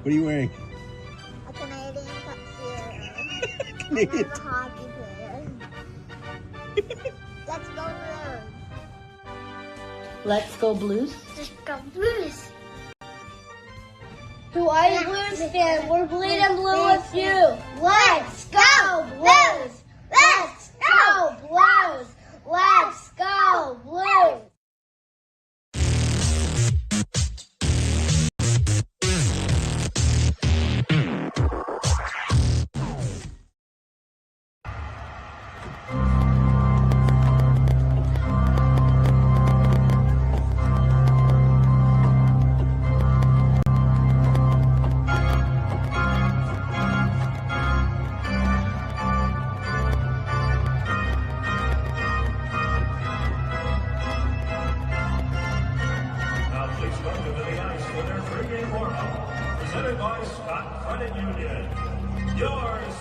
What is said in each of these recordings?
What are you wearing? A Canadian tuxedo. Canadian. I'm a hockey player. Let's go Blues. Let's go Blues. Let's go Blues. To our Blues fan, we're bleeding blue with you. Let's go Blues. Let's go Blues. Let's go Blues. Presented by Scott Credit Union. Yours.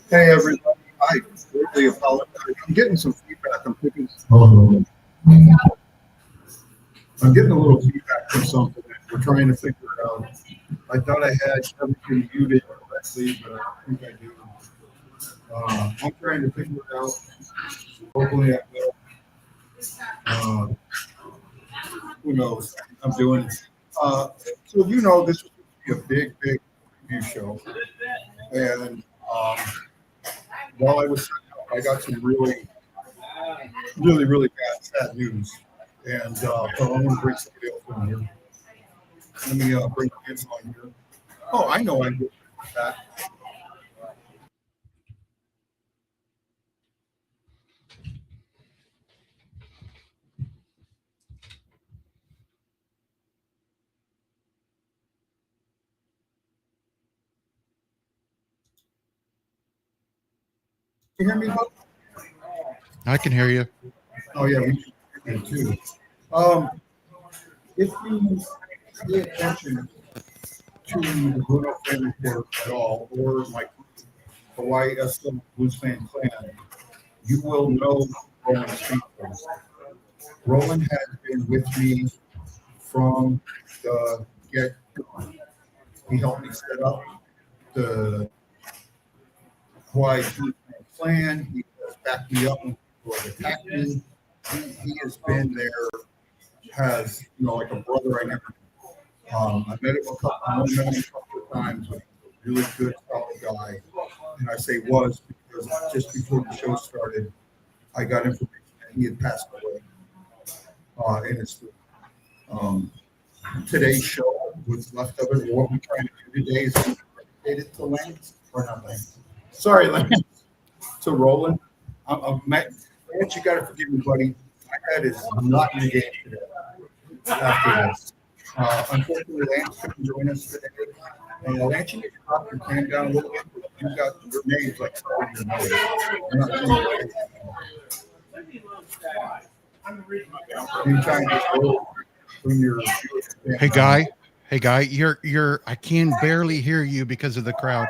Hey everybody, I really apologize. I'm getting some feedback. I'm getting a little feedback from something that we're trying to figure it out. I thought I had everything muted correctly, but I think I do. I'm trying to figure it out. Hopefully I will. Who knows? I'm doing it. So you know, this was going to be a big review show. And while I was setting up, I got some really bad, sad news. And so I want to bring somebody else on here. Let me bring him on here. Oh, I know I'm good with that. Can you hear me, Bob? I can hear you. Oh, yeah, we can hear you too. If you pay attention to the BlueNote fan report at all, or my Hawaii SM Blues fan clan, you will know Roland Speakers. Roland has been with me from the get-go. He helped me set up the Hawaii Blues fan clan. He has backed me up when people have attacked me. He has been there, has, like a brother I never knew. I met him a couple of times, but he's a really good, solid guy. And I say was because just before the show started, I got information that he had passed away. And it's today's show, what's left of it, what we're trying to do today is dedicate it to Lance, or not Lance. Sorry, Lance. To Roland. Matt, you got to forgive me, buddy. My head is not in the game today after this. Unfortunately, Lance couldn't join us today. Lance, you need to drop your cam down a little bit. You've got your names like your nose. You're not doing you trying to go from your. Hey guy, you're I can barely hear you because of the crowd.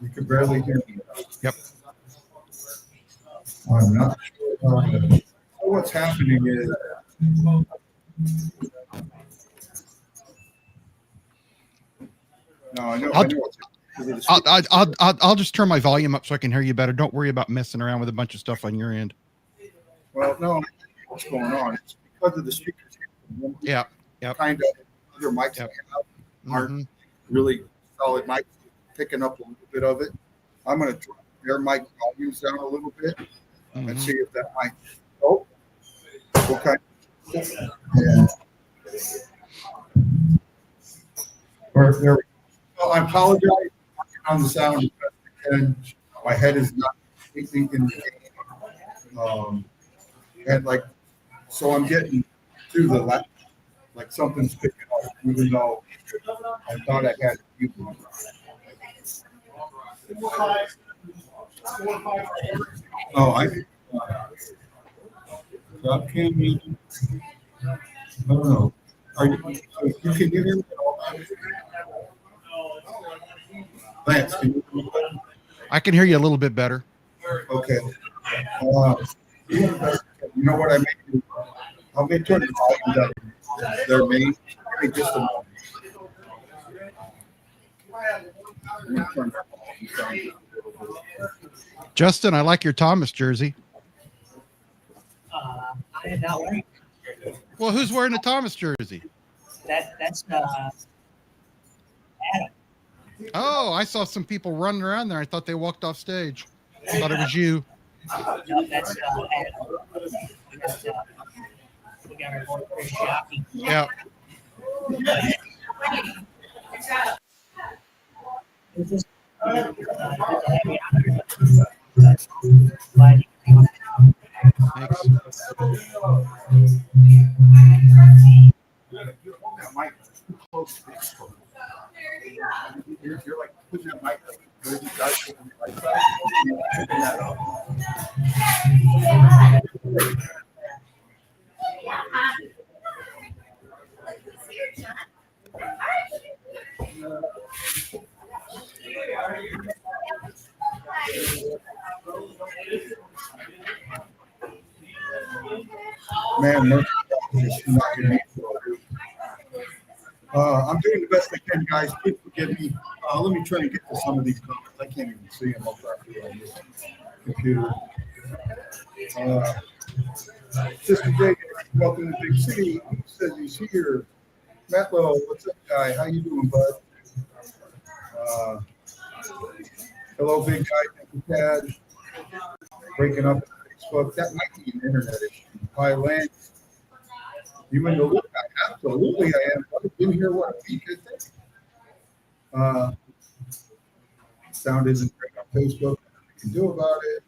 You can barely hear me. Yep. I'm not sure. So what's happening is. No, I know. I'll just turn my volume up so I can hear you better. Don't worry about messing around with a bunch of stuff on your end. Well, no, what's going on? It's because of the speakers. Yeah. Kind of other mics aren't really solid mics picking up a little bit of it. I'm going to drop their mic volumes down a little bit and see if that might. Oh, okay. Yeah. There we go. Well, I apologize on the sound as best I can. My head is not completely in the game. And so I'm getting to the left, like something's picking up, even though I thought I had you. Oh, I drop cam meeting. I don't know. Are you, can you hear me? Lance, can you hear me? I can hear you a little bit better. Okay. You know what I may do? I'll make sure the volume down. They're made. Give me just a moment. Justin, I like your Thomas jersey. I am not wearing Well, who's wearing the Thomas jersey? that's Adam. Oh, I saw some people running around there. I thought they walked off stage. I thought it was you. No, that's Adam. We got our boy Chris Shockey. Yeah. It's just good to have you on. Glad you came. Thanks. That mic close to this phone. You're like putting that mic up. Where you guys putting the mic up? Picking that up. Man, Murphy just knocking me for a loop. I'm doing the best I can, guys. Please forgive me. Let me try and get to some of these comments. I can't even see them. I'll try to do it on this computer. Sister Jake, welcome to Big City. He says he's here. Matlow, what's up, guy? How you doing, bud? Hello, big guy. Thank you, Tad. Breaking up on Facebook. That might be an internet issue. Hi, Lance. You in the loop? Absolutely, I am. I've been here, what, a week, I think? Sound isn't great on Facebook. Nothing we can do about it.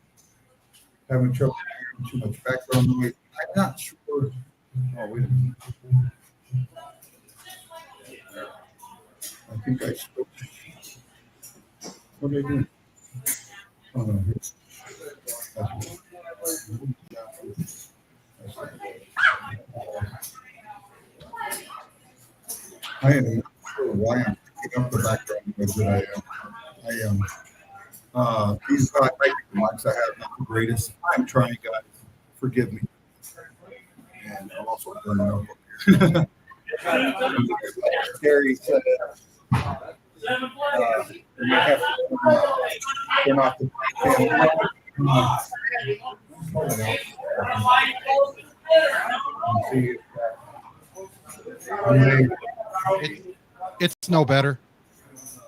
Having trouble hearing too much background noise. I'm not sure. Oh, wait a minute. I think I spoke. What are they doing? Oh, no. I am not sure why I'm picking up the background noise that I am. These mics I have not the greatest. I'm trying, guys. Forgive me. And I'm also burning up here. Terry said we might have to turn off the see It's no better.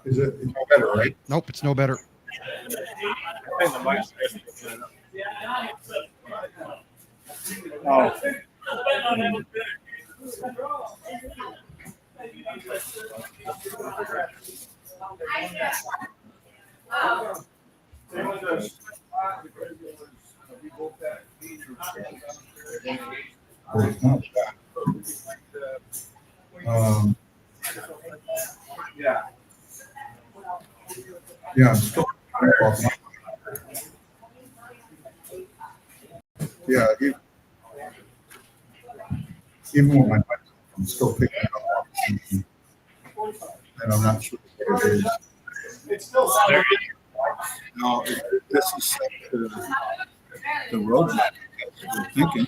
is it it's no better, right? Nope, it's no better. Oh. It's not bad. Yeah, I'm still yeah, even with my mic, I'm still picking it up, and I'm not sure what it is. It's still there. No, this is set to the roadmap. I'm thinking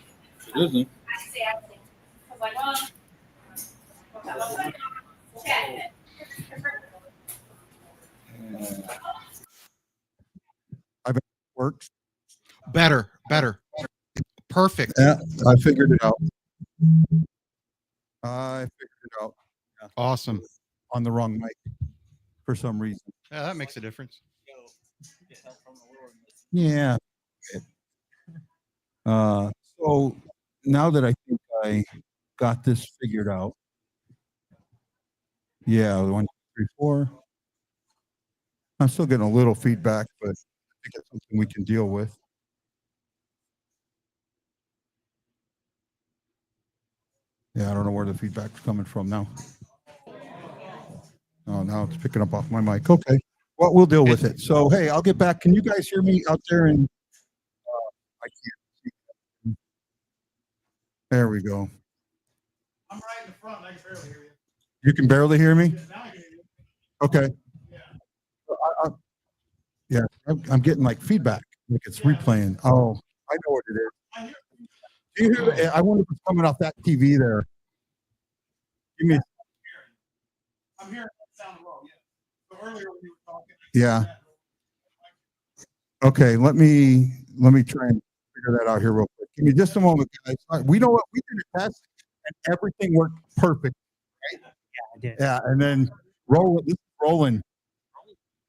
it isn't. I bet it works. Better. Perfect. Yeah, I figured it out. I figured it out. Yeah. Awesome. On the wrong mic for some reason. Yeah, that makes a difference. Yeah. So now that I think I got this figured out. Yeah, 1, 2, 3, 4. I'm still getting a little feedback, but I think it's something we can deal with. Yeah, I don't know where the feedback's coming from now. Oh, now it's picking up off my mic. Okay. Well, we'll deal with it. So, hey, I'll get back. Can you guys hear me out there? And I can't see. There we go. I'm right in the front. I can barely hear you. You can barely hear me? Now I can hear you. Okay. Yeah, I'm getting like feedback, like it's replaying. Oh, I know what it is. I hear Do you hear it? I wonder if it's coming off that TV there. Give me. I'm hearing that sound well. Yeah. So earlier when you were talking. Yeah. Okay, let me try and figure that out here real quick. Give me just a moment, guys. We know what we did a test and everything worked perfect. Right? Yeah, I did. Yeah, and then this is Roland.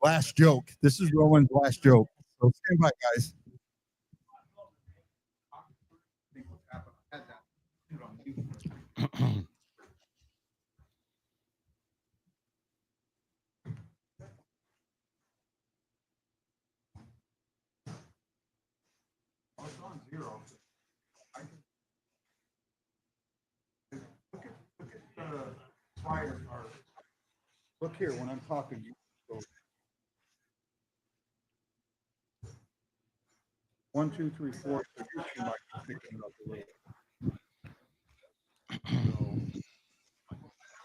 Last joke. This is Roland's last joke. So stand by, guys. Look here when I'm talking. You go 1, 2, 3, 4. So you two might be picking it up a little.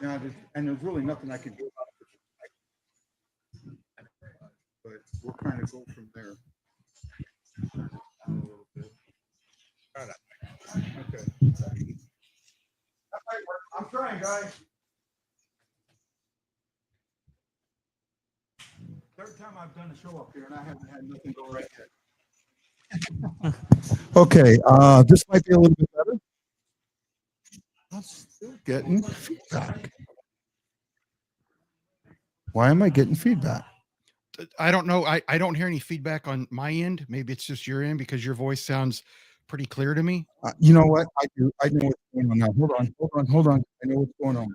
Yeah, and there's really nothing I can do about it. But we'll kind of go from there. A little bit. Okay. I'm trying, guys. Third time I've done a show up here and I haven't had nothing go right yet. Okay, this might be a little bit better. I'm still getting feedback. Why am I getting feedback? I don't know. I don't hear any feedback on my end. Maybe it's just your end because your voice sounds pretty clear to me. You know what? I do. I know what's going on now. Hold on. I know what's going on.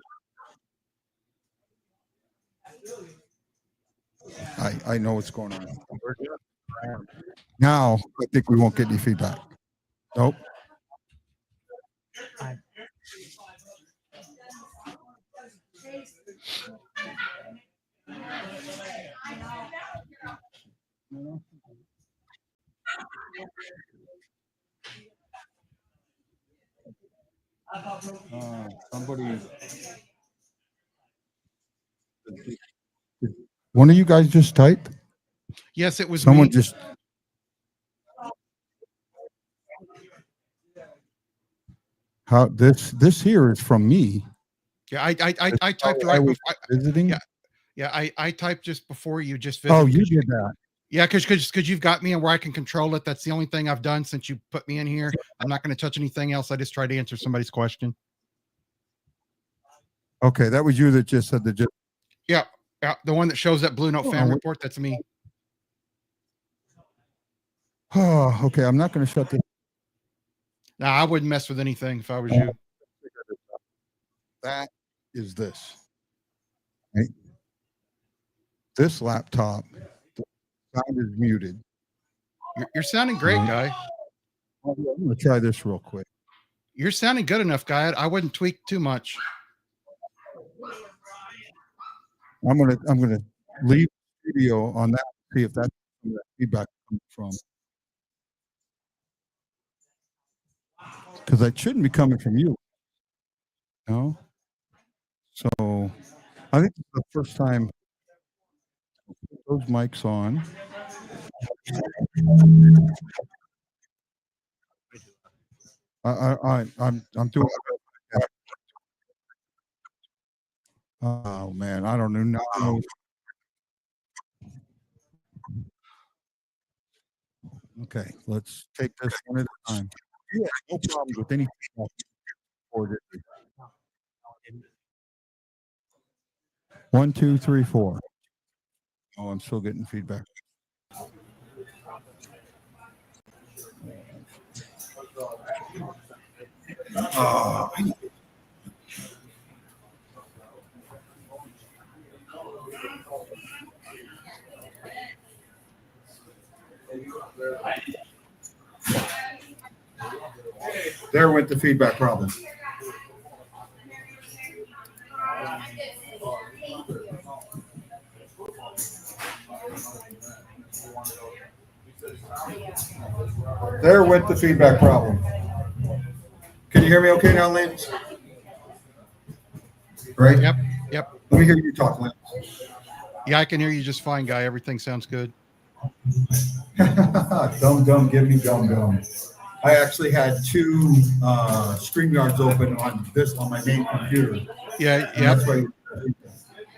I know what's going on. Now, I think we won't get any feedback. Nope. Somebody. One of you guys just typed? Yes, it was Someone me. just. How this here is from me. Yeah, I typed I right was before. visiting. Yeah, I typed just before you just visited. Oh, you did that. Yeah, because you've got me and where I can control it. That's the only thing I've done since you put me in here. I'm not going to touch anything else. I just tried to answer somebody's question. Okay, that was you that just said the just. Yeah, the one that shows that BlueNote fan report. That's me. Oh, okay. I'm not going to shut this. No, I wouldn't mess with anything if I was you. That is this. Right? This laptop, the sound is muted. You're sounding great, guy. I'm going to try this real quick. You're sounding good enough, guy. I wouldn't tweak too much. I'm gonna leave the video on that. See if that's where that feedback comes from. Because that shouldn't be coming from you. No. So I think it's the first time those mics on. I'm doing. Oh man, I don't know. Okay, let's take this one at a time. Yeah, no problem with anything. 1, 2, 3, 4. Oh, I'm still getting feedback. There went the feedback problem. There went the feedback problem. Can you hear me okay now, Lance? Right? Yep. Yep. Let me hear you talk, Lance. Yeah, I can hear you just fine, guy. Everything sounds good. Dumb, give me dumb. I actually had two StreamYards open on my main computer. Yeah. And Yep. that's why.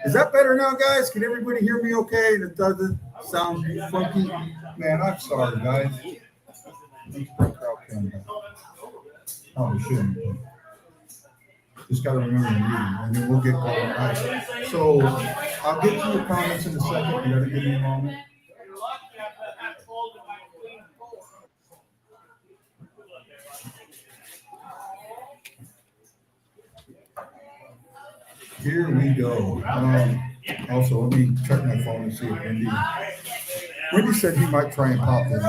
Is that better now, guys? Can everybody hear me okay? That doesn't sound funky? Man, I'm sorry, guys. Let's break out camera. Oh, we shouldn't. Just got to remember the meeting, and then we'll get going. All right. So I'll get to your comments in a second. You got to give me a moment. Here we go. Also, let me check my phone and see if Wendy said he might try and pop in.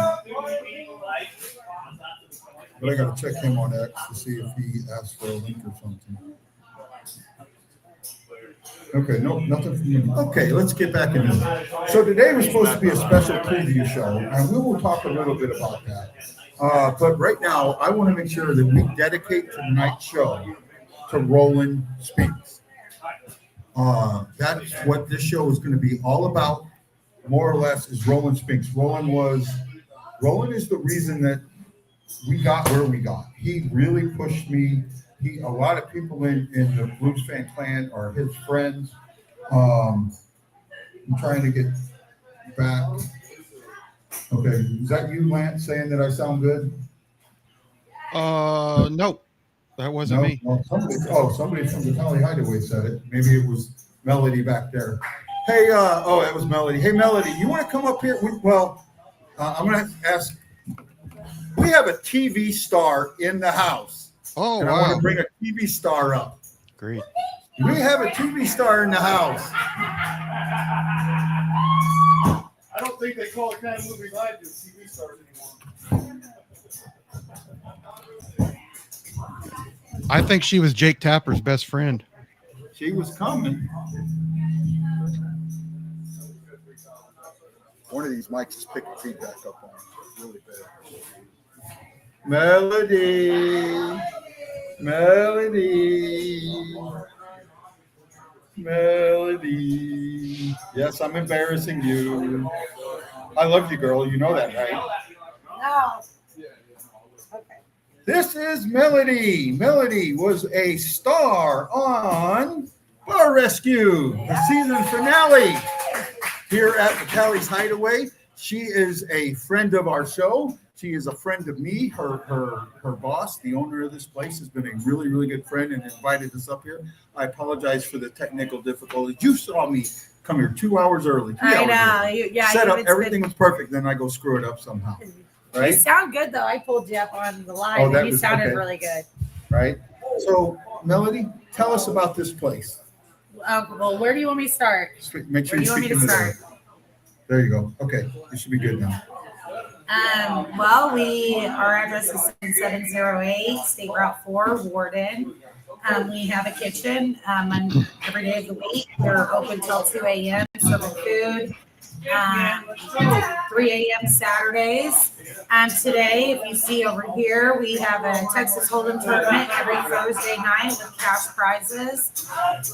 But I got to check him on X to see if he asked for a link or something. Okay, no, nothing from you. Okay, let's get back into it. So today was supposed to be a special preview show, and we will talk a little bit about that. But right now, I want to make sure that we dedicate tonight's show to Roland Speaks. That's what this show is going to be all about, more or less, is Roland Speaks. Roland is the reason that we got where we got. He really pushed me. A lot of people in the Blues fan clan are his friends. I'm trying to get back. Okay, is that you, Lance, saying that I sound good? Nope. That wasn't me. No, somebody from Vitale Hideaway said it. Maybe it was Melody back there. Hey, that was Melody. Hey, Melody, you want to come up here? I'm going to ask. We have a TV star in the house. Oh, and wow. I want to bring a TV star up. Great. We have a TV star in the house. I don't think they call it kind of movie live to TV stars anymore. I think she was Jake Tapper's best friend. She was coming. One of these mics is picking feedback up on it. It's really bad. Melody. Yes, I'm embarrassing you. I love you, girl. You know that, right? No. Okay. This is Melody. Melody was a star on Bar Rescue, the season finale here at Vitale's Hideaway. She is a friend of our show. She is a friend of me. Her boss, the owner of this place, has been a really, really good friend and invited us up here. I apologize for the technical difficulties. You saw me come here 2 hours early. I know. Set up, everything was perfect. Then I go screw it up somehow. Right? You sound good, though. I pulled you up on the line, Oh, and you sounded really good. Right? So, Melody, tell us about this place. Well, where do you want me to start? Make sure Where do you want me to start? There you go. Okay. You should be good now. Well, our address is 7708 State Route 4, Warden. We have a kitchen every day of the week. We're open till 2 a.m. serving food. 3 a.m. Saturdays. Today, if you see over here, we have a Texas Hold'em tournament every Thursday night with cash prizes.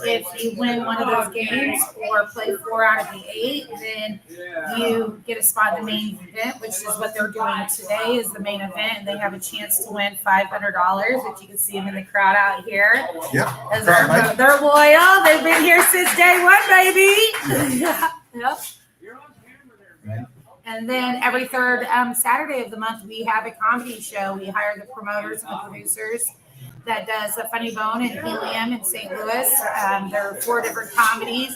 If you win one of those games or play 4 out of the 8, then you get a spot in the main event, which is what they're doing today is the main event. And they have a chance to win $500, which you can see them in the crowd out here. Yeah. They're loyal. They've been here since day one, baby. Yep. And then every third Saturday of the month, we have a comedy show. We hire the promoters and the producers that does a Funny Bone and Helium in St. Louis. There are 4 different comedians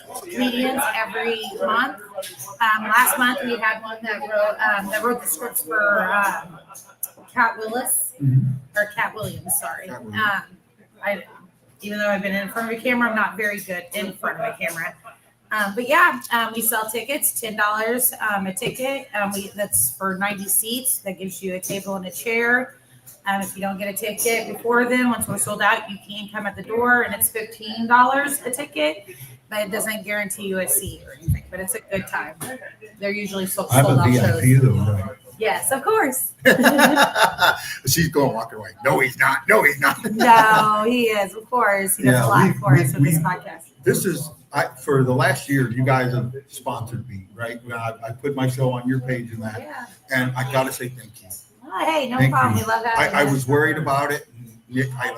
every month. Last month, we had one that wrote the scripts for Cat Williams, sorry. Even though I've been in front of a camera, I'm not very good in front of a camera. But we sell tickets, $10 a ticket. That's for 90 seats. That gives you a table and a chair. If you don't get a ticket before then, once we're sold out, you can come at the door, and it's $15 a ticket. But it doesn't guarantee you a seat or anything. But it's a good time. They're usually sold out shows. VIP though, right? Yes, of course. She's going walking away. No, he's not. No, he's not. No, he is, of course. He does Yeah, a lot we- for us with we- this podcast. This is for the last year. You guys have sponsored me, right? I put my show on your page and that, Yeah. and I gotta say thank you. Oh, hey, no Thank problem. you. We love having I you. was worried about it. Nick, I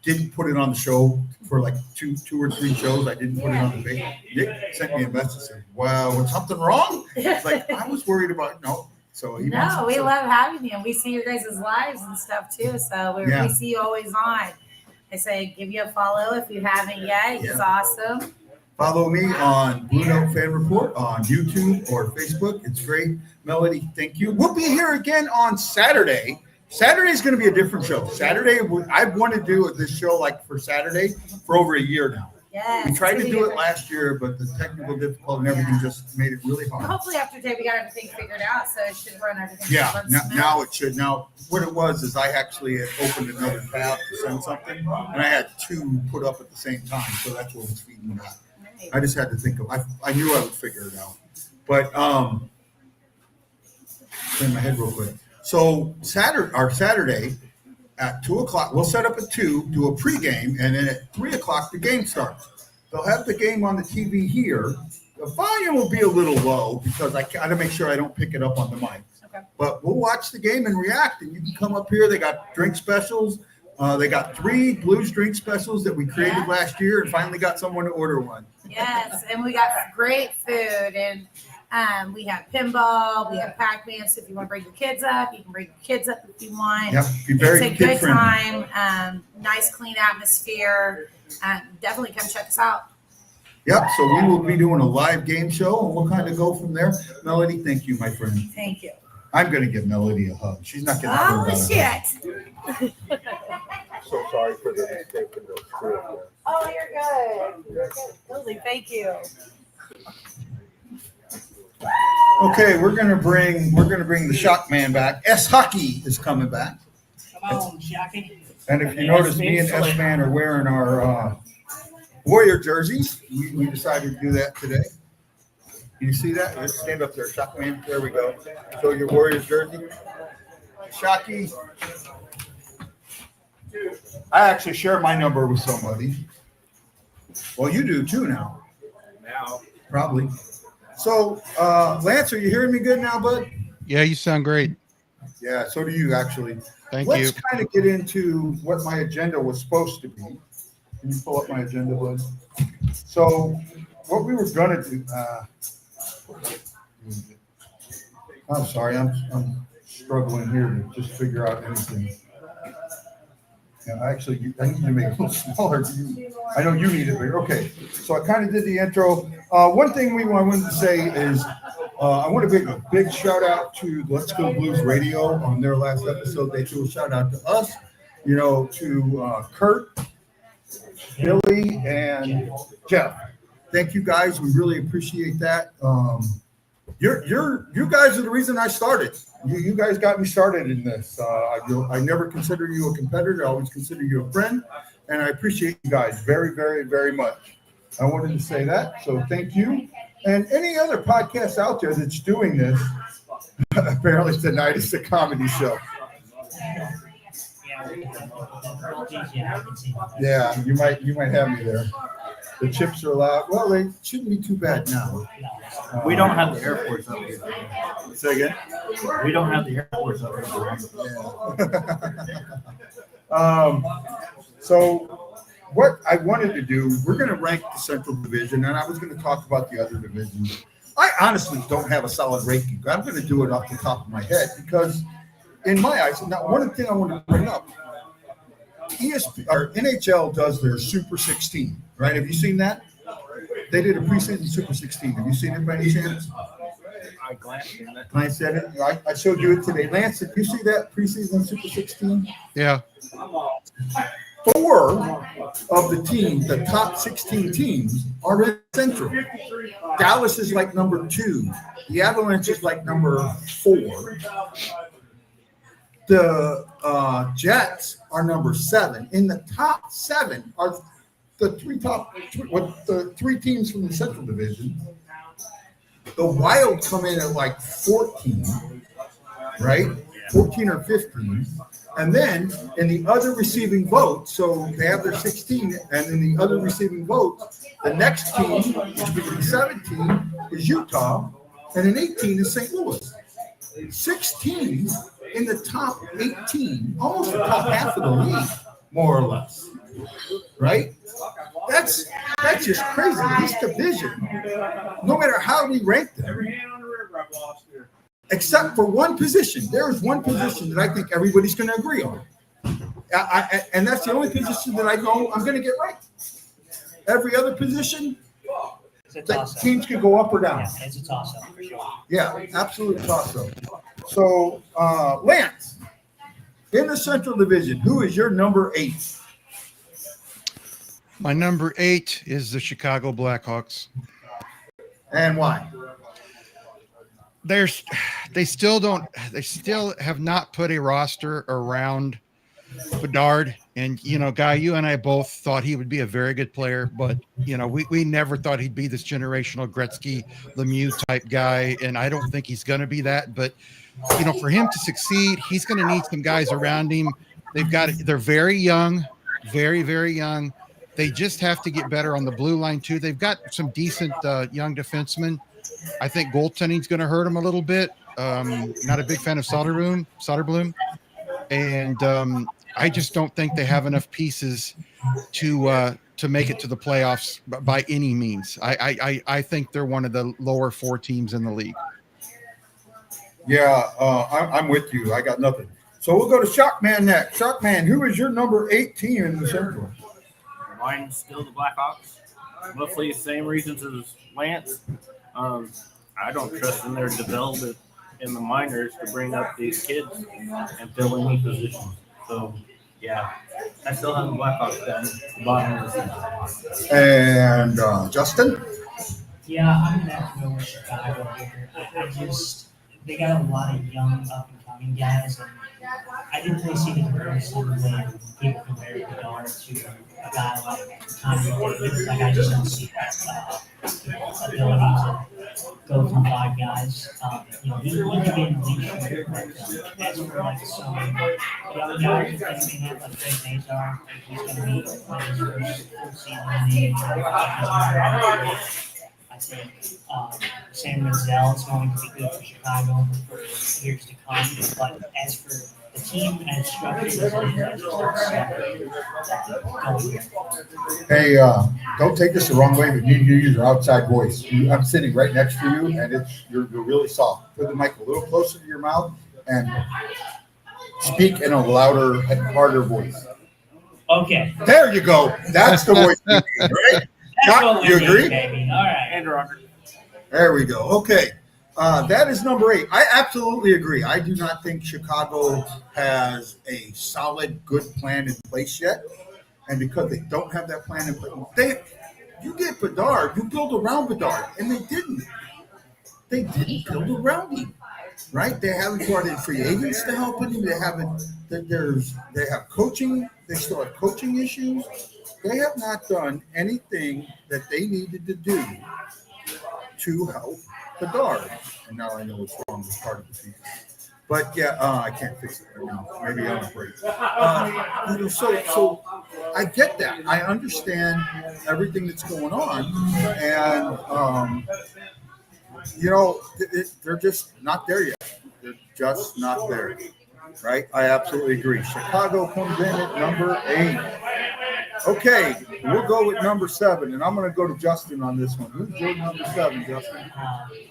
didn't put it on the show for like two or three shows. I didn't put it on the page. Nick sent me a message saying, "Wow, was something wrong?" It's like I was worried about it. No. So he wants No, it, we so- love having you. And we see your guys' lives and stuff too. So Yeah. we see you always on. I say give you a follow if you haven't yet. He's Yeah. awesome. Follow me on BlueNote Fan Report on YouTube or Facebook. It's great. Melody, thank you. We'll be here again on Saturday. Saturday is going to be a different show. Saturday, I've wanted to do this show like for Saturday for over a year now. Yes. We tried to it's do gonna it be last year, but the technical difficulty and everything just made it really different. hard. Hopefully after today we got everything figured out, so it should run everything. Yeah, run now, smooth. now it should. Now, what it was is I actually had opened another tab to send something, and I had two put up at the same time, so that's what was feeding that. Nice. I just had to think of. I knew I would figure it out, but in my head real quick. So Saturday at 2:00, we'll set up at 2, do a pregame, and then at 3:00 the game starts. They'll have the game on the TV here. The volume will be a little low because I got to make sure I don't pick it up on the mic. Okay. But we'll watch the game and react, and you can come up here. They got drink specials. They got 3 Blues drink specials that we created Yeah. last year, and finally got someone to order one. Yes, and we got great food, and we have pinball, we have Pac-Man. So if you want to bring your kids up, you can bring your kids up if you want. Yep, be very It's a good kid-friendly. time. Nice, clean atmosphere. Definitely come check us out. Yep, so we will be doing a live game show, and we'll kind of go from there. Melody, thank you, my friend. Thank you. I'm going to give Melody a hug. She's not going to Oh hug. shit! So sorry for the mistake in the script. Oh, you're good. You're good. Lily, thank you. Okay, we're gonna bring the Shock Man back. S Hockey is coming back, Come on, Shocky. and if you notice, me and S Man are wearing our Warrior jerseys. We decided to do that today. Can you see that? Let's stand up there, Shock Man. There we go. Show your Warriors jersey. Shocky. I actually share my number with somebody. Well, you do too now. Now. Probably. So, Lance, are you hearing me good now, bud? Yeah, you sound great. Yeah, so do you actually. Thank Let's you. kind of get into what my agenda was supposed to be. Can you pull up my agenda, bud? So, what we were gonna do. I'm sorry, I'm struggling here to just figure out anything. Yeah, actually, I need to make it a little smaller. I know you need it bigger. Okay, so I kind of did the intro. One thing I wanted to say is I want to give a big shout out to Let's Go Blues Radio on their last episode. They threw a shout out to us, to Kurt, Billy, and Jeff. Thank you guys. We really appreciate that. You guys are the reason I started. You guys got me started in this. I never consider you a competitor. I always consider you a friend, and I appreciate you guys very, very, very much. I wanted to say that, so thank you. And any other podcast out there that's doing this, apparently tonight is a comedy show. Yeah, you might have me there. The chips are loud. Well, they shouldn't be too bad now. We don't have the airports up here. Say again. We don't have the airports up here. So what I wanted to do, we're going to rank the Central Division, and I was going to talk about the other divisions. I honestly don't have a solid ranking. I'm going to do it off the top of my head because, in my eyes, now one thing I want to bring up, NHL does their Super 16, right? Have you seen that? They did a preseason Super 16. Have you seen it by any chance? I glanced in that. I said it. I showed you it today. Lance, did you see that preseason Super 16? Yeah. 4 of the teams, the top 16 teams, are in Central. Dallas is like number 2. The Avalanche is like number 4. The Jets are number 7. In the top 7 are the three teams from the Central Division. The Wild come in at like 14. right? 14 or 15. And then in the other receiving vote, so they have their 16, and in the other receiving vote, the next team, which would be 17, is Utah, and in 18 is St. Louis. 6 teams in the top 18, almost the top half of the league, more or less, right? That's just crazy. This division, no matter how we rank them, except for one position. There is one position that I think everybody's going to agree on. And that's the only position that I know I'm going to get right. Every other position, the teams can go up or down. Yeah, it's a toss-up for sure. Yeah, absolute toss-up. So, Lance, in the Central Division, who is your number 8? My number 8 is the Chicago Blackhawks. And why? They still have not put a roster around Bedard. And, Guy, you and I both thought he would be a very good player, but, we never thought he'd be this generational Gretzky Lemieux type guy. And I don't think he's going to be that. But, for him to succeed, he's going to need some guys around him. They're very young, very, very young. They just have to get better on the blue line, too. They've got some decent young defensemen. I think goaltending's going to hurt him a little bit. Not a big fan of Soderblom. And I just don't think they have enough pieces to make it to the playoffs by any means. I think they're one of the lower 4 teams in the league. Yeah, I'm with you. I got nothing. So we'll go to Shockman next. Shockman, who is your number 8 team in the Central? Mine's still the Blackhawks. Mostly the same reasons as Lance. I don't trust in their development in the minors to bring up these kids and fill any positions. So, yeah, I still have the Blackhawks down the bottom of the season. And Justin? Yeah, I'm going to have to go with Chicago here. They got a lot of young up-and-coming guys, and I didn't really see the comparison when people compare Bedard to a guy like Conor David. Like, I just don't see that ability to go through 5 guys. He can be in the league shooter, but as for like some young guys that they may have, like Greg Nazar, he's going to be playing his first full season in the league. I think Sam Rizal is going to be good for Chicago for years to come. But as for the team and structure, Hey, don't take this the wrong way, but you use your outside voice. I'm sitting right next to you, and you're really soft. Put the mic a little closer to your mouth and speak in a louder, harder voice. Okay. There you go. That's the voice you need, right? You agree? Baby. All right. And Roger. There we go. Okay. That is number 8. I absolutely agree. I do not think Chicago has a solid, good plan in place yet. And because they don't have that plan in place, you get Bedard, you build around Bedard, and they didn't. They didn't build around him, right? They haven't brought in free agents to help him. They haven't. They have coaching. They still have coaching issues. They have not done anything that they needed to do to help Bedard. And now I know what's wrong with part of the season. But yeah, I can't fix it right now. Maybe I'm afraid. So I get that. I understand everything that's going on, and they're just not there yet. They're just not there, right? I absolutely agree. Chicago comes in at number 8. Okay, we'll go with number 7, and I'm going to go to Justin on this one. Who's your number 7, Justin?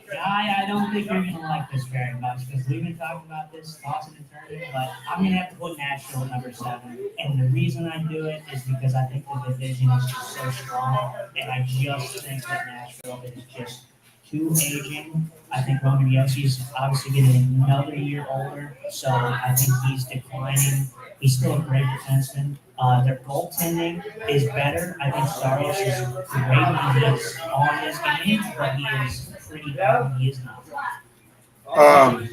Guy, I don't think you're going to like this very much because we've been talking about this, tossing and turning, but I'm going to have to put Nashville at number 7. And the reason I do it is because I think the division is just so strong, and I just think that Nashville is just too aging. I think Roman Yossi's obviously getting another year older, so I think he's declining. He's still a great defenseman. Their goaltending is better. I think Saros is great when he's on his game, but he is pretty bad when he is not.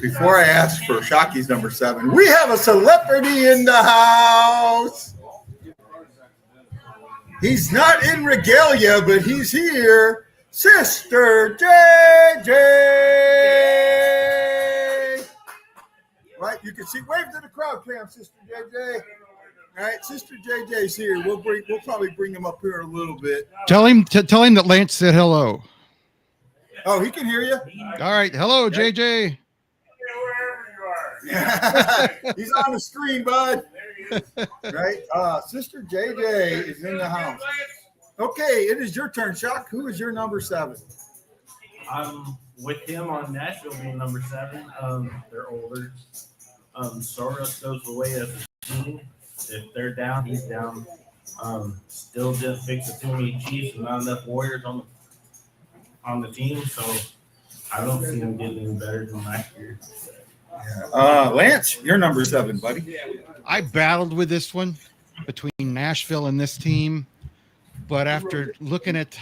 Before I ask for Shocky's number 7, we have a celebrity in the house. He's not in regalia, but he's here. Sister JJ. You can see. Wave to the crowd, Cam, Sister JJ. All right, Sister JJ's here. We'll probably bring him up here a little bit. Tell him that Lance said hello. Oh, he can hear you. All right. Hello, JJ. He's on the screen, bud. Right? Sister JJ is in the house. Okay, it is your turn, Shock. Who is your number 7? I'm with him on Nashville being number 7. They're older. Soros goes away as a team. If they're down, he's down. Still just fix it too many Chiefs and not enough Warriors on the team, so I don't see them getting any better than last year. Lance, you're number 7, buddy. I battled with this one between Nashville and this team, but after looking at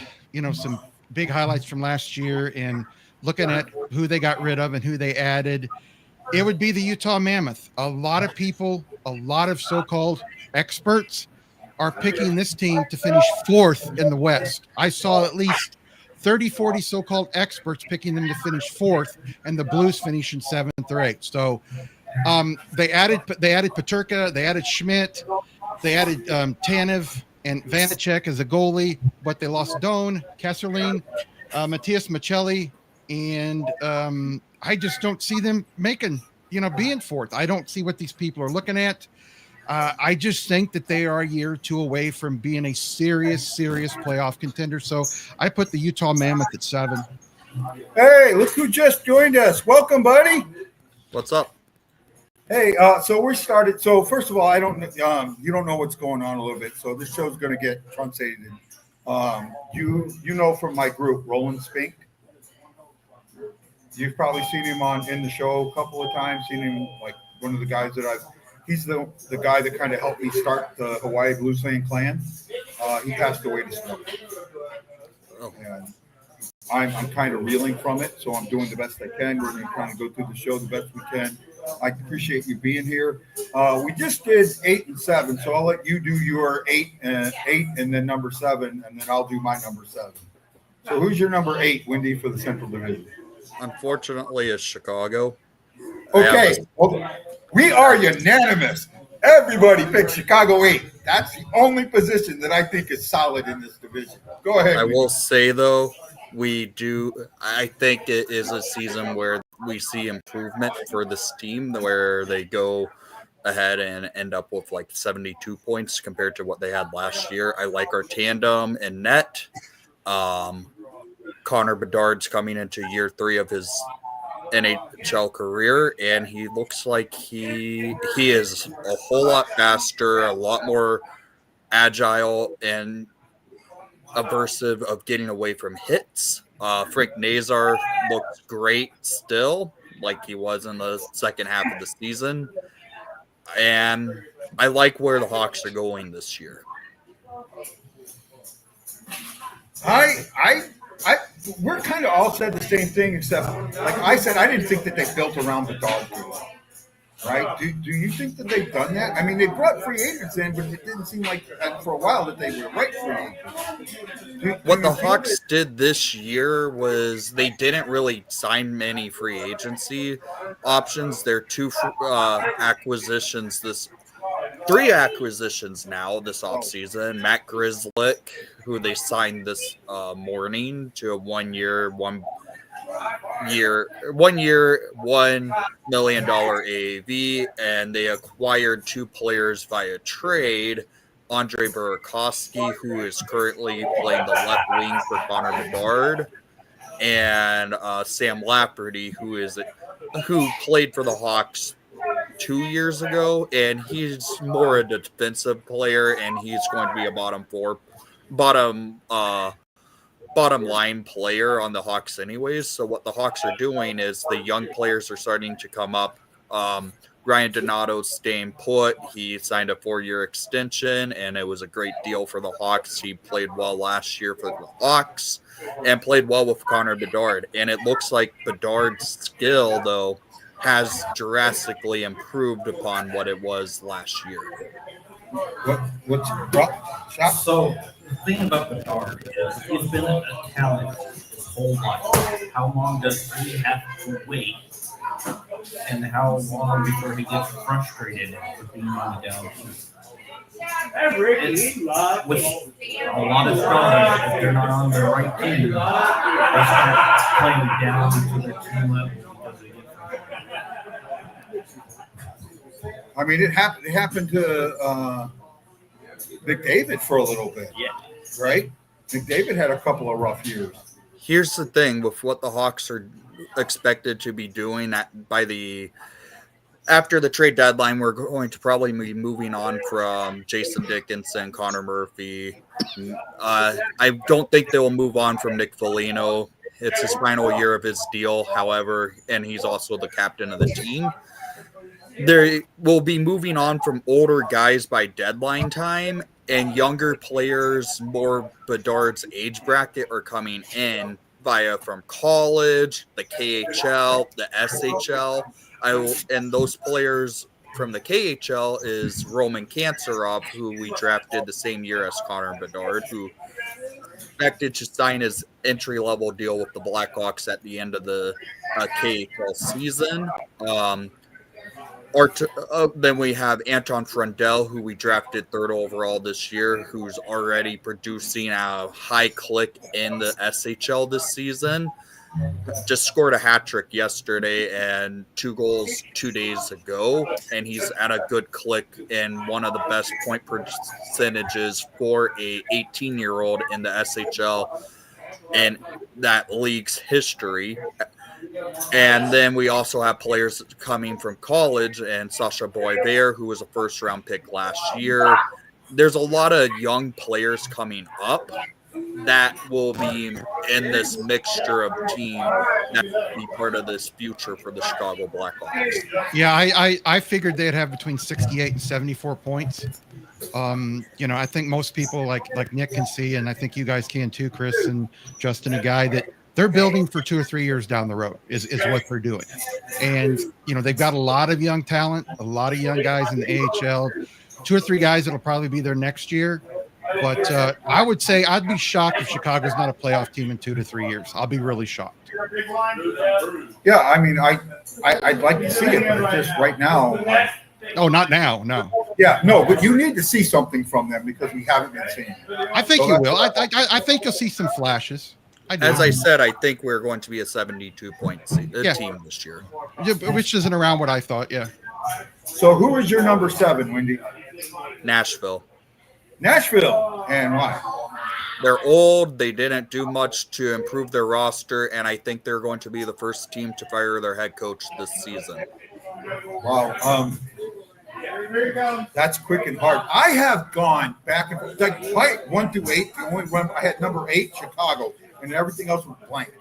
some big highlights from last year and looking at who they got rid of and who they added, it would be the Utah Mammoth. A lot of people, a lot of so-called experts are picking this team to finish 4th in the West. I saw at least 30, 40 so-called experts picking them to finish 4th, and the Blues finishing 7th or 8th. So they added Paterka, they added Schmidt, they added Tanev and Vanacek as a goalie, but they lost Doan, Kesserling, Matthias Michelli, and I just don't see them being 4th. I don't see what these people are looking at. I just think that they are a year or two away from being a serious playoff contender. So I put the Utah Mammoth at 7. Hey, look who just joined us. Welcome, buddy. What's up? Hey, so we started. So first of all, you don't know what's going on a little bit. So this show's going to get truncated. You know from my group, Roland Spink. You've probably seen him in the show a couple of times. Seen him like one of the guys that he's the guy that kind of helped me start the Hawaii Blues Fan Clan. He passed away this morning. And I'm kind of reeling from it, so I'm doing the best I can. We're going to kind of go through the show the best we can. I appreciate you being here. We just did 8 and 7, so I'll let you do your 8 and then number 7, and then I'll do my number 7. So who's your number 8, Wendy, for the Central Division? Unfortunately, it's Chicago. Okay, well, we are unanimous. Everybody picked Chicago 8. That's the only position that I think is solid in this division. Go ahead. I will say, though, I think it is a season where we see improvement for this team, where they go ahead and end up with like 72 points compared to what they had last year. I like our tandem and net. Connor Bedard's coming into year 3 of his NHL career, and he looks like he is a whole lot faster, a lot more agile, and aversive of getting away from hits. Frank Nazar looks great still, like he was in the second half of the season, and I like where the Hawks are going this year. We're kind of all said the same thing, except like I said, I didn't think that they built around the dog too well. Right? Do you think that they've done that? I mean, they brought free agents in, but it didn't seem like for a while that they were right free agents. What the Hawks did this year was they didn't really sign many free agency options. Their 3 acquisitions now this offseason. Matt Grzelcyk, who they signed this morning to a 1 year, $1 million AAV, and they acquired 2 players via trade. Andre Burakovsky, who is currently playing the left wing for Connor Bedard, and Sam Lafferty, who played for the Hawks 2 years ago, and he's more a defensive player, and he's going to be a bottom line player on the Hawks anyways. So what the Hawks are doing is the young players are starting to come up. Ryan Donato's staying put. He signed a 4-year extension, and it was a great deal for the Hawks. He played well last year for the Hawks and played well with Connor Bedard. And it looks like Bedard's skill, though, has drastically improved upon what it was last year. What's So the thing about Bedard is he's been a talent his whole life. How long does he have to wait And how long before he gets frustrated with being on the down team? It's with a lot of stars, if they're not on the right team, they start playing down to their team level because they get frustrated. I mean, it happened to McDavid for a little bit. Yeah. Right? McDavid had a couple of rough years. Here's the thing with what the Hawks are expected to be doing after the trade deadline. We're going to probably be moving on from Jason Dickinson, Connor Murphy. I don't think they will move on from Nick Foligno. It's his final year of his deal, however, and he's also the captain of the team. They will be moving on from older guys by deadline time, and younger players, more Bedard's age bracket, are coming in from college, the KHL, the SHL. And those players from the KHL is Roman Kanserov, who we drafted the same year as Connor Bedard, who expected to sign his entry-level deal with the Blackhawks at the end of the KHL season. Then we have Anton Frundell, who we drafted 3rd overall this year, who's already producing a high click in the SHL this season. Just scored a hat trick yesterday and 2 goals 2 days ago, and he's at a good click in one of the best point percentages for a 18-year-old in the SHL in that league's history. And then we also have players coming from college, and Sasha Boisvert, who was a first-round pick last year. There's a lot of young players coming up that will be in this mixture of team that will be part of this future for the Chicago Blackhawks. Yeah, I figured they'd have between 68 and 74 points. I think most people like Nick can see, and I think you guys can too, Chris and Justin, a guy that they're building for 2 or 3 years down the road is what they're doing. And, they've got a lot of young talent, a lot of young guys in the AHL, 2 or 3 guys that'll probably be there next year. But I would say I'd be shocked if Chicago's not a playoff team in 2 to 3 years. I'll be really shocked. Yeah, I mean, I'd like to see it, but just right now. Oh, not now, no. Yeah, no, but you need to see something from them because we haven't been seeing it. I think you will. I think you'll see some flashes. As I said, I think we're going to be a 72-point team this year. Yeah, which isn't around what I thought, yeah. So who is your number 7, Wendy? Nashville. And why? They're old. They didn't do much to improve their roster, and I think they're going to be the first team to fire their head coach this season. Wow. That's quick and hard. I have gone back and forth, like 1 through 8. The only one I had number 8, Chicago, and everything else was blank.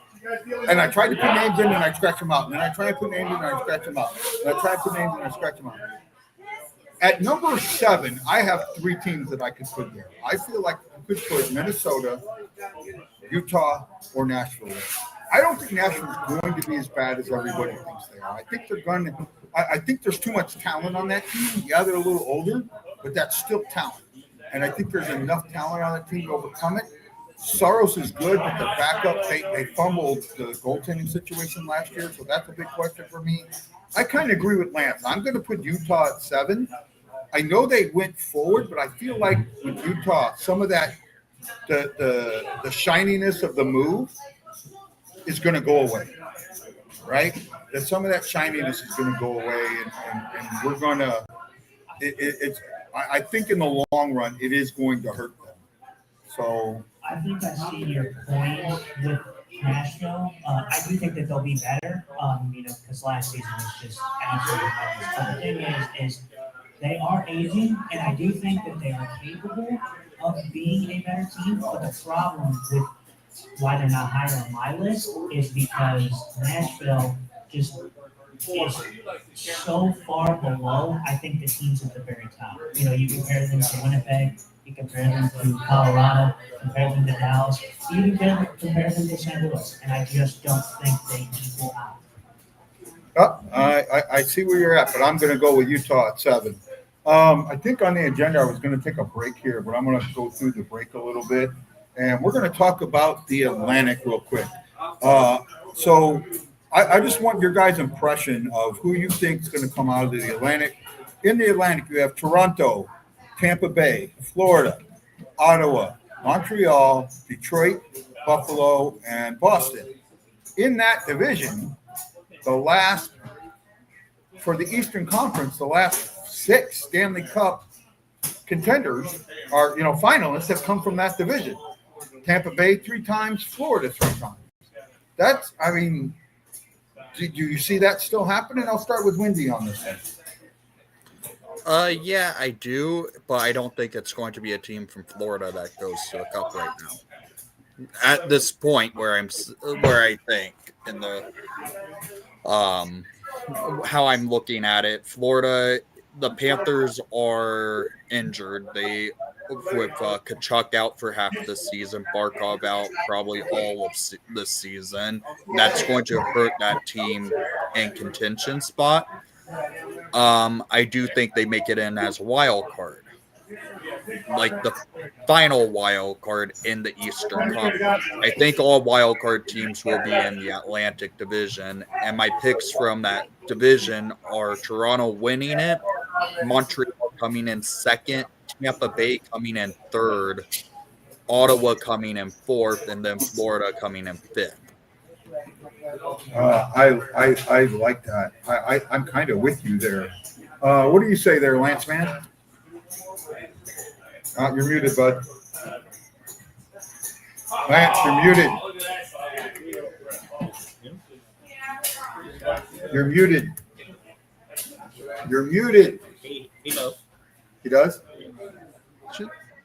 And I tried to put names in, and I scratch them out. And then I try to put names in, and I scratch them out. And I try to put names in, and I scratch them out. At number 7, I have 3 teams that I could put there. I feel like I could put Minnesota, Utah, or Nashville. I don't think Nashville is going to be as bad as everybody thinks they are. I think they're going to. I think there's too much talent on that team. Yeah, they're a little older, but that's still talent. And I think there's enough talent on that team to overcome it. Soros is good, but the backup, they fumbled the goaltending situation last year, so that's a big question for me. I kind of agree with Lance. I'm going to put Utah at 7. I know they went forward, but I feel like with Utah, some of that, the shininess of the move is going to go away, right? That some of that shininess is going to go away, and we're going to. I think in the long run, it is going to hurt them. So I think I see your point with Nashville. I do think that they'll be better, because last season was just absolutely horrendous. But the thing is they are aging, and I do think that they are capable of being a better team. But the problem with why they're not higher on my list is because Nashville just is so far below, I think, the teams at the very top. You compare them to Winnipeg, you compare them to Colorado, compare them to Dallas, you compare them to St. Louis, and I just don't think they equal out. I see where you're at, but I'm going to go with Utah at 7. I think on the agenda, I was going to take a break here, but I'm going to go through the break a little bit, and we're going to talk about the Atlantic real quick. So I just want your guys' impression of who you think is going to come out of the Atlantic. In the Atlantic, you have Toronto, Tampa Bay, Florida, Ottawa, Montreal, Detroit, Buffalo, and Boston. In that division, for the Eastern Conference, the last 6 Stanley Cup contenders are, finalists have come from that division. Tampa Bay 3 times, Florida 3 times. Do you see that still happening? I'll start with Wendy on this one. Yeah, I do, but I don't think it's going to be a team from Florida that goes to the Cup right now. At this point, where I think in the how I'm looking at it, Florida, the Panthers are injured. They with Kachuk out for half the season, Barkov out probably all of the season. That's going to hurt that team in contention spot. I do think they make it in as a wild card, like the final wild card in the Eastern Conference. I think all wild card teams will be in the Atlantic Division, and my picks from that division are Toronto winning it, Montreal coming in second, Tampa Bay coming in third, Ottawa coming in fourth, and then Florida coming in fifth. I like that. I'm kind of with you there. What do you say there, Lance, man? You're muted, bud. Lance, you're muted. You're muted. You're muted. He knows. He does?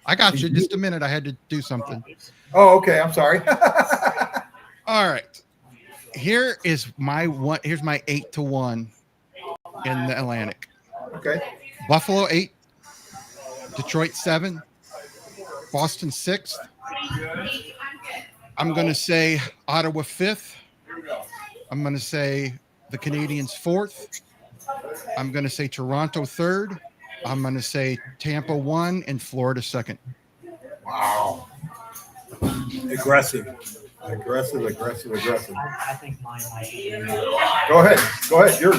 I got you. Just a minute. I had to do something. Oh, okay. I'm sorry. All right. Here's my 8-1 in the Atlantic. Okay. Buffalo 8, Detroit 7, Boston 6th. I'm going to say Ottawa 5th. I'm going to say the Canadiens 4th. I'm going to say Toronto 3rd. I'm going to say Tampa 1 and Florida 2nd. Wow. Aggressive. I think mine might be. Go ahead. Yours.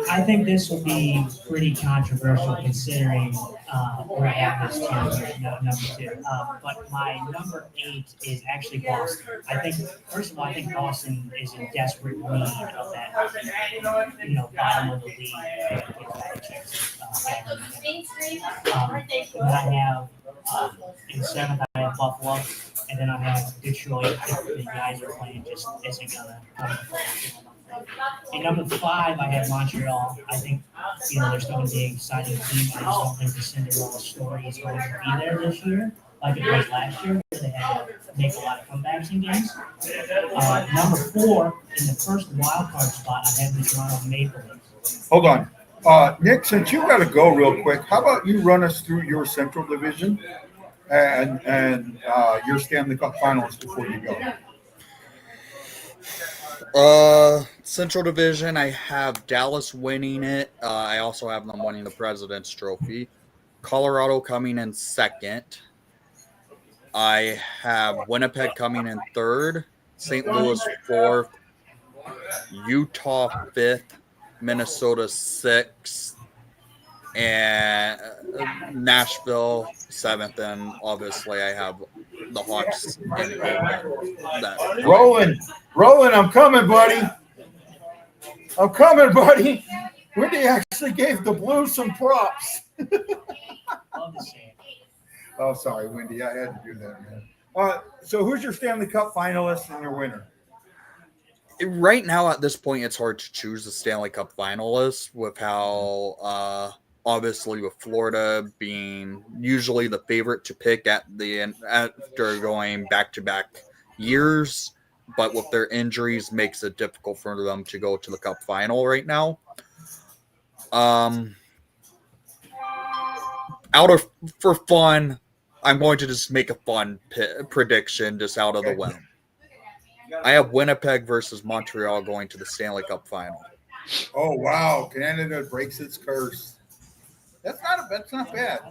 I think this will be pretty controversial considering where I have this team number 2. But my number 8 is actually Boston. First of all, I think Boston is in desperate need of that, bottom of the league to get back a chance. Then I have in 7th, I have Buffalo, and then I have Detroit. If the guys are playing just isn't gonna come. In number 5, I have Montreal. I think, they're still going to be an exciting team. I just don't think the Cinderella story is going to be there this year, like it was last year, where they had to make a lot of comebacks in games. Number 4, in the first wild card spot, I have the Toronto Maple Leafs. Hold on. Nick, since you got to go real quick, how about you run us through your Central Division and your Stanley Cup finalists before you go? Central Division, I have Dallas winning it. I also have them winning the President's Trophy. Colorado coming in 2nd. I have Winnipeg coming in 3rd. St. Louis 4th. Utah 5th. Minnesota 6th. And Nashville 7th. And obviously I have the Hawks in 8th. Roland, I'm coming, buddy. Wendy actually gave the Blues some props. Oh, sorry, Wendy. I had to do that, man. So who's your Stanley Cup finalist and your winner? Right now, at this point, it's hard to choose the Stanley Cup finalists with how, obviously, with Florida being usually the favorite to pick at the end after going back-to-back years. But with their injuries, makes it difficult for them to go to the Cup final right now. For fun, I'm going to just make a fun prediction just out of the whim. I have Winnipeg versus Montreal going to the Stanley Cup final. Oh wow! Canada breaks its curse. That's not bad.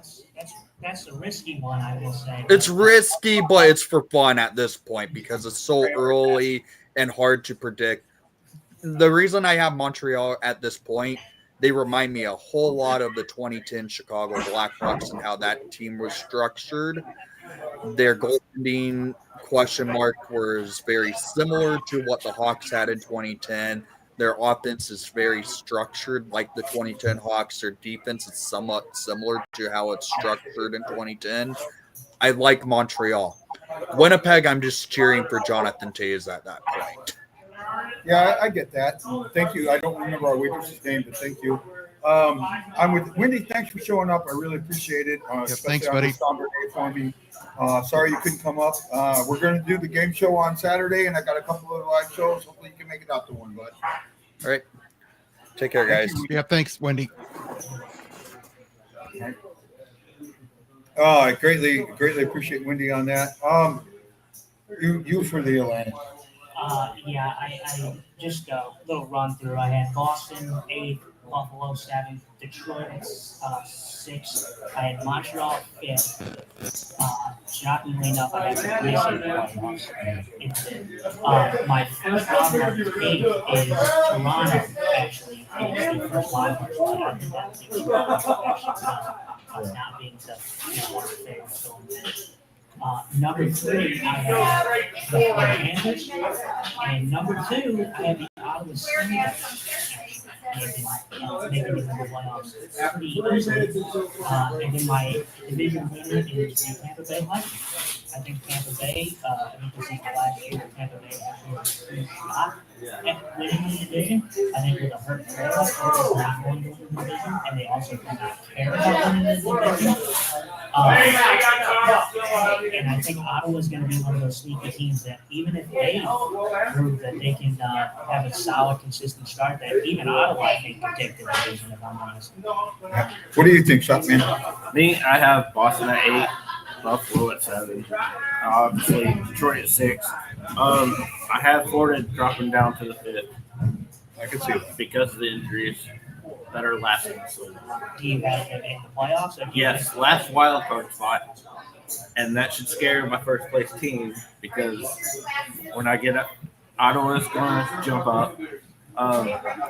That's a risky one, I will say. It's risky, but it's for fun at this point because it's so early and hard to predict. The reason I have Montreal at this point, they remind me a whole lot of the 2010 Chicago Blackhawks and how that team was structured. Their goaltending question mark was very similar to what the Hawks had in 2010. Their offense is very structured like the 2010 Hawks. Their defense is somewhat similar to how it's structured in 2010. I like Montreal. Winnipeg, I'm just cheering for Jonathan Toews at that point. Yeah, I get that. Thank you. I don't remember our waitress's name, but thank you. I'm with Wendy. Thanks for showing up. I really appreciate it. Thanks, buddy. On this somber day for me. Sorry you couldn't come up. We're going to do the game show on Saturday, and I got a couple of live shows. Hopefully you can make it out to one, bud. All right. Take care, guys. Yeah, thanks, Wendy. I greatly appreciate Wendy on that. You for the Atlantic. Yeah, I just a little run through. I had Boston 8th, Buffalo 7th, Detroit 6th. I had Montreal 5th. Shockingly enough, I had the Grizzlies in 5th. My first wild card debate is Toronto. Actually, is the first wild card spot. I think that makes not being one of the favorites going there. Number 3, I have the Panthers, and number 2, I have the Ottawa Senators. Making it to the playoffs pretty easily. And then my division winner is the Tampa Bay Lightning. I think Tampa Bay, I think this is the last year that Tampa Bay actually has a shot at winning the division. I think with a hurt Florida, Florida's not going to win the division, and they also do not care about winning the division. And I think Ottawa's going to be one of those sneaky teams that even if they prove that they can have a solid, consistent start, that even Ottawa, I think, can take the division, if I'm honest. What do you think, Shotman? Me, I have Boston at 8, Buffalo at 7, obviously Detroit at 6. I have Florida dropping down to the 5th. I can see that. Because of the injuries that are lasting so long. Do you have them in the playoffs? Yes, last wild card spot. And that should scare my first place team because when I get up, Ottawa's going to jump up.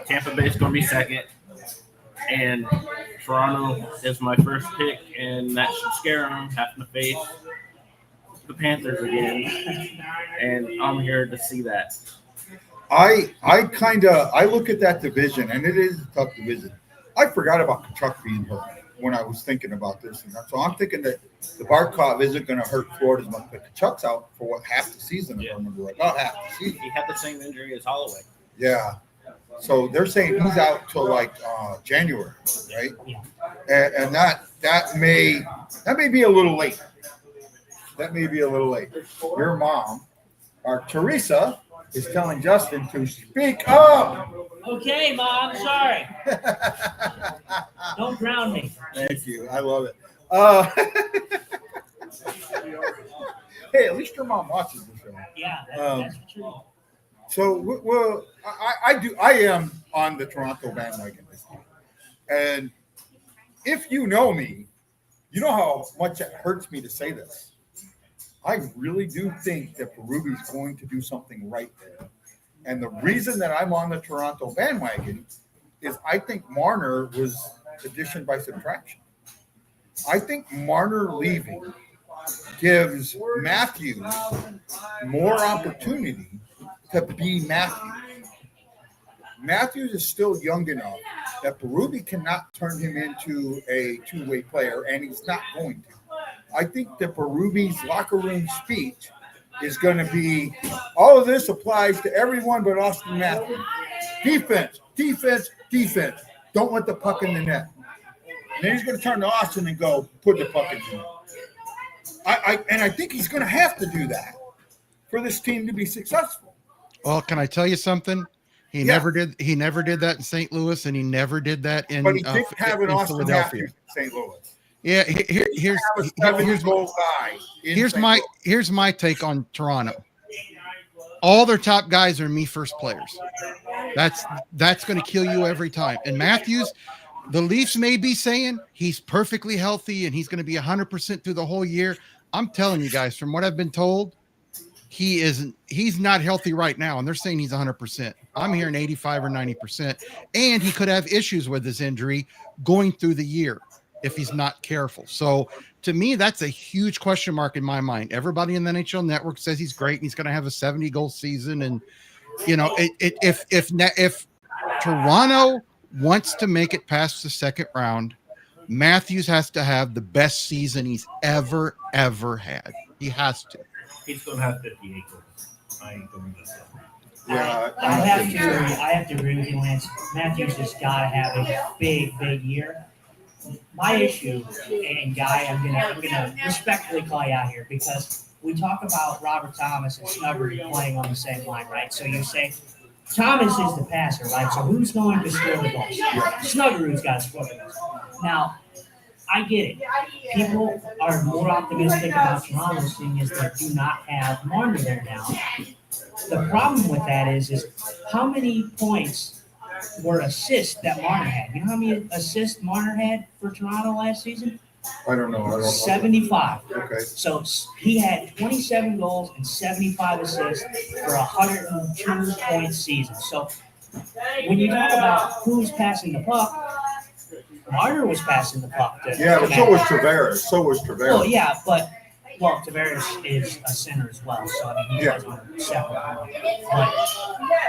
Tampa Bay's going to be second. And Toronto is my first pick, and that should scare them having to face the Panthers again. And I'm here to see that. I look at that division, and it is a tough division. I forgot about Kachuk being hurt when I was thinking about this, and so I'm thinking that the Barkov isn't going to hurt Florida as much. But Kachuk's out for half the season, if I remember right. About half the season. He had the same injury as Holloway. Yeah. So they're saying he's out till like January, right? Yeah. And that may be a little late. That may be a little late. Your mom, or Teresa, is telling Justin to speak up. Okay, Mom, sorry. Don't drown me. Thank you. I love it. Hey, at least your mom watches the show. Yeah, that's true. So, well, I am on the Toronto bandwagon this year. And if you know me, you know how much it hurts me to say this. I really do think that Berube's going to do something right there. And the reason that I'm on the Toronto bandwagon is I think Marner was addition by subtraction. I think Marner leaving gives Matthews more opportunity to be Matthews. Matthews is still young enough that Berube cannot turn him into a two-way player, and he's not going to. I think that Berube's locker room speech is going to be, all of this applies to everyone but Austin Matthews. Defense, defense, defense. Don't let the puck in the net. And then he's going to turn to Austin and go, put the puck in the net. I think he's going to have to do that for this team to be successful. Well, can I tell you something? He never did that in St. Louis, and he never did that in But he did have an Austin Philadelphia. Matthews in St. Louis. Yeah, here's my take on Toronto. All their top guys are me first players. That's going to kill you every time. And Matthews, the Leafs may be saying he's perfectly healthy and he's going to be 100% through the whole year. I'm telling you guys, from what I've been told, he's not healthy right now, and they're saying he's 100%. I'm hearing 85 or 90%, and he could have issues with his injury going through the year if he's not careful. So to me, that's a huge question mark in my mind. Everybody in the NHL Network says he's great and he's going to have a 70-goal season, and if Toronto wants to make it past the second round, Matthews has to have the best season he's ever had. He has to. He's going to have 58 goals. I ain't going to say. Yeah, I have to agree with you, Lance. Matthews has got to have a big year. My issue, and Guy, I'm gonna respectfully call you out here because we talk about Robert Thomas and Snuggery playing on the same line, right? So you say Thomas is the passer, right? So who's going to score the goals? Snuggery's got to score the goals. Now, I get it. People are more optimistic about Toronto, seeing as they do not have Marner there now. The problem with that is how many points were assists that Marner had. You know how many assists Marner had for Toronto last season? I don't know. 75. Okay. So he had 27 goals and 75 assists for a 102-point season. So when you talk about who's passing the puck, Marner was passing the puck. But so was Tavares. Well, yeah, but Tavares is a center as well, so I mean he was on a separate. But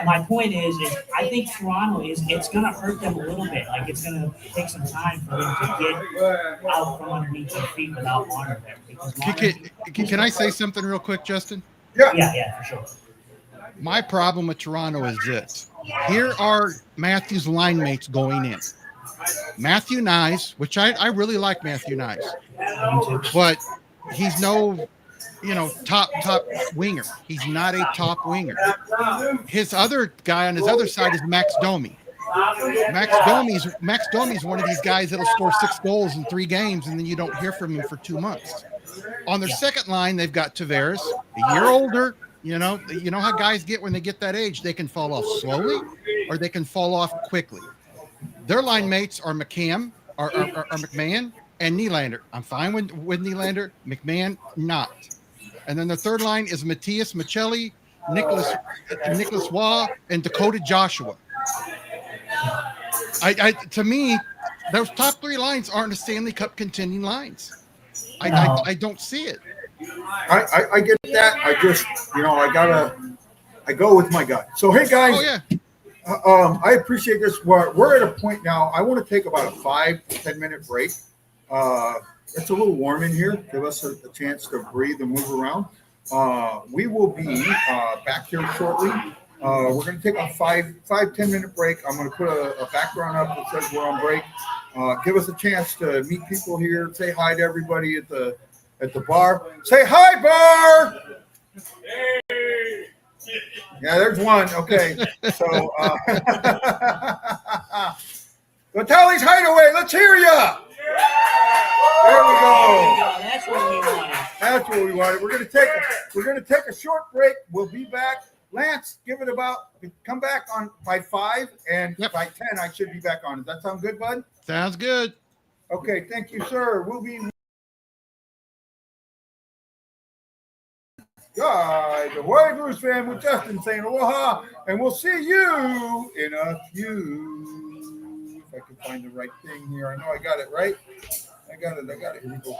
my point is I think Toronto it's going to hurt them a little bit. Like it's going to take some time for them to get out from underneath their feet without Marner there. Because Can I say something real quick, Justin? Yeah, for sure. My problem with Toronto is this. Here are Matthews' line mates going in. Matthew Nyes, which I really like Matthew Nyes, but he's no, top winger. He's not a top winger. His other guy on his other side is Max Domi. Max Domi's one of these guys that'll score 6 goals in 3 games, and then you don't hear from him for 2 months. On their second line, they've got Tavares, a year older. You know how guys get when they get that age. They can fall off slowly, or they can fall off quickly. Their line mates are McCann, are McMahon, and Nylander. I'm fine with Nylander. McMahon, not. And then the third line is Matthias Michelli, Nicholas Waugh, and Dakota Joshua. To me, those top 3 lines aren't the Stanley Cup contending lines. I don't see it. I get that. I just, I go with my gut. So, hey, guys. Oh, yeah. I appreciate this. We're at a point now. I want to take about a 5 to 10 minute break. It's a little warm in here. Give us a chance to breathe and move around. We will be back here shortly. We're going to take a 5-10 minute break. I'm going to put a background up that says we're on break. Give us a chance to meet people here. Say hi to everybody at the bar. Say hi, bar. Hey. Yeah, there's one. Okay. So, Vitale's Hideaway, let's hear ya. There we go. That's what we wanted. That's what we wanted. We're gonna take a short break. We'll be back. Lance, come back on by 5, and by 10 I should be back on. Does that sound good, bud? Sounds good. Okay, thank you, sir. We'll be guys, a White Blues fan with Justin saying aloha, and we'll see you in a few. If I can find the right thing here. I know I got it right. I got it. Here we go.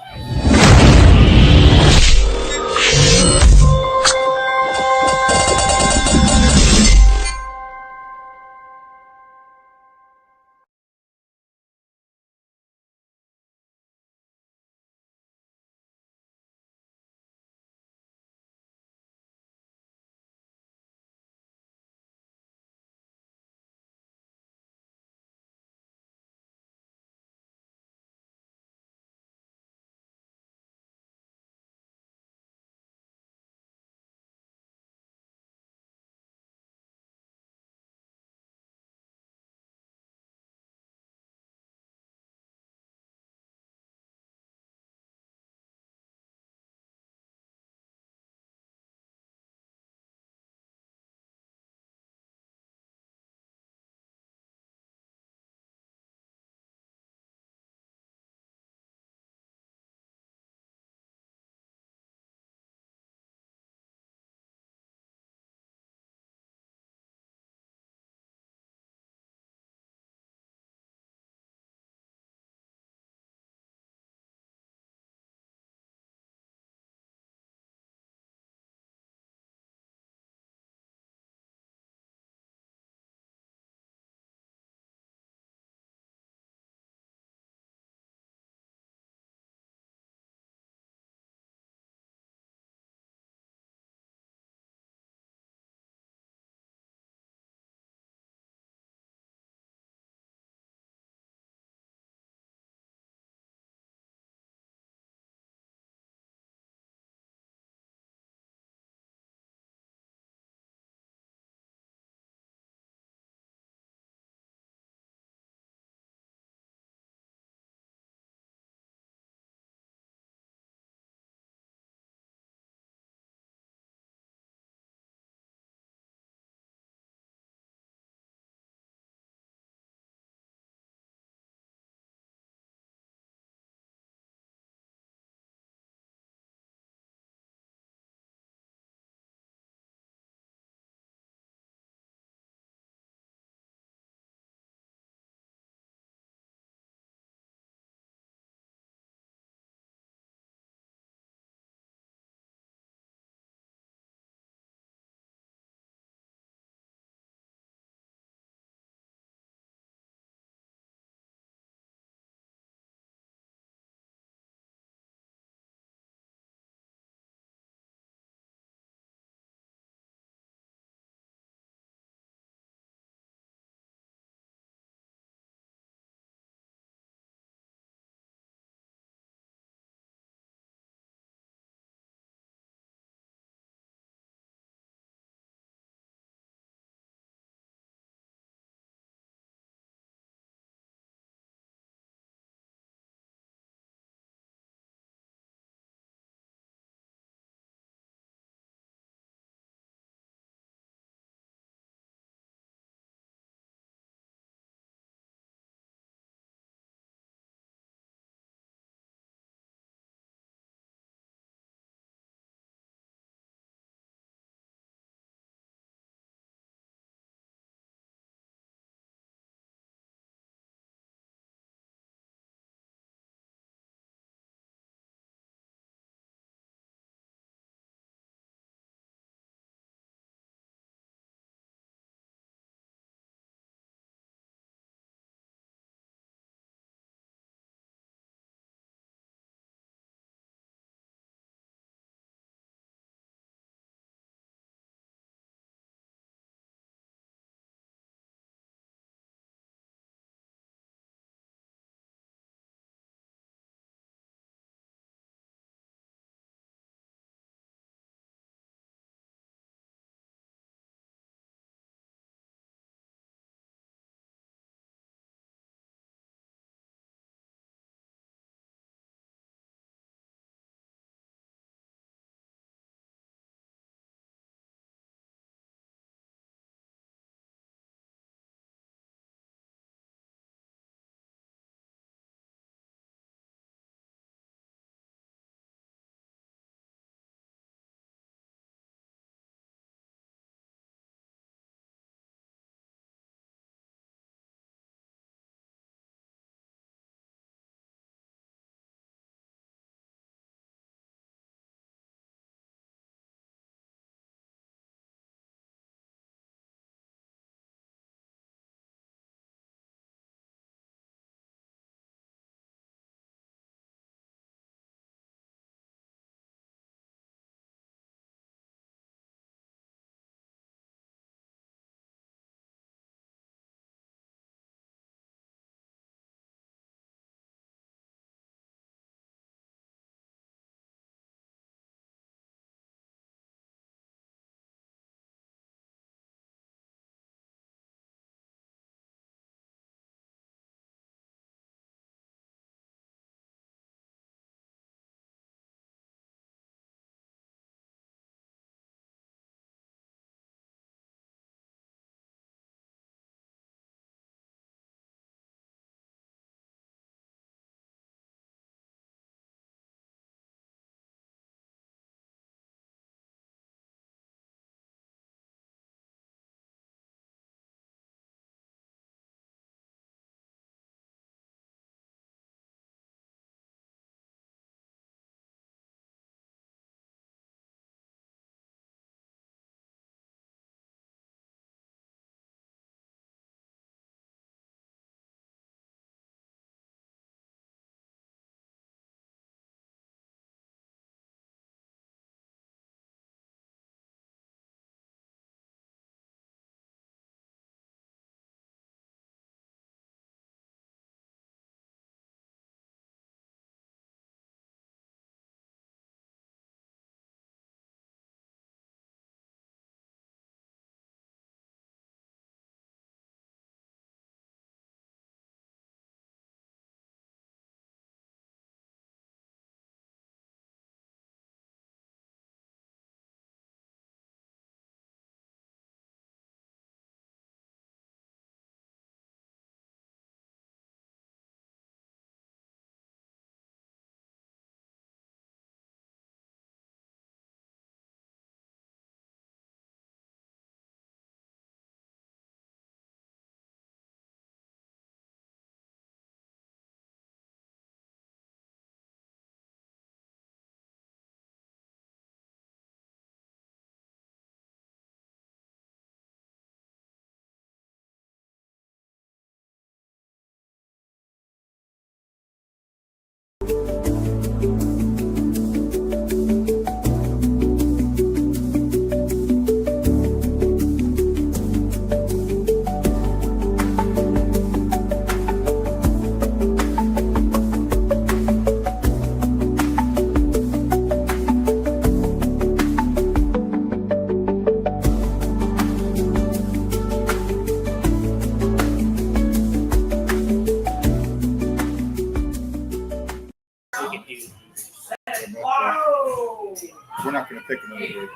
take another break.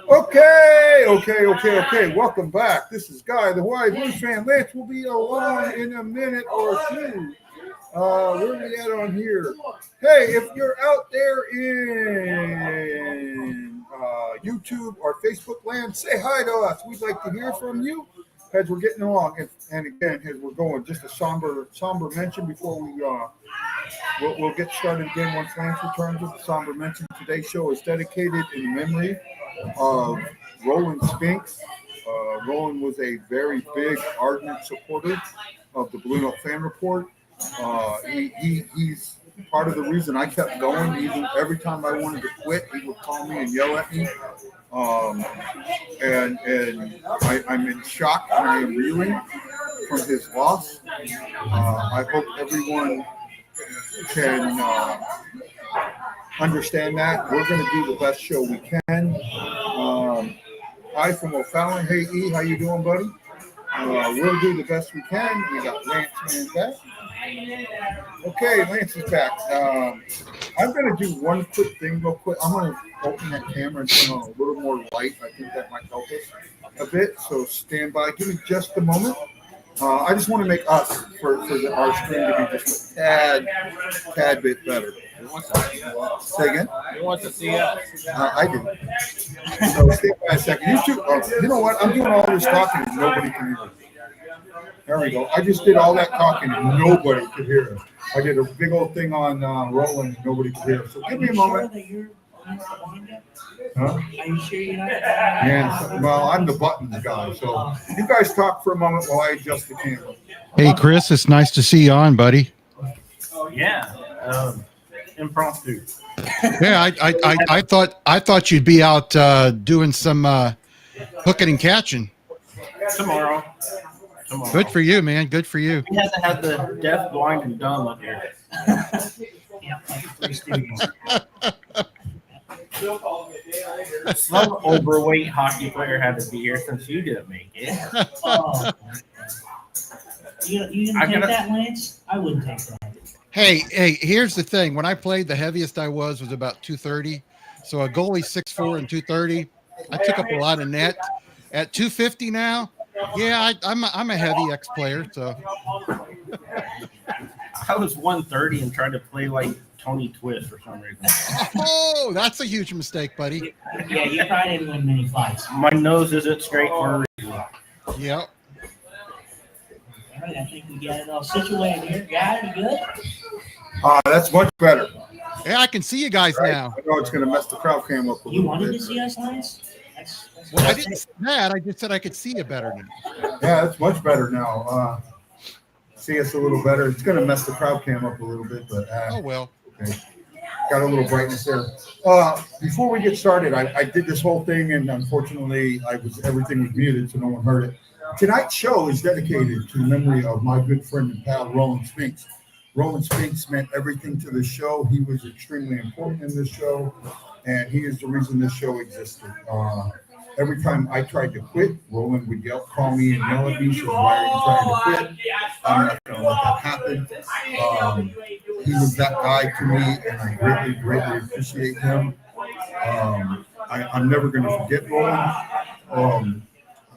Okay. Welcome back. This is Guy, the Hawaii Blues fan. Lance will be along in a minute or two. Where are we at on here? Hey, if you're out there in YouTube or Facebook land, say hi to us. We'd like to hear from you as we're getting along. And again, as we're going, just a somber mention before we'll get started again once Lance returns. With a somber mention. Today's show is dedicated in memory of Roland Spinks. Roland was a very big, ardent supporter of the BlueNote Fan Report. He's part of the reason I kept going. Even every time I wanted to quit, he would call me and yell at me. And I'm in shock and I am reeling from his loss. I hope everyone can understand that. We're going to do the best show we can. Hi from O'Fallon. Hey, E, how you doing, buddy? We'll do the best we can. We got Lance Man back. Okay, Lance is back. I'm going to do one quick thing real quick. I'm going to open that camera and turn on a little more light. I think that might help us a bit. So stand by. Give me just a moment. I just want to make us, for our stream to be just a tad bit better. Say again? Who wants to see us? I do. So stand by a second. You know what? I'm doing all this talking and nobody can hear me. There we go. I just did all that talking and nobody could hear us. I did a big old thing on Roland and nobody could hear us. So give me a moment. Huh? Are you sure you're not? Yeah. Well, I'm the buttons guy. So you guys talk for a moment while I adjust the camera. Hey, Chris, it's nice to see you on, buddy. Yeah. Impromptu. Yeah, I thought you'd be out doing some hooking and catching. Tomorrow. Good for you, man. Good for you. He hasn't had the deaf, blind, and dumb up here. Yeah, like Three Stooges. Some overweight hockey player had to be here since you didn't make it. Oh. You didn't take that, Lance? I wouldn't take that. Hey, here's the thing. When I played, the heaviest I was about 230. So a goalie 6'4" and 230. I took up a lot of net. At 250 now, yeah, I'm a heavy X player. So I was 130 and tried to play like Tony Twist for some reason. Oh, that's a huge mistake, buddy. Yeah, you probably didn't win many fights. My nose isn't straight for a reason. Yep. All right, I think we got it all situated here. Guy, you good? That's much better. Yeah, I can see you guys now. I know it's going to mess the crowd cam up a You little wanted bit. to see us, Lance? Well, I didn't say that. I just said I could see you better now. Yeah, it's much better now. See us a little better. It's going to mess the crowd cam up a little bit, but Oh, well. okay. Got a little brightness there. Before we get started, I did this whole thing, and unfortunately, everything was muted, so no one heard it. Tonight's show is dedicated to the memory of my good friend and pal, Roland Spinks. Roland Spinks meant everything to the show. He was extremely important in this show, and he is the reason this show existed. Every time I tried to quit, Roland would call me and yell at me, so why are you trying to quit? I'm not going to let that happen. He was that guy to me, and I greatly appreciate him. I'm never going to forget Roland.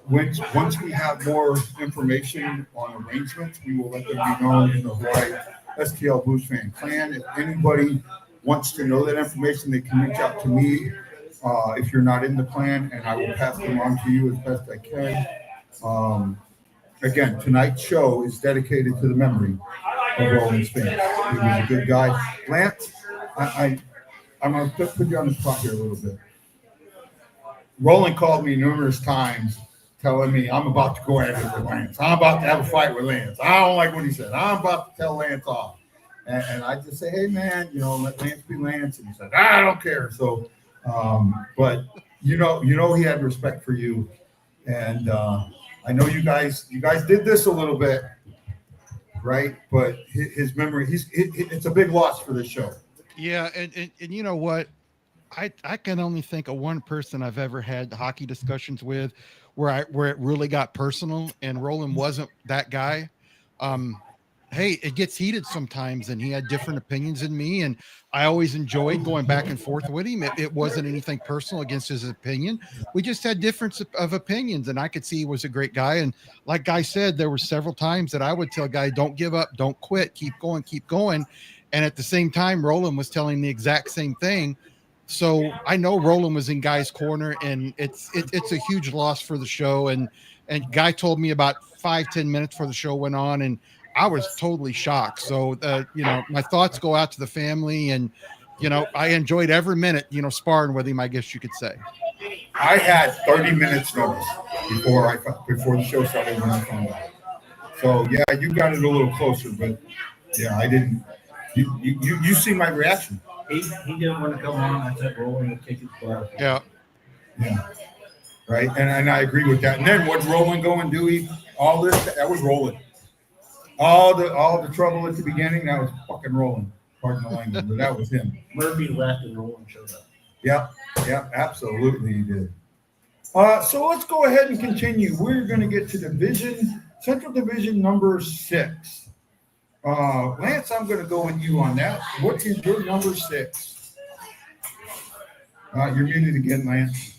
Once we have more information on arrangements, we will let them be known in the Hawaii STL Blues Fan Clan. If anybody wants to know that information, they can reach out to me if you're not in the clan, and I will pass them on to you as best I can. Again, tonight's show is dedicated to the memory of Roland Spinks. He was a good guy. Lance, I'm going to put you on the spot here a little bit. Roland called me numerous times telling me I'm about to go at it with Lance. I'm about to have a fight with Lance. I don't like what he said. I'm about to tell Lance off. And I just say, hey, man, let Lance be Lance. And he said, I don't care. So, but he had respect for you. And I know you guys did this a little bit, right? But his memory, it's a big loss for this show. Yeah, and you know what? I can only think of one person I've ever had hockey discussions with where it really got personal, and Roland wasn't that guy. hey, it gets heated sometimes, and he had different opinions than me, and I always enjoyed going back and forth with him. It wasn't anything personal against his opinion. We just had difference of opinions, and I could see he was a great guy. And like Guy said, there were several times that I would tell Guy, don't give up, don't quit, keep going, keep going. And at the same time, Roland was telling the exact same thing. So I know Roland was in Guy's corner, and it's a huge loss for the show. And Guy told me about 5-10 minutes before the show went on, and I was totally shocked. So, my thoughts go out to the family, and, I enjoyed every minute, sparring with him, I guess you could say. I had 30 minutes notice before the show started when I found out. So yeah, you got it a little closer, but yeah, I didn't. You see my reaction. He didn't want to come on. I said, Roland will kick his butt. Yeah. Right. And I agree with that. And then what Roland go and do? All this, that was Roland. All the trouble at the beginning, that was fucking Roland. Pardon the language, but that was him. Murphy left and Roland showed up. Yep, absolutely he did. So let's go ahead and continue. We're going to get to Central Division number 6. Lance, I'm going to go with you on that. What is your number 6? You're muted again, Lance.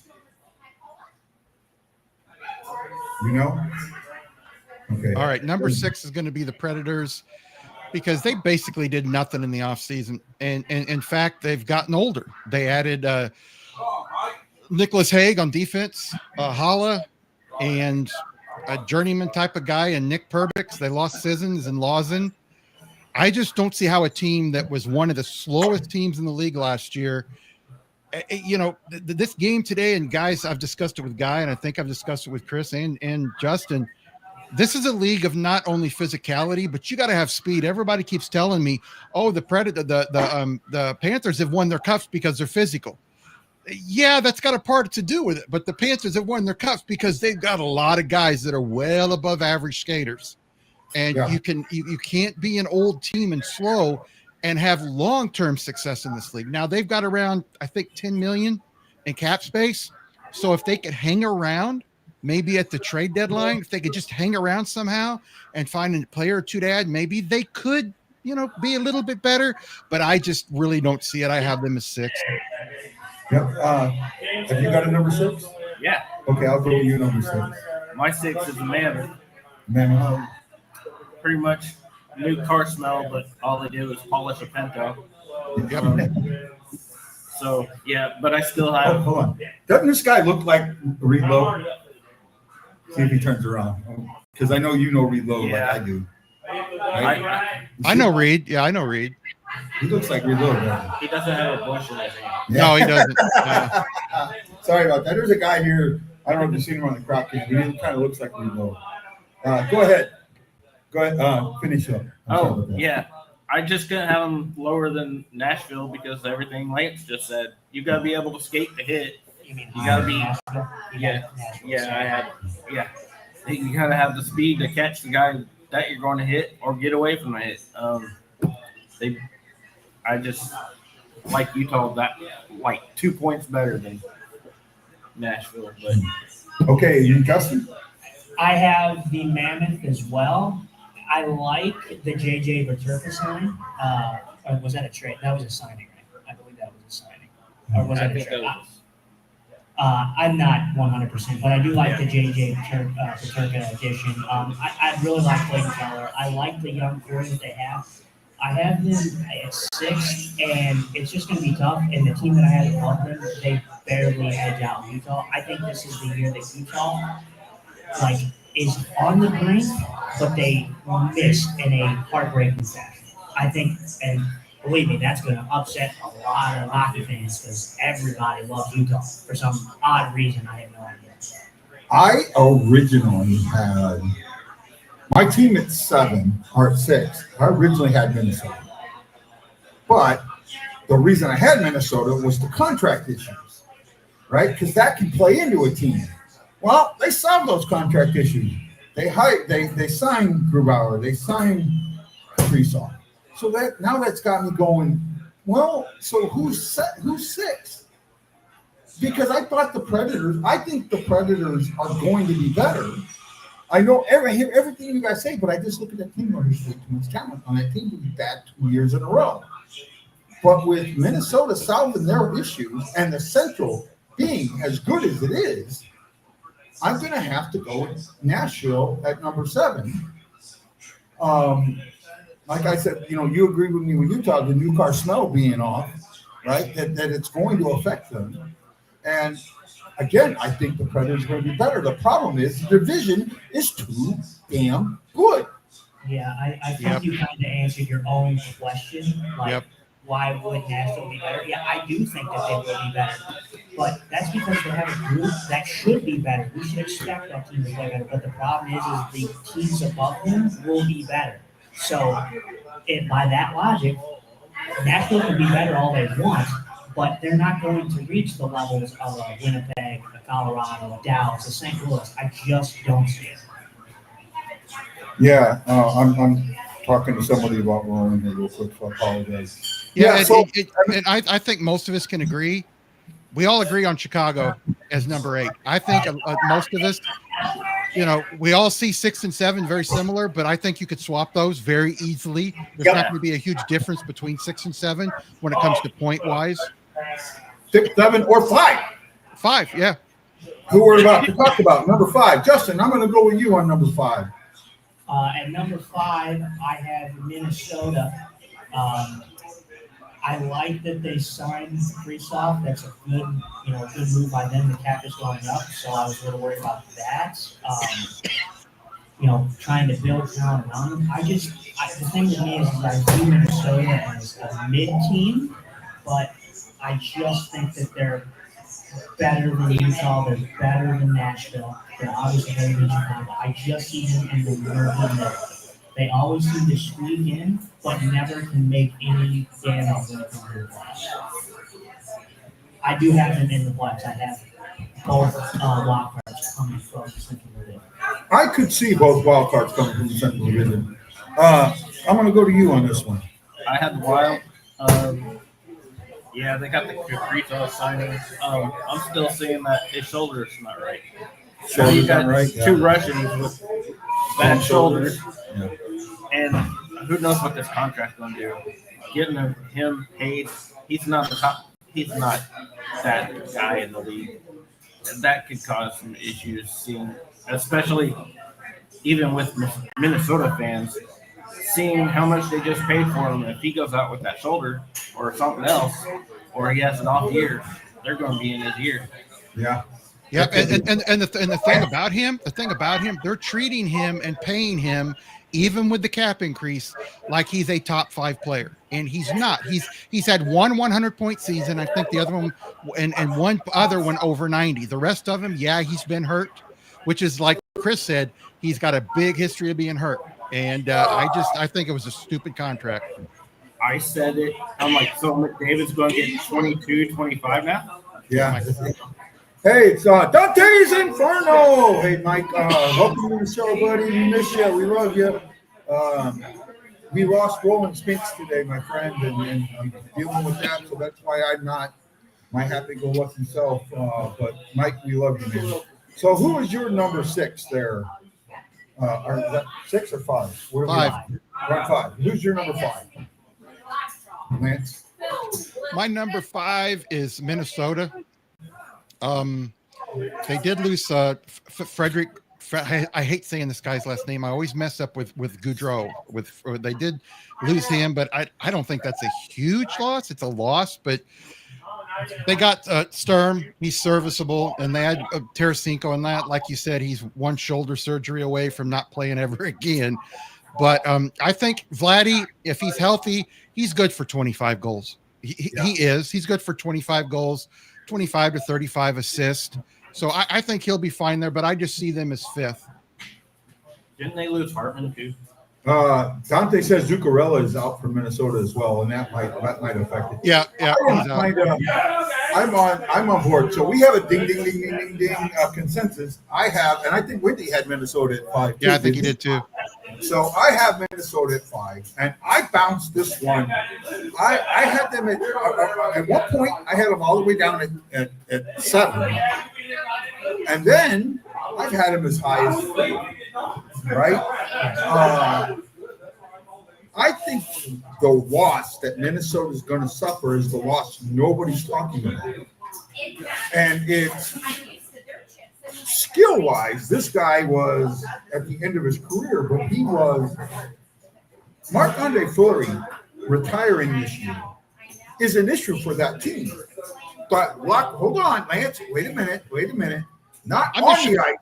Okay. All right. Number 6 is going to be the Predators, because they basically did nothing in the offseason. And in fact, they've gotten older. They added Nicholas Haig on defense, Holla, and a journeyman type of guy, and Nick Perbix. They lost Sissons and Lawson. I just don't see how a team that was one of the slowest teams in the league last year, this game today, and guys, I've discussed it with Guy, and I think I've discussed it with Chris and Justin. This is a league of not only physicality, but you got to have speed. Everybody keeps telling me, "Oh, the Panthers have won their cups because they're physical." Yeah, that's got a part to do with it. But the Panthers have won their cups because they've got a lot of guys that are well above average skaters, and you can't be an old team and slow and have long-term success in this league. Now they've got around, I think, 10 million in cap space. So if they could hang around, maybe at the trade deadline, if they could just hang around somehow and find a player or two to add, maybe they could, be a little bit better. But I just really don't see it. I have them as 6. Yep. Have you got a number 6? Yeah. Okay, I'll go with you number 6. My 6 is the Mammoth. Mammoth. Pretty much new car smell, but all they did was polish a Pinto. Yep. So yeah, but I still have. Hold on. Doesn't this guy look like Reed Lowe? See if he turns around, because I know you know Reed Lowe like I do. Right? I know Reed. Yeah, I know Reed. He looks like Reed Lowe. Doesn't he doesn't have a bush in his hand. Yeah. No, he doesn't. Sorry about that. There's a guy here. I don't know if you've seen him on the crop cam. He kind of looks like Reed Lowe. Go ahead. Finish up. Yeah. I just couldn't have them lower than Nashville because of everything Lance just said. You got to be able to skate to hit. You got to be. You got to have the speed to catch the guy that you're going to hit or get away from the hit. I just like Utah that like 2 points better than Nashville. But okay, you Justin? I have the Mammoth as well. I like the JJ Viterka sign. Or was that a trade? That was a signing, right? I believe that was a signing. Or was that a trade? I'm not 100%, but I do like the JJ Viterka addition. I really like Clayton Keller. I like the young core that they have. I have them at 6, and it's just going to be tough. And the team that I have above them, they barely edge out Utah. I think this is the year that Utah, is on the brink, but they miss in a heartbreaking fashion. I think, and believe me, that's going to upset a lot of hockey fans because everybody loves Utah for some odd reason. I have no idea. I originally had my team at 7 or at 6. I originally had Minnesota, but the reason I had Minnesota was the contract issues, right? Because that can play into a team. Well, they solved those contract issues. They signed Grubauer. They signed Kaprizov. So that's got me going. Well, so who's 6? Because I think the Predators are going to be better. I know everything you guys say, but I just look at that team. There's way too much talent on that team to be bad 2 years in a row. But with Minnesota solving their issues and the Central being as good as it is, I'm going to have to go with Nashville at number 7. Like I said, you agree with me with Utah, the new car smell being off, right? That it's going to affect them. And again, I think the Predators are going to be better. The problem is the division is too damn good. Yeah, I think you kind of answered your own question. Like, why would Nashville be better? Yeah, I do think that they will be better. But that's because they have a group that should be better. We should expect that team to play better. But the problem is the teams above them will be better. So, by that logic, Nashville can be better all they want, but they're not going to reach the levels of Winnipeg, Colorado, Dallas, St. Louis. I just don't see it. Yeah, I'm talking to somebody about Rome here real quick, so I apologize. Yeah, and I think most of us can agree. We all agree on Chicago as number 8. I think most of us, we all see 6 and 7 very similar, but I think you could swap those very easily. There's not going to be a huge difference between 6 and 7 when it comes to point wise. 6, 7, or 5. 5, yeah. Who we're about to talk about, number 5. Justin, I'm going to go with you on number 5. At number 5, I have Minnesota. I like that they signed Kaprizov. That's a good move by them. The cap is going up, so I was a little worried about that. Trying to build talent around them. The thing with me is I view Minnesota as a mid-team, but I just think that they're better than Utah. They're better than Nashville. They're obviously better than Chicago. I just see them in the middle. They always seem to squeak in, but never can make any damage when it comes to the playoffs. I do have them in the playoffs. I have both wild cards coming from the Central Division. I could see both wild cards coming from the Central Division. I'm going to go to you on this one. I had the Wild. Yeah, they got the Kaprizov signing. I'm still seeing that his shoulder's not right. So you got two Russians with bad shoulders. Yeah. And who knows what this contract's going to do. Getting him paid, he's not that guy in the league. And that could cause some issues, especially even with Minnesota fans, seeing how much they just paid for him. If he goes out with that shoulder or something else, or he has an off year, they're going to be in his ear. Yeah. Yeah, and the thing about him, they're treating him and paying him, even with the cap increase, like he's a top 5 player, and he's not. He's had one 100-point season. I think the other one, and one other one over 90. The rest of him, he's been hurt, which is like Chris said, he's got a big history of being hurt, and I think it was a stupid contract. I said it. I'm like, so McDavid's going to get 22, 25 now? Yeah. Hey, it's Dante's Inferno. Hey, Mike, welcome to the show, buddy. We miss you. We love you. We lost Roland Spinks today, my friend, and I'm dealing with that, so that's why I'm not my happy-go-lucky self. But, Mike, we love you, man. So who is your number 6 there? Or is that 6 or 5? 5. 5. Who's your number 5? Lance? My number 5 is Minnesota. They did lose Frederick. I hate saying this guy's last name. I always mess up with Goudreau. They did lose him, but I don't think that's a huge loss. It's a loss, but they got Sturm. He's serviceable, and they had Tarasenko on that. Like you said, he's one shoulder surgery away from not playing ever again. But I think Vladdy, if he's healthy, he's good for 25 goals. He is. He's good for 25 goals. 25 to 35 assists. So I think he'll be fine there, but I just see them as 5th. Didn't they lose Hartman too? Dante says Zuccarello is out for Minnesota as well, and that might affect it. Yeah. I'm on board. So we have a ding consensus. I have, and I think Whitney had Minnesota at 5. Yeah, I think he did too. So I have Minnesota at 5, and I bounced this one. I had them at one point. I had them all the way down at 7, and then I've had them as high as 3. right? I think the loss that Minnesota is going to suffer is the loss nobody's talking about. And it's skill-wise, this guy was at the end of his career, but he was Marc-Andre Fleury retiring this year is an issue for that team. But hold on, Lance. Wait a minute. Not on the ice.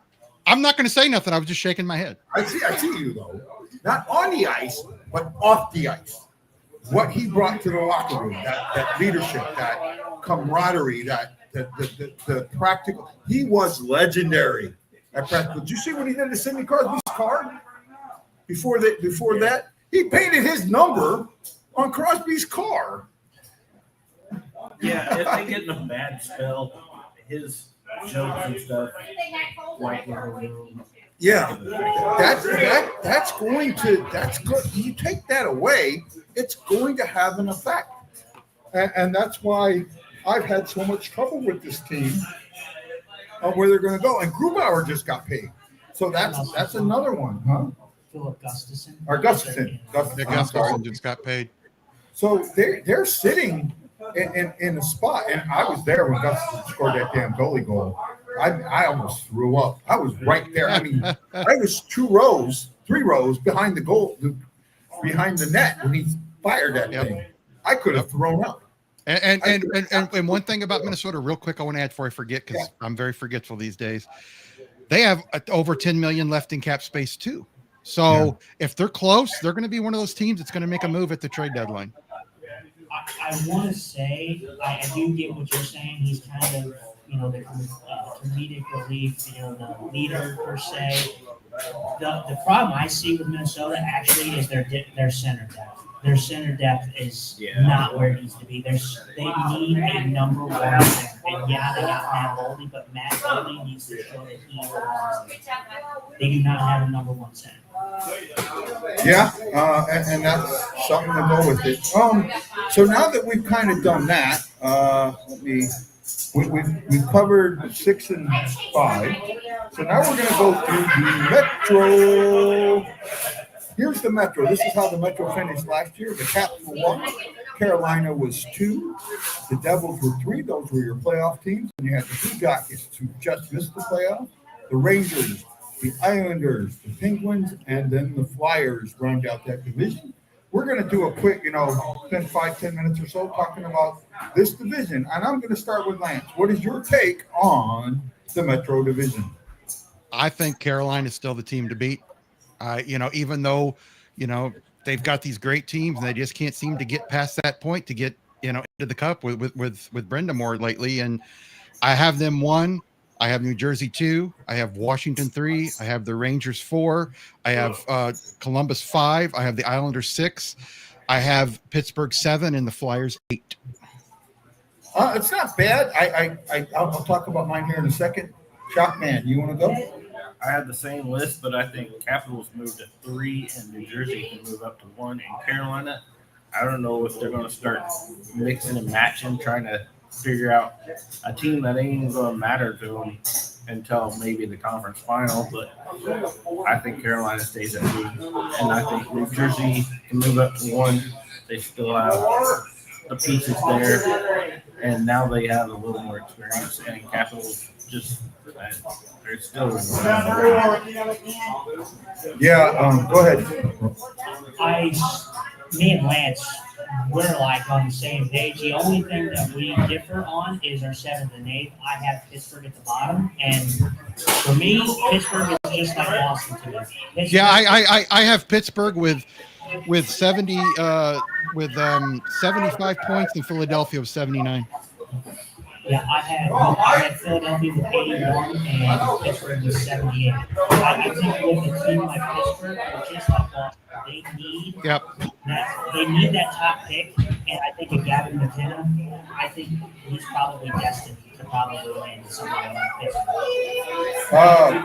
I'm not going to say nothing. I was just shaking my head. I see you though. Not on the ice, but off the ice. What he brought to the locker room, that leadership, that camaraderie, that the practical. He was legendary at practical. Did you see what he did to Sidney Crosby's car? Before that, he painted his number on Crosby's car. Yeah, if they get in a bad spell, his jokes and stuff, like in the room. Yeah, that's good. You take that away, it's going to have an effect, and that's why I've had so much trouble with this team on where they're going to go. And Grubauer just got paid, so that's another one, huh? Philip Gustafson. Or Gustafson. Gustafson just got paid. So they're sitting in a spot, and I was there when Gustafson scored that damn goalie goal. I almost threw up. I was right there. I mean, I was 3 rows behind the goal, behind the net when he fired that thing. I could have thrown up. And one thing about Minnesota, real quick, I want to add before I forget, because I'm very forgetful these days. They have over 10 million left in cap space too. So if they're close, they're going to be one of those teams that's going to make a move at the trade deadline. I want to say, I do get what you're saying. He's kind of, the comedic relief, the leader per se. The problem I see with Minnesota actually is their center depth. Their center depth is not where it needs to be. They need a number one center. And they got Matt Boldy, but Matt Boldy needs to show that he belongs there. They do not have a number one center. Yeah, and that's something to go with it. So now that we've kind of done that, we've covered 6 and 5. So now we're going to go through the Metro. Here's the Metro. This is how the Metro finished last year. The Caps were 1. Carolina was 2. The Devils were 3. Those were your playoff teams. And you had the Blue Jackets who just missed the playoffs. The Rangers, the Islanders, the Penguins, and then the Flyers round out that division. We're going to do a quick, 5-10 minutes or so talking about this division. And I'm going to start with Lance. What is your take on the Metro division? I think Carolina is still the team to beat. Even though, they've got these great teams and they just can't seem to get past that point to get, into the cup with Brenda Moore lately. And I have them 1. I have New Jersey 2. I have Washington 3. I have the Rangers 4. I have Columbus 5. I have the Islanders 6. I have Pittsburgh 7 and the Flyers 8. It's not bad. I'll talk about mine here in a second. Shockman, you want to go? I had the same list, but I think Capitals moved to 3 and New Jersey can move up to 1. And Carolina, I don't know if they're going to start mixing and matching, trying to figure out a team that ain't going to matter to them until maybe the conference final. But I think Carolina stays at 2. And I think New Jersey can move up to 1. They still have the pieces there. And now they have a little more experience. And Capitals just they're still. Yeah, go ahead. Me and Lance, we're like on the same page. The only thing that we differ on is our 7th and 8th. I have Pittsburgh at the bottom, and for me, Pittsburgh is just like Boston to me. Yeah, I have Pittsburgh with 70 with 75 points and Philadelphia with 79. Yeah, I had Philadelphia with 81 and Pittsburgh with 78. I think with a team like Pittsburgh, just like Boston, they need that top pick, and I think of Gavin McKenna, I think he's probably destined to probably land somewhere like Pittsburgh.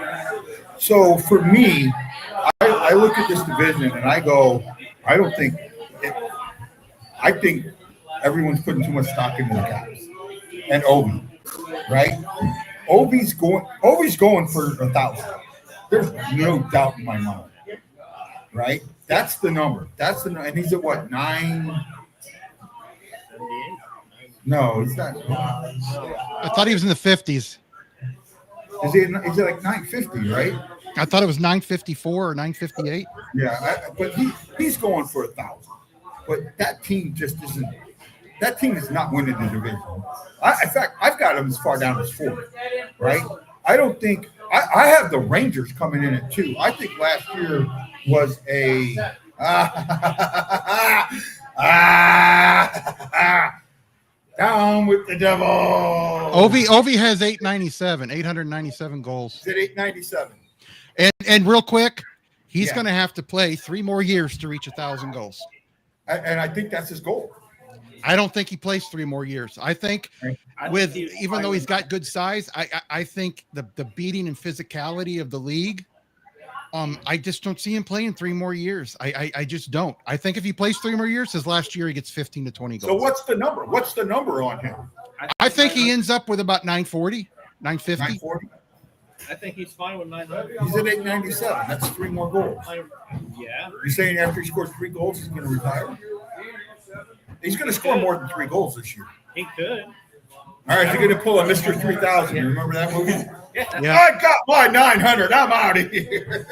So for me, I look at this division and I go, I think everyone's putting too much stock into the Caps. And Ovi, right? Ovi's going for 1,000. There's no doubt in my mind. right? That's the number. And he's at what, 9? 78. No, he's not. I thought he was in the 50s. Is he like 950, right? I thought it was 954 or 958. Yeah, but he's going for 1,000. But that team just isn't. That team is not winning the division. In fact, I've got them as far down as 4, right? I don't think I have the Rangers coming in at 2. I think last year was a down with the devil. Ovi has 897 goals. Is it 897? And real quick, he's Yeah. going to have to play 3 more years to reach 1,000 goals. And I think that's his goal. I don't think he plays 3 more years. I think even though he's got good size, I think the beating and physicality of the league, I just don't see him playing 3 more years. I just don't. I think if he plays 3 more years, his last year he gets 15 to 20 goals. So what's the number? What's the number on him? I think he ends up with about 940, 950. 940? I think he's fine with 900. He's at 897. That's 3 more goals. Yeah. You're saying after he scores 3 goals, he's going to retire? He's going to score more than 3 goals this year. He could. All right, you're going to pull a Mr. 3000. You remember that movie? Yeah. I got my 900. I'm out of here.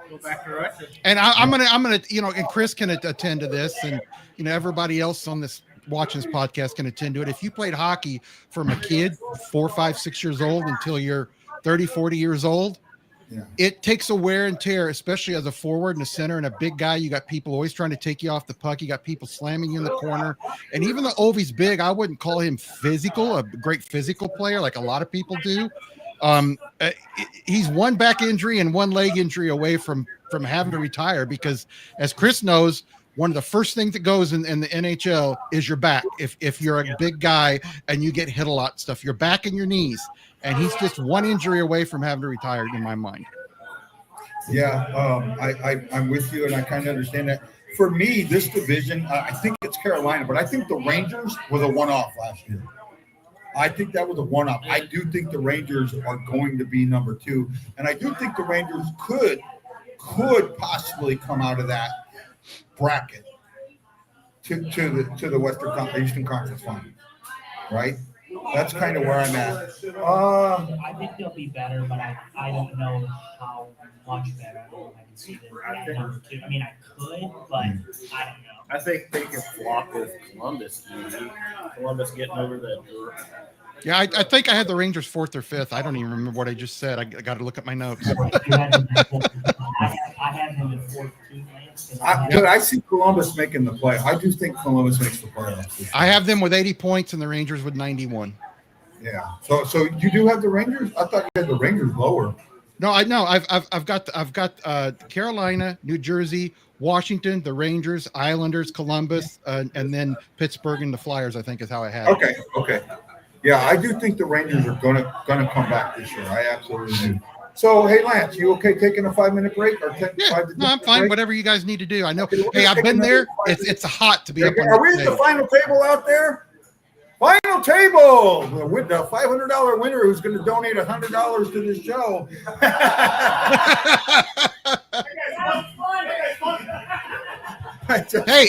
Go back to Russia. And I'm gonna, and Chris can attend to this, and everybody else on this watching this podcast can attend to it. If you played hockey from a kid, 4, 5, 6 years old until you're 30, 40 years old, it takes a wear and tear, especially as a forward and a center and a big guy. You got people always trying to take you off the puck. You got people slamming you in the corner. And even though Ovi's big, I wouldn't call him physical, a great physical player like a lot of people do. He's 1 back injury and 1 leg injury away from having to retire, because as Chris knows, one of the first things that goes in the NHL is your back. If you're a big guy and you get hit a lot, stuff, your back and your knees. And he's just 1 injury away from having to retire, in my mind. Yeah, I'm with you, and I kind of understand that. For me, this division, I think it's Carolina, but I think the Rangers was a one-off last year. I think that was a one-off. I do think the Rangers are going to be number 2, and I do think the Rangers could possibly come out of that bracket to the Eastern Conference Finals, right? That's kind of where I'm at. I think they'll be better, but I don't know how much better. I don't know if I can see them at number 2. I mean, I could, but I don't know. I think they can flop with Columbus. Maybe. Columbus getting over that. Yeah, I think I had the Rangers 4th or 5th. I don't even remember what I just said. I got to look at my notes. I have them in 4th too, Lance. I see Columbus making the play. I do think Columbus makes the playoffs. I have them with 80 points and the Rangers with 91. Yeah. So you do have the Rangers? I thought you had the Rangers lower. No, I know. I've got Carolina, New Jersey, Washington, the Rangers, Islanders, Columbus, and then Pittsburgh and the Flyers, I think is how I had it. Okay. Yeah, I do think the Rangers are gonna come back this year. I absolutely do. So, hey, Lance, you okay taking a 5-minute break or 10? Yeah, no, I'm fine. Break? Whatever you guys need to do. I know. Okay, Hey, I've been there. It's hot to be up on Are we the at the stage. final table out there? Final table with the $500 winner who's going to donate $100 to this show. hey,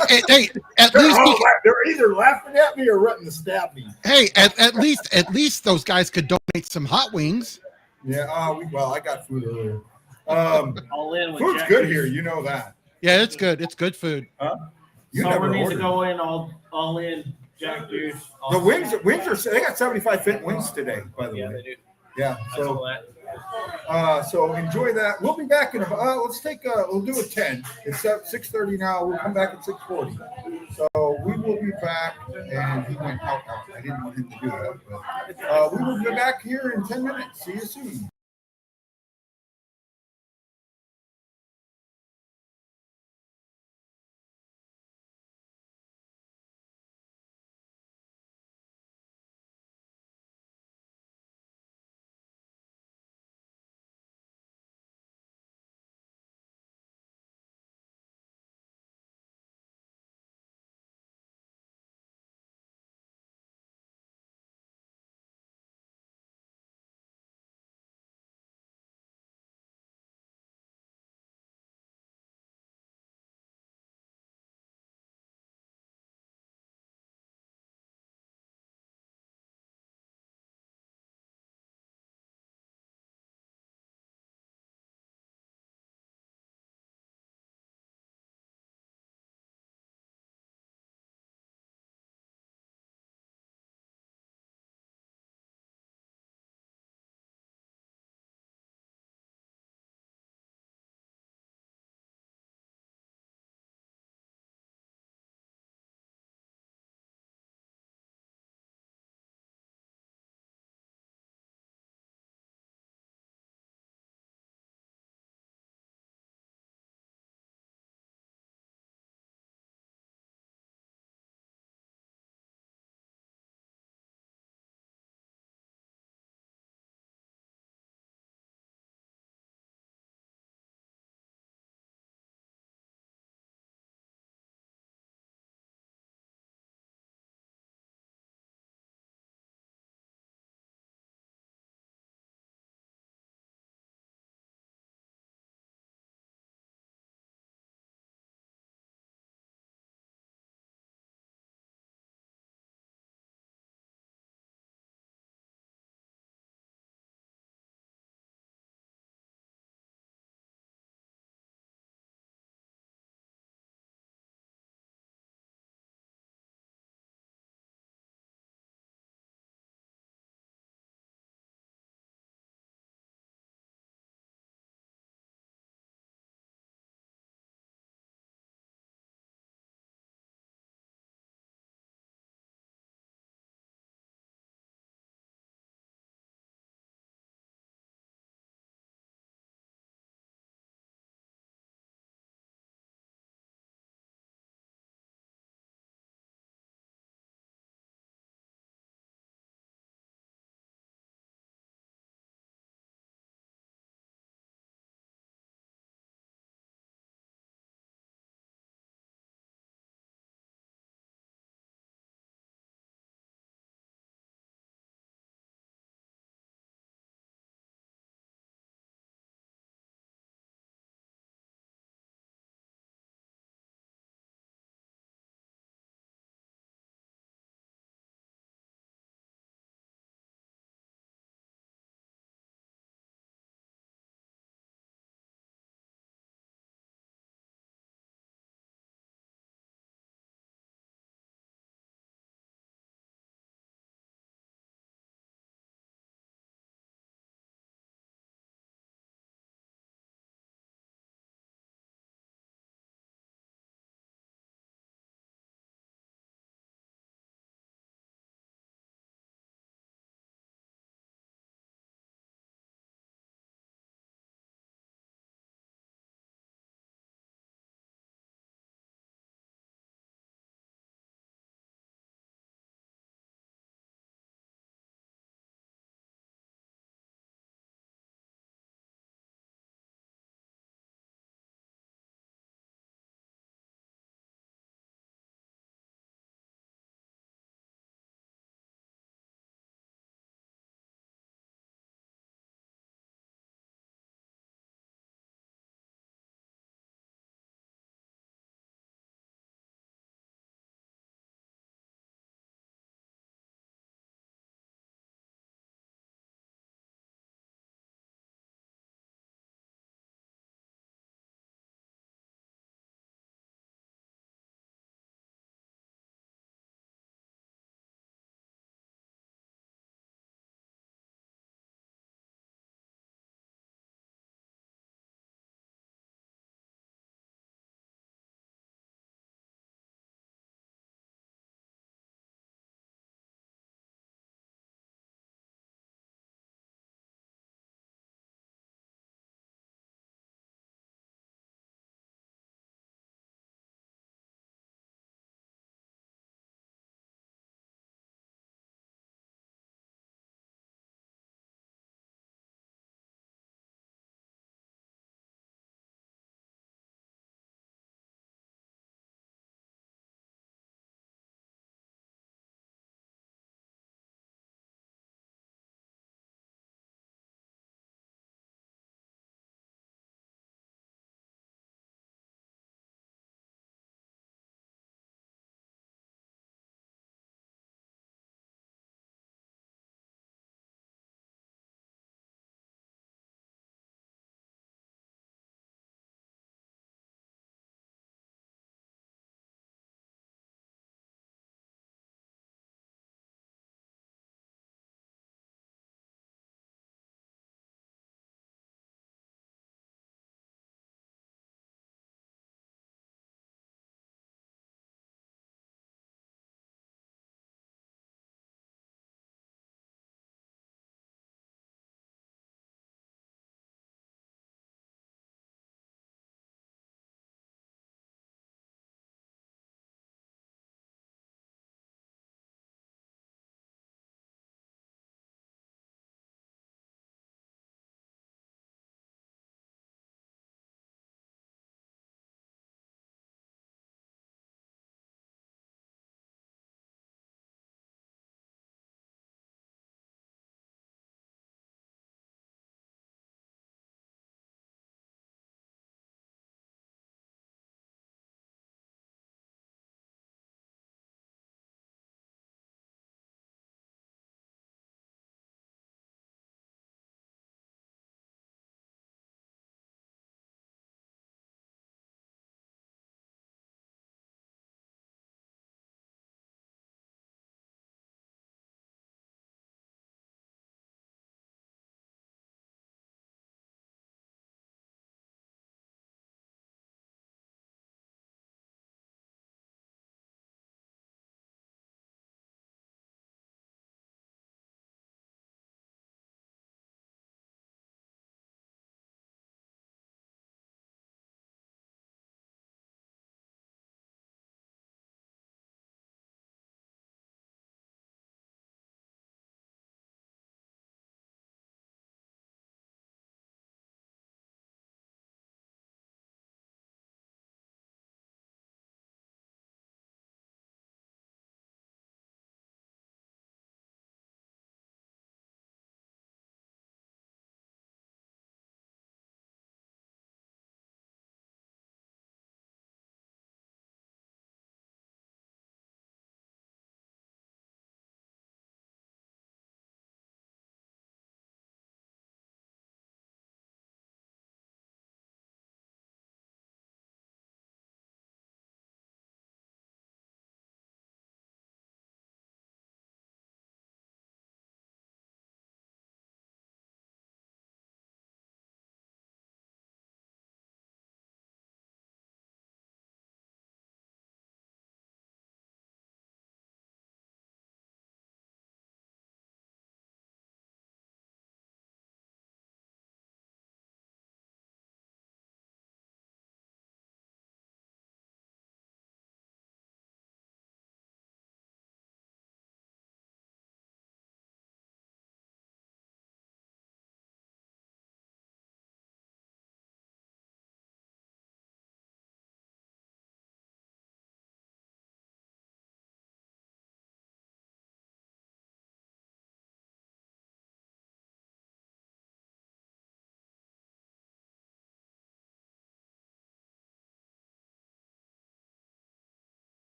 at least they're either laughing at me or wanting to stab me. hey, at least those guys could donate some hot wings. Yeah. Well, I got food earlier. All in with Food's Jack good Juice. here. You know that. Yeah, it's good. It's good food. You Summer never needs to ordered. go in all in Jack Juice. The wings are they got 75 wings today, by the Yeah, way. they do. Yeah. I saw that. So enjoy that. We'll be back in we'll do a 10. It's at 6:30 now. We'll come back at 6:40. So we will be back, and he went out. I didn't want him to do that, but we will be back here in 10 minutes. See you soon.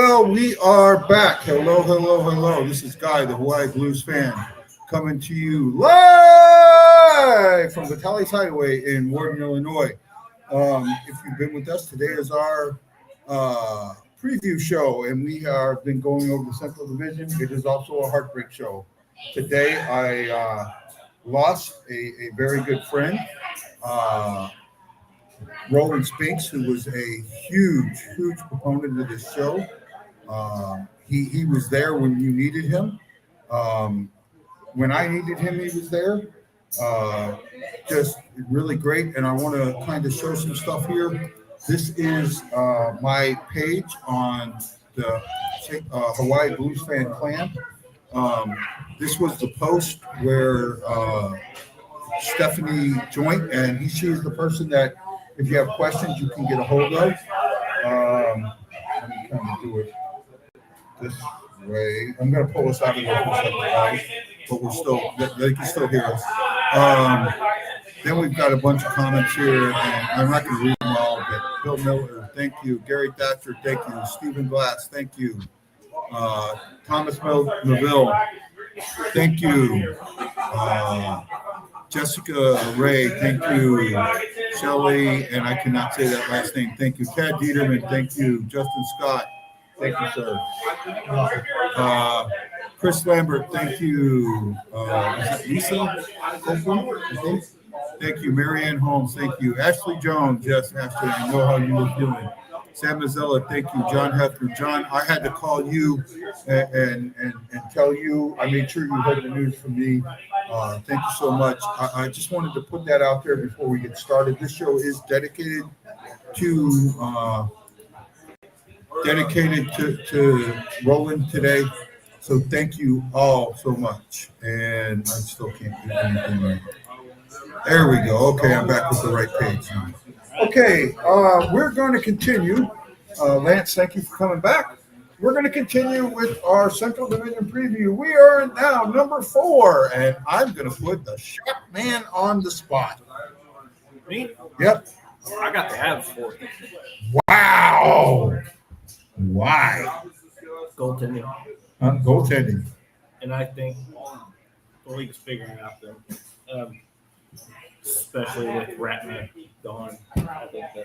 Well, we are back. Hello, hello, hello. This is Guy, the Hawaii Blues fan, coming to you live from Vitale's Hideaway in Warden, Illinois. If you've been with us, today is our preview show, and we have been going over the Central Division. It is also a heartbreak show. Today, I lost a very good friend, Roland Spinks, who was a huge proponent of this show. He was there when you needed him. When I needed him, he was there. Just really great. And I want to kind of show some stuff here. This is my page on the Hawaii Blues Fan Clan. This was the post where Stephanie joined, and she is the person that, if you have questions, you can get a hold of. Let me kind of do it this way. I'm going to pull us out of here for a second, guys, but we're still, they can still hear us. Then we've got a bunch of comments here, and I'm not going to read them all, but Bill Miller, thank you. Gary Thatcher, thank you. Stephen Glass, thank you. Thomas Neville, thank you. Jessica Ray, thank you. Shelley, and I cannot say that last name, thank you. Ted Dieterman, thank you. Justin Scott, thank you, sir. Chris Lambert, thank you. Is it Lisa? Thank you. Marianne Holmes, thank you. Ashley Jones, yes, Ashley, I know how you were doing. Sam Mazzella, thank you. John Hefner. John, I had to call you and tell you. I made sure you heard the news from me. Thank you so much. I just wanted to put that out there before we get started. This show is dedicated to Roland today. So thank you all so much. And I still can't do anything right. There we go. Okay, I'm back with the right page now. Okay, we're going to continue. Lance, thank you for coming back. We're going to continue with our Central Division preview. We are now number 4, and I'm going to put the sharp man on the spot. Me? Yep. I got the abs for it. Wow. Why? Goaltending. Goaltending. And I think the league's figuring out them. Especially with Ratner gone. I think the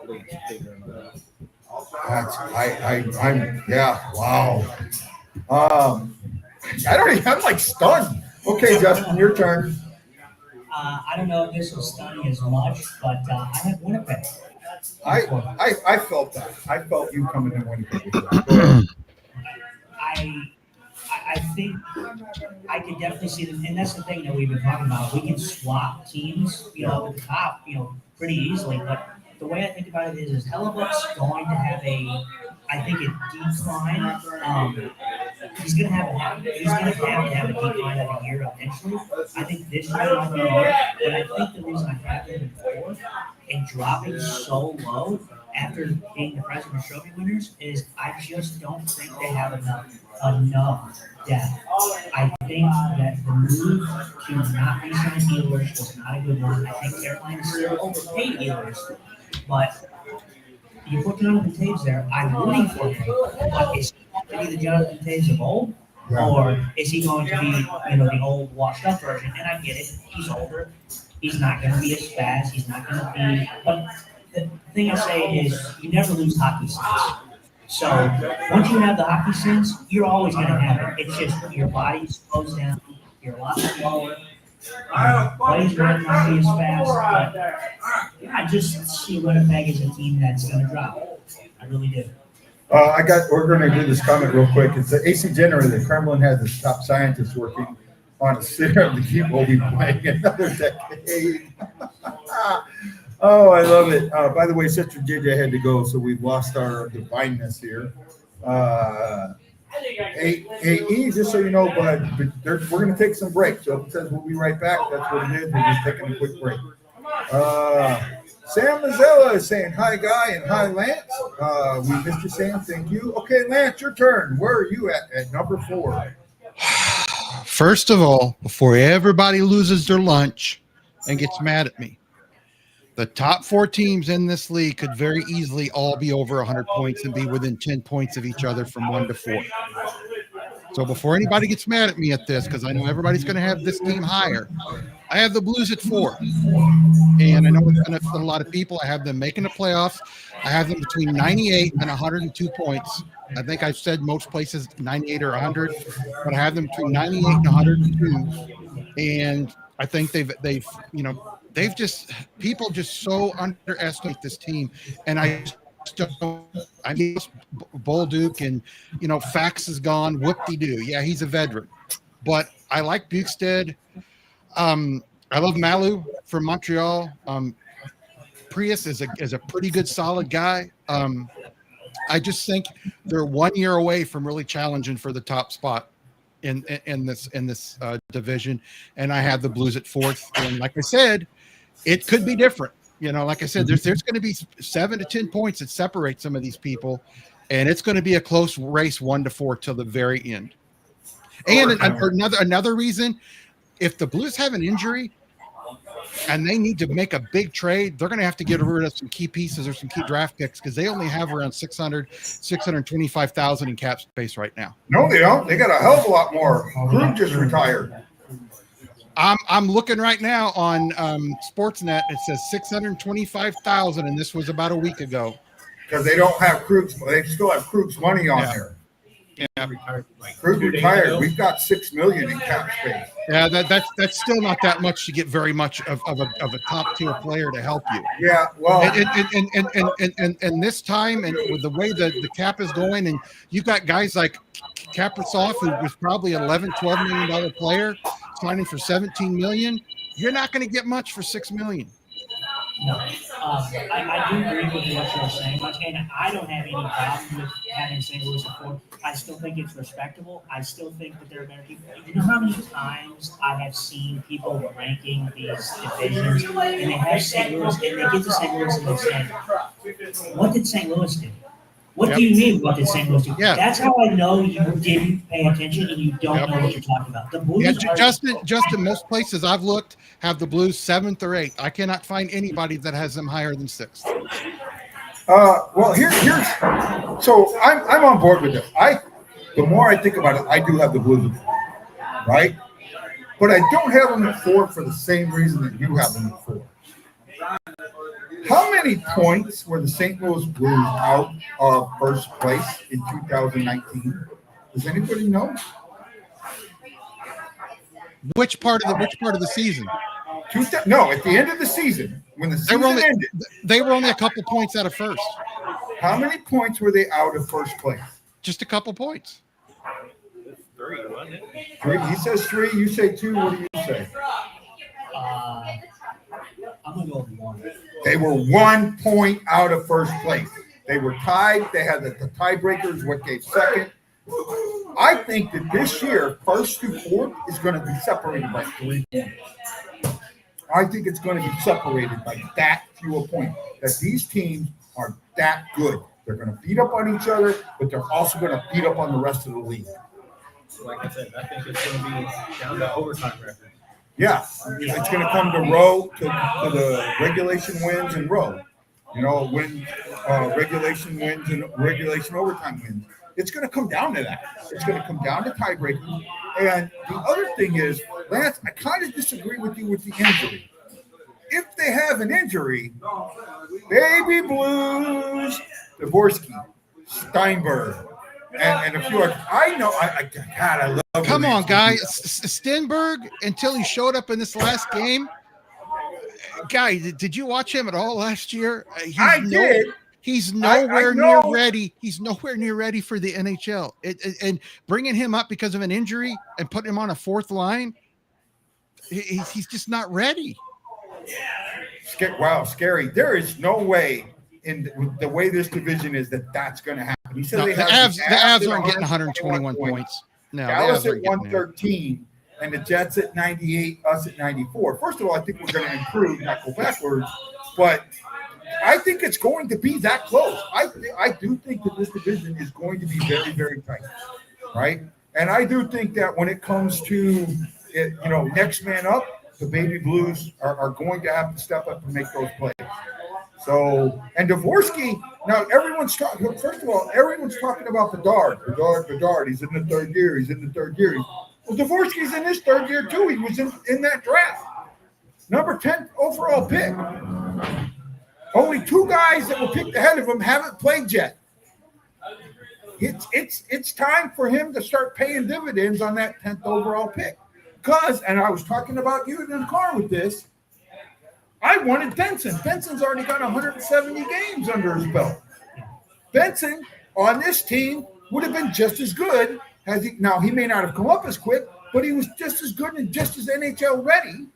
league's figuring it out. Wow. I'm like stunned. Okay, Justin, your turn. I don't know if this will stun you as much, but I have Winnipeg. I felt that. I felt you coming in Winnipeg. I think I could definitely see them, and that's the thing that we've been talking about. We can swap teams, at the top, pretty easily. But the way I think about it is Hellebuck's going to have a decline. He's going to have to have a decline of a year eventually. I think this year will be more, but I think the reason I have him in 4th and dropping so low after being the President's Trophy winners is I just don't think they have enough depth. I think that the move to not re-sign Ehlers was not a good one. I think Carolina still overpaid Ehlers, but you put Jonathan Taves there. I'm rooting for him, but is he going to be the Jonathan Taves of old, or is he going to be the old washed-up version? And I get it. He's older. He's not going to be as fast. He's not going to be. But the thing I say is, you never lose hockey sense. So once you have the hockey sense, you're always going to have it. It's just your body slows down. You're a lot slower. Plays might not be as fast, but I just see Winnipeg as a team that's going to drop. I really do. We're going to do this comment real quick. It's the AC generator. The Kremlin has the top scientists working on a serum to keep we'll be playing another decade. Oh, I love it. By the way, Sister JJ had to go, so we've lost our divineness here. Hey, just so you know, but we're going to take some breaks. So if it says we'll be right back, that's what it is. We're just taking a quick break. Sam Mazzella is saying hi, Guy, and hi, Lance. We missed you, Sam. Thank you. Okay, Lance, your turn. Where are you at number 4? First of all, before everybody loses their lunch and gets mad at me, The top 4 teams in this league could very easily all be over 100 points and be within 10 points of each other from 1 to 4. So before anybody gets mad at me at this, because I know everybody's going to have this team higher, I have the Blues at 4. And I know it's going to upset a lot of people. I have them making the playoffs. I have them between 98 and 102 points. I think I've said most places 98 or 100, but I have them between 98 and 102. And I think they've just people just so underestimate this team. And I mean, Bolduc and Fax is gone. Whoop-de-doo. Yeah, he's a veteran, but I like Bukestad. I love Malu from Montreal. Prius is a pretty good, solid guy. I just think they're 1 year away from really challenging for the top spot in this division. And I have the Blues at 4th. And like I said, it could be different. Like I said, there's going to be 7 to 10 points that separate some of these people, and it's going to be a close race 1 to 4 till the very end. And another reason, if the Blues have an injury and they need to make a big trade, they're going to have to get rid of some key pieces or some key draft picks because they only have around 625,000 in cap space right now. No, they don't. They got a hell of a lot more. Krug just retired. I'm looking right now on Sportsnet. It says 625,000, and this was about a week ago. Because they don't have Krug's. They still have Krug's money on there. Yeah, Krug retired. We've got $6 million in cap space. Yeah, that's still not that much to get very much of a top tier player to help you. Yeah, well, and this time, and with the way the cap is going, and you've got guys like Kaprizov, who was probably an $11-12 million player, signing for $17 million. You're not going to get much for $6 million. No, I do agree with what you're saying, and I don't have any problem with having St. Louis at 4. I still think it's respectable. I still think that there are better people. You know how many times I have seen people ranking these divisions, and they have St. Louis, and they get to St. Louis and they say, "What did St. Louis do? What do you mean? What did St. Louis do?" Yeah. That's how I know you didn't pay attention and you don't know what you're talking about. The Blues Justin, most places I've looked have the Blues 7th or 8th. I cannot find anybody that has them higher than 6th. Well, here's so I'm on board with this. The more I think about it, I do have the Blues, right? But I don't have them at 4 for the same reason that you have them at 4. How many points were the St. Louis Blues out of first place in 2019? Does anybody know? Which part of the season? No, at the end of the season, when the season ended, they were only a couple points out of first. How many points were they out of first place? Just a couple points. 3, wasn't it? 3. He says 3. You say 2. What do you say? I'm gonna go with 1. They were 1 point out of first place. They were tied. They had the tiebreakers. What gave second? I think that this year, first through 4th is going to be separated by 3 points. I think it's going to be separated by that fewer points. That these teams are that good. They're going to beat up on each other, but they're also going to beat up on the rest of the league. Like I said, I think it's going to be down to overtime record. Yeah, it's going to come to row to the regulation wins and row. Regulation wins and regulation overtime wins. It's going to come down to that. It's going to come down to tiebreaking. And the other thing is, Lance, I kind of disagree with you with the injury. If they have an injury, baby Blues, Dvorsky, Steinberg, and a few others. I know. I love. Come on, guys. Stenberg, until he showed up in this last game. Guy, did you watch him at all last year? I did. He's nowhere near ready. He's nowhere near ready for the NHL. And bringing him up because of an injury and putting him on a 4th line, he's just not ready. Wow, scary. There is no way in the way this division is that's going to happen. He said the Avs aren't getting 121 points. No, Dallas at 113 and the Jets at 98, us at 94. First of all, I think we're going to improve, not go backwards, but I think it's going to be that close. I do think that this division is going to be very, very tight, right? And I do think that when it comes to next man up, the baby Blues are going to have to step up and make those plays. So, and Dvorsky, now everyone's talking, first of all, everyone's talking about Bedard. He's in the third year. Well, Dvorsky's in his third year too. He was in that draft. Number 10 overall pick. Only 2 guys that were picked ahead of him haven't played yet. It's time for him to start paying dividends on that 10th overall pick. Because, and I was talking about you in the car with this, I wanted Benson. Benson's already got 170 games under his belt. Benson on this team would have been just as good as he. Now he may not have come up as quick, but he was just as good and just as NHL ready.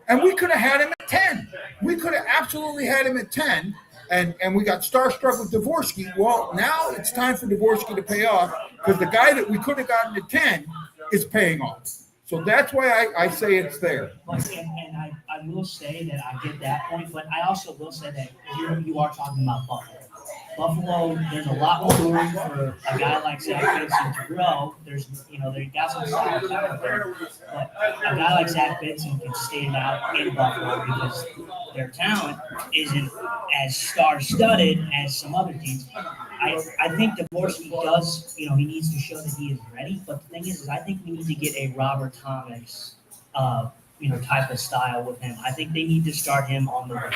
And we could have had him at 10. We could have absolutely had him at 10. And we got starstruck with Dvorsky. Well, now it's time for Dvorsky to pay off because the guy that we could have gotten at 10 is paying off. So that's why I say it's there. And I will say that I get that point, but I also will say that you are talking about Buffalo. Buffalo, there's a lot more room for a guy like Zach Benson to grow. They got some solid talent there, but a guy like Zach Benson can stand out in Buffalo because their talent isn't as star-studded as some other teams. I think Dvorsky does, he needs to show that he is ready, but the thing is I think we need to get a Robert Thomas, type of style with him. I think they need to start him on the wing.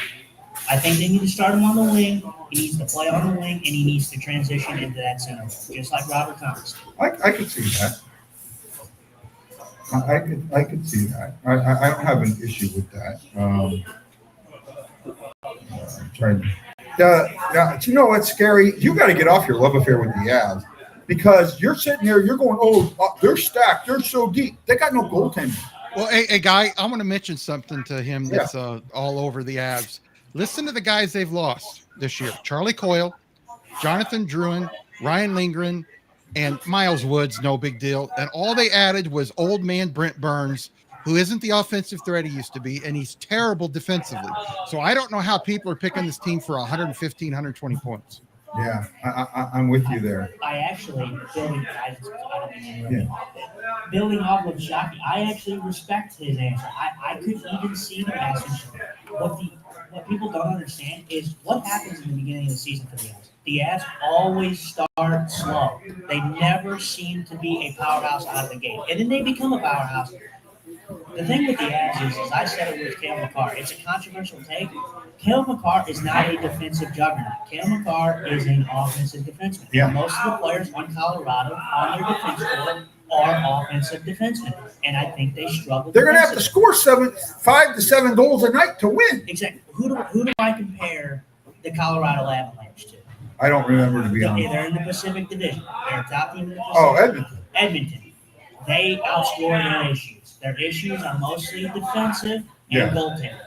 He needs to play on the wing, and he needs to transition into that center, just like Robert Thomas. I could see that. I could see that. I don't have an issue with that. I'm trying to. You know what's scary? You got to get off your love affair with the Avs because you're sitting there, you're going, they're stacked, they're so deep. They got no goaltending. Well, a guy, I want to mention something to him that's all over the Avs. Listen to the guys they've lost this year. Charlie Coyle, Jonathan Drouin, Ryan Lindgren, and Miles Woods, no big deal. And all they added was old man Brent Burns, who isn't the offensive threat he used to be, and he's terrible defensively. So I don't know how people are picking this team for 115, 120 points. Yeah, I'm with you there. I actually, building off of Shockey, I actually respect his answer. I could even see the message. What people don't understand is what happens in the beginning of the season for the Avs. The Avs always start slow. They never seem to be a powerhouse out of the gate. And then they become a powerhouse. The thing with the Avs is, as I said it with Cale Makar, it's a controversial take. Cale Makar is not a defensive juggernaut. Cale Makar is an offensive defenseman. Yeah. Most of the players on Colorado on their defense core are offensive defensemen. And I think they struggle. They're going to have to score 5 to 7 goals a night to win. Exactly. Who do I compare the Colorado Avalanche to? I don't remember, to be honest. They're in the Pacific Division. They're a top team in the Pacific. Oh, Edmonton. Edmonton. They outscore their issues. Their issues are mostly defensive and goaltending.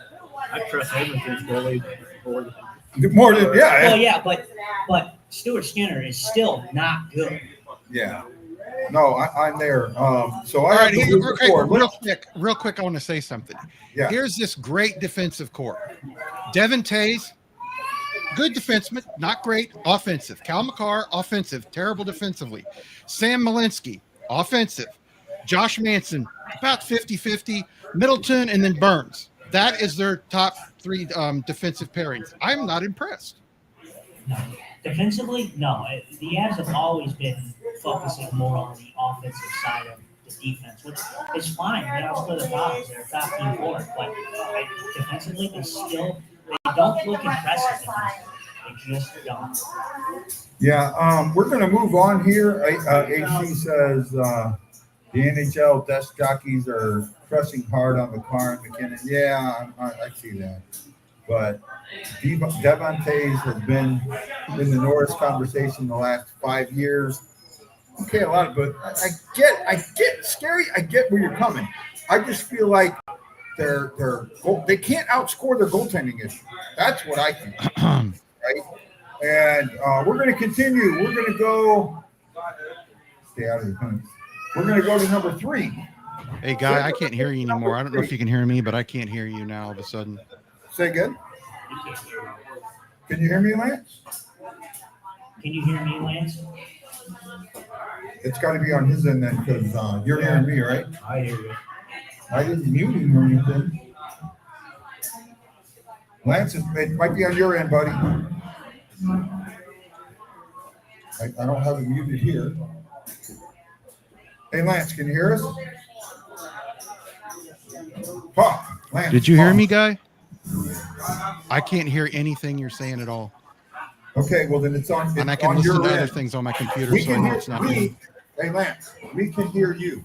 I trust Edmonton's goalie more than Well, yeah, but Stuart Skinner is still not good. Yeah. No, I'm there. So I All have right, real quick, I want to say something. Yeah. Here's this great defensive core. Devin Tays, good defenseman, not great, offensive. Cal Makar, offensive, terrible defensively. Sam Malinsky, offensive. Josh Manson, about 50-50. Middleton, and then Burns. That is their top 3 defensive pairings. I'm not impressed. No. Defensively, no. The Avs have always been focusing more on the offensive side of the defense, which is fine. They outscore the Dogs. They're a top team for it. But defensively, they don't look impressive. They just don't. Yeah, we're going to move on here. AC says the NHL desk jockeys are pressing hard on McCarr and McKinnon. Yeah, I see that. But Devon Tays has been in the Norris conversation the last 5 years. Okay, a lot of, but I get scary. I get where you're coming. I just feel like they can't outscore their goaltending issue. That's what I think. Right? And we're going to continue. We're going to go. Stay out of the comments. We're going to go to number 3. Hey, Guy, I can't hear you anymore. I don't know if you can hear me, but I can't hear you now all of a sudden. Say again. Can you hear me, Lance? Can you hear me, Lance? It's got to be on his end then, because you're hearing me, right? I hear you. I didn't mute him or anything. Lance, it might be on your end, buddy. I don't have it muted here. Hey, Lance, can you hear us? Talk, Lance. Did you hear talk. me, guy? I can't hear anything you're saying at all. Okay, well then it's on. And I it's can on listen your to other end. things on my computer, We so I can know hear it's not me. Hey, Lance, we can hear you.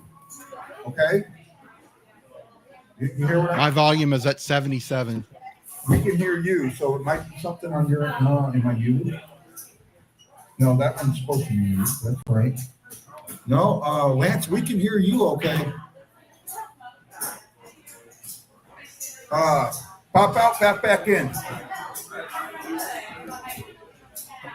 Okay. You hear what My volume is at 77. We can hear you, so it might be something on your end. Am I muted? No, that one's supposed to be muted. That's right. No, Lance, we can hear you. Okay. Pop out, pop back in.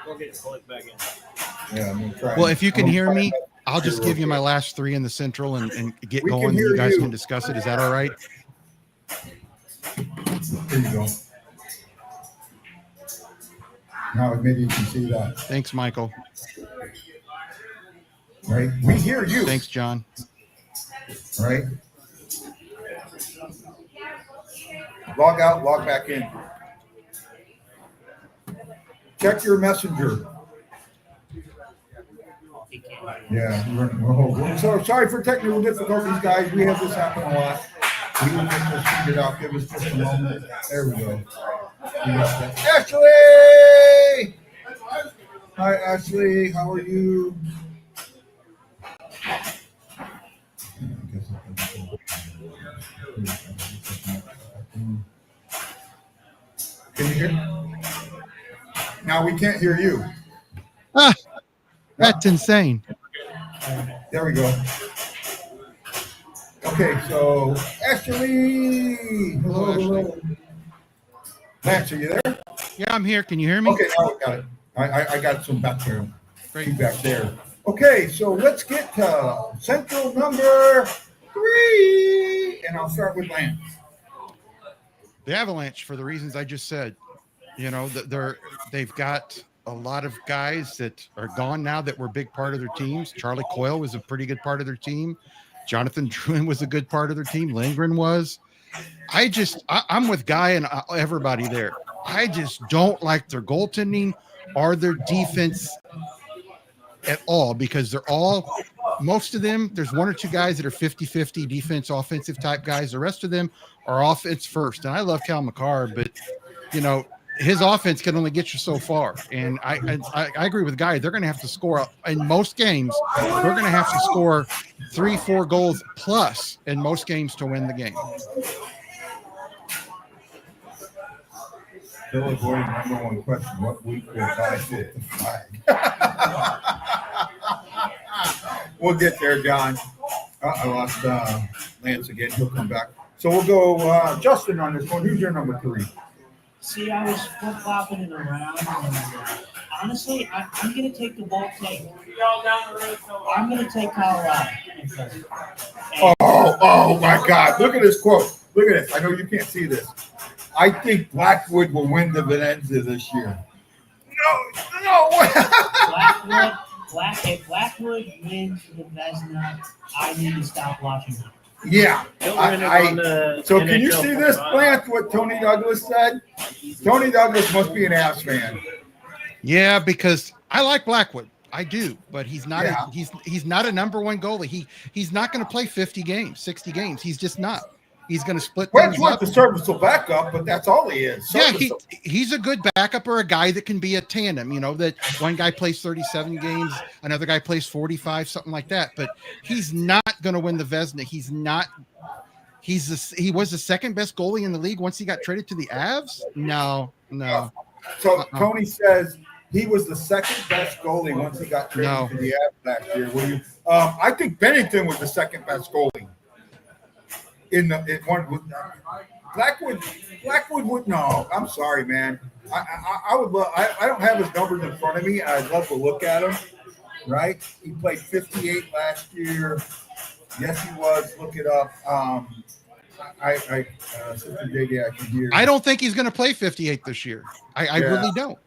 We'll get Click back in. Yeah, I'm gonna try. Well, if you can I'm hear gonna me, try I'll just give you my last three in the central and get We can going. And hear you guys you. can discuss it. Is that all right? There you go. Now maybe you can see that. Thanks, Michael. Right? We hear you. Thanks, John. Right? Log out, log back in. Check your messenger. Yeah. So sorry for technical difficulties, guys. We have this happen a lot. We will get this figured out. Give us just a moment. There we go. We got that. Ashley! Hi, Ashley. How are you? Can you hear? Now we can't hear you. Ah, that's insane. There we go. Okay, so Ashley. Hello, Ashley. Lance, are you there? Yeah, I'm here. Can you hear me? Okay, now we got it. I got some background Great. feedback there. Okay, so let's get to central number 3, and I'll start with Lance. The Avalanche, for the reasons I just said, you know, they've got a lot of guys that are gone now that were a big part of their teams. Charlie Coyle was a pretty good part of their team. Jonathan Drouin was a good part of their team. Lindgren was. I'm with Guy and everybody there. I just don't like their goaltending or their defense at all, because most of them, there's one or two guys that are 50-50 defense, offensive type guys. The rest of them are offense first. And I love Cal McCarr, but, you know, his offense can only get you so far. And I agree with Guy. They're going to have to score in most games. They're going to have to score 3-4 goals plus in most games to win the game. Still avoiding number one question. What week will Guy fit the flag? We'll get there, John. I lost Lance again. He'll come back. So we'll go Justin on this one. Who's your number 3? See, I was flip-flopping it around, and honestly, I'm going to take the bold take. I'm going to take Colorado. Oh my God. Look at this quote. Look at this. I know you can't see this. I think Blackwood will win the Venenza this year. No. If Blackwood wins the Vezina, I need to stop watching him. Yeah. So can you NHL see this, Lance, what Tony Douglas said? Tony Douglas must be an Avs fan. Yeah, because I like Blackwood. I do, but he's not. Yeah. He's not a number one goalie. He's not going to play 50 games, 60 games. He's just not. He's going to split things Wedgeworth up. the serviceable backup, but that's all he is. Yeah, he's a good backup or a guy that can be a tandem. You know, that one guy plays 37 games, another guy plays 45, something like that. But he's not going to win the Vezina. He's not. He was the second best goalie in the league once he got traded to the Avs. No. So Tony says he was the second best goalie once he got traded to the Avs last year. I think Bennington was the second best goalie. Blackwood would no. I'm sorry, man. I would love. I don't have his numbers in front of me. I'd love to look at him. Right? He played 58 last year. Yes, he was. Look it up. Sister JD, I can hear. I don't think he's going to play 58 this year. I really don't.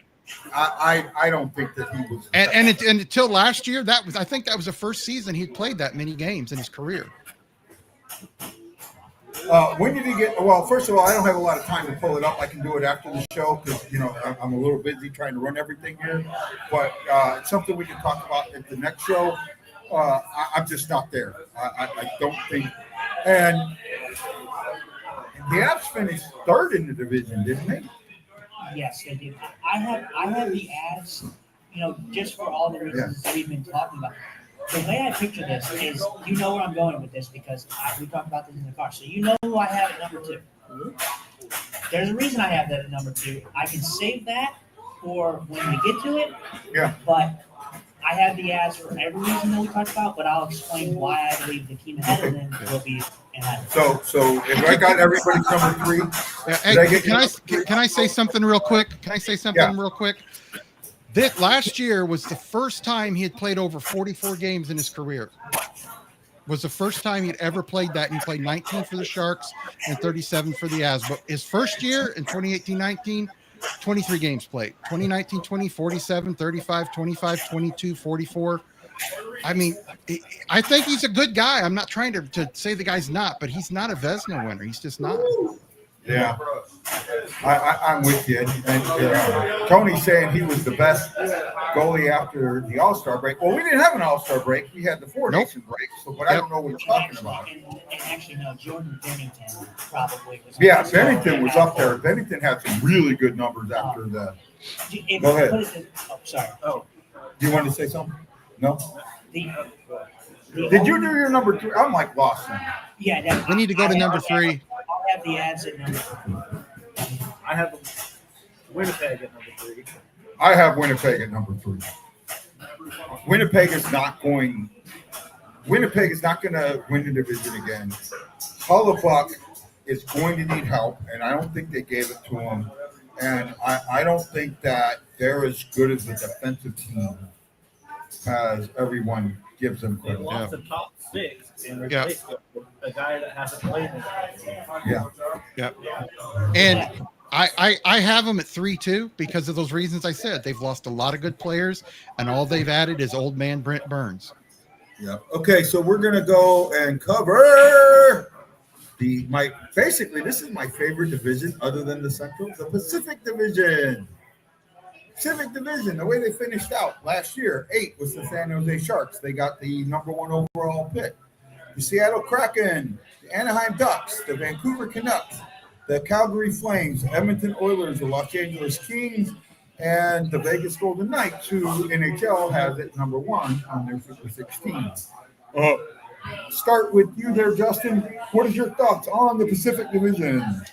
I don't think that he was. And until last year, I think that was the first season he'd played that many games in his career. When did he get? Well, first of all, I don't have a lot of time to pull it up. I can do it after the show because I'm a little busy trying to run everything here. But it's something we can talk about at the next show. I'm just not there. I don't think. And the Avs finished third in the division, didn't they? Yes, they did. I have the ads, just for all the reasons we've been talking about. The way I picture this is, you know where I'm going with this because we talked about this in the car. So you know who I have at number 2. There's a reason I have that at number 2. I can save that for when we get to it. Yeah. But I have the ads for every reason that we talked about, but I'll explain why I believe the team ahead of them will be ahead. So if I got everybody's number 3, Can I say something real quick? Real quick? This last year was the first time he had played over 44 games in his career. Was the first time he'd ever played that. And he played 19 for the Sharks and 37 for the Avs. But his first year in 2018-19, 23 games played. 2019-20, 47, 35, 25, 22, 44. I mean, I think he's a good guy. I'm not trying to say the guy's not, but he's not a Vezina winner. He's just not. Yeah, I'm with you. And Tony's saying he was the best goalie after the All-Star break. Well, we didn't have an All-Star break. We had the Four Nation break. So, but I don't know what you're talking about. And actually, no, Jordan Bennington probably was. Yeah, Bennington was up there. Bennington had some really good numbers after that. Go ahead. Sorry. You want to say something? No? Did you do your number 3? I'm like lost now. Yeah. We need to go to number 3. I have the ads at number 3. I have Winnipeg at number 3. I have Winnipeg at number 3. Winnipeg is not going to win the division again. Hellebuck is going to need help, and I don't think they gave it to him. And I don't think that they're as good as a defensive team as everyone gives them credit. They lost the top 6 and replaced a guy that hasn't played in it. Yeah. And I have them at 3 too because of those reasons I said. They've lost a lot of good players, and all they've added is old man Brent Burns. Yeah. Okay, so we're gonna go and cover basically this is my favorite division other than the Central, the Pacific Division. The way they finished out last year, 8 was the San Jose Sharks. They got the number 1 overall pick. The Seattle Kraken, the Anaheim Ducks, the Vancouver Canucks, the Calgary Flames, the Edmonton Oilers, the Los Angeles Kings, and the Vegas Golden Knights, who NHL has at number 1 on their Super 16. Start with you there, Justin. What is your thoughts on the Pacific Division?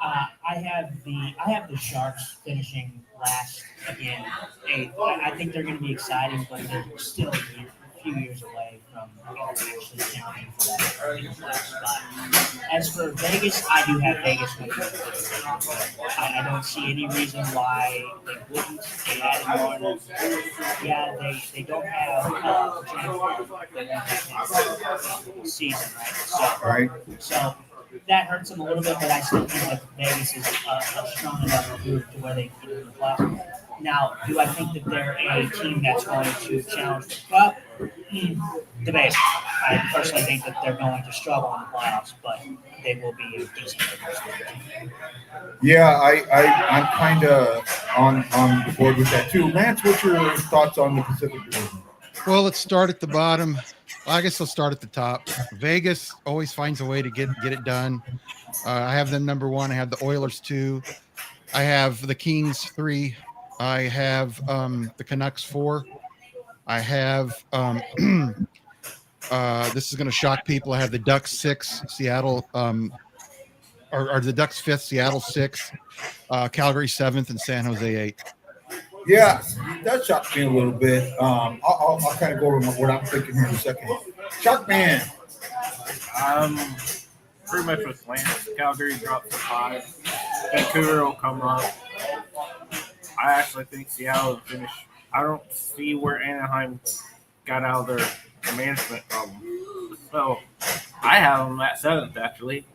I have the Sharks finishing last again, 8th. I think they're going to be exciting, but they're still a few years away from actually challenging for that spot. As for Vegas, I do have Vegas winning. I don't see any reason why they wouldn't. They added more. Yeah, they don't have season, right? So that hurts them a little bit, but I still think that Vegas is a strong enough group to where they can get in the playoffs. Now, do I think that they're a team that's going to challenge the cup? Debate. I personally think that they're going to struggle in the playoffs, but they will be a decent team. Yeah, I'm kind of on the board with that too. Lance, what's your thoughts on the Pacific Division? Well, let's start at the bottom. I guess I'll start at the top. Vegas always finds a way to get it done. I have them number 1. I have the Oilers 2. I have the Kings 3. I have the Canucks 4. I have this is going to shock people. I have the Ducks 6, Seattle, or the Ducks 5th, Seattle 6th, Calgary 7th, and San Jose 8th. Yeah, that shocked me a little bit. I'll kind of go over what I'm thinking here in a second. Shock man. Pretty much with Lance. Calgary dropped to 5. Vancouver will come up. I actually think Seattle will finish. I don't see where Anaheim got out of their management problem. So I have them at 7th, actually.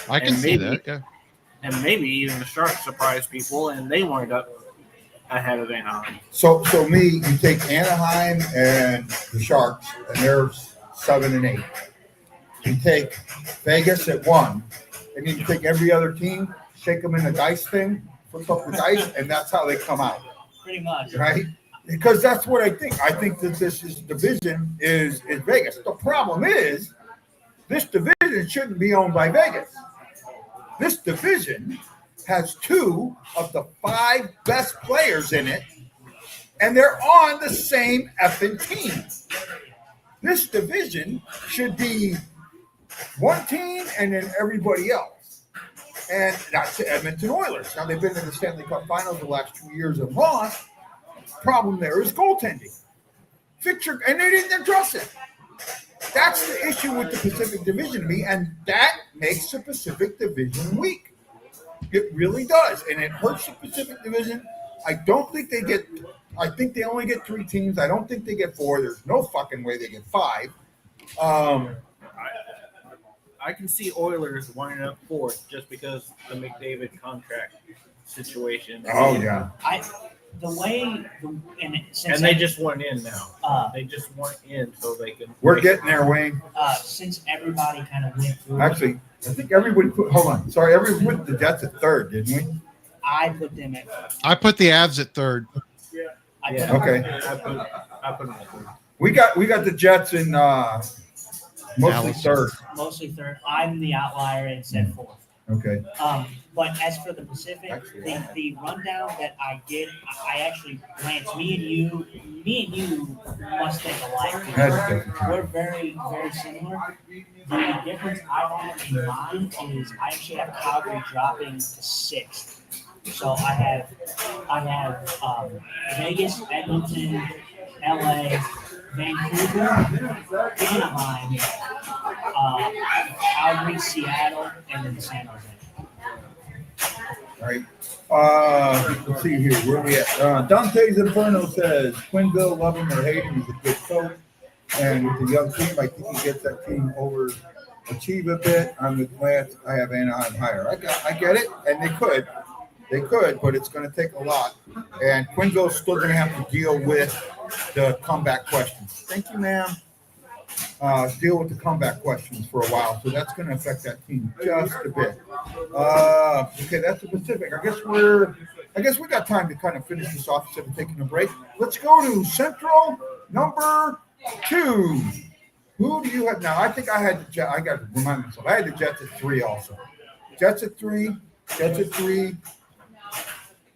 I can see that, yeah. And maybe even the Sharks surprised people, and they wind up ahead of Anaheim. So you take Anaheim and the Sharks, and they're 7 and 8. You take Vegas at 1, and then you take every other team, shake them in a dice thing, flip up the dice, and that's how they come out. Pretty much. Right? Because that's what I think. I think that this division is Vegas. The problem is this division shouldn't be owned by Vegas. This division has 2 of the 5 best players in it, and they're on the same effing team. This division should be one team and then everybody else. And that's the Edmonton Oilers. Now, they've been in the Stanley Cup Finals the last 2 years and lost. Problem there is goaltending. And they didn't address it. That's the issue with the Pacific Division to me, and that makes the Pacific Division weak. It really does, and it hurts the Pacific Division. I think they only get 3 teams. I don't think they get 4. There's no fucking way they get 5. I can see Oilers winding up 4th just because the McDavid contract situation. Oh, yeah. And they just went in now. They just went in so they can. We're getting there, Wayne. Since everybody kind of went through. Actually, I think everybody everybody put the Jets at 3rd, didn't we? I put them at. I put the Avs at 3rd. Okay. I put them at 3rd. We got the Jets in mostly 3rd. Mostly 3rd. I'm the outlier and said 4th. Okay. But as for the Pacific, the rundown that I did, I actually glanced. Me and you must think alike. We're very, very similar. The difference I have in mind is I actually have Calgary dropping to 6th. So I have Vegas, Edmonton, LA, Vancouver, Anaheim, Calgary, Seattle, and then San Jose. All right. Let's see here. Where are we at? Dante's Inferno says Quinville, love him or hate him, he's a good coach. And with the young team, I think he gets that team overachieve a bit. I'm with Lance. I have Anaheim higher. I get it, and they could, but it's going to take a lot. And Quinville's still going to have to deal with the comeback questions. Thank you, ma'am. Deal with the comeback questions for a while, so that's going to affect that team just a bit. Okay, that's the Pacific. I guess we got time to kind of finish this off instead of taking a break. Let's go to Central number 2. Who do you have now? I think I had the Jets. I got to remind myself. I had the Jets at 3 also. Jets at 3.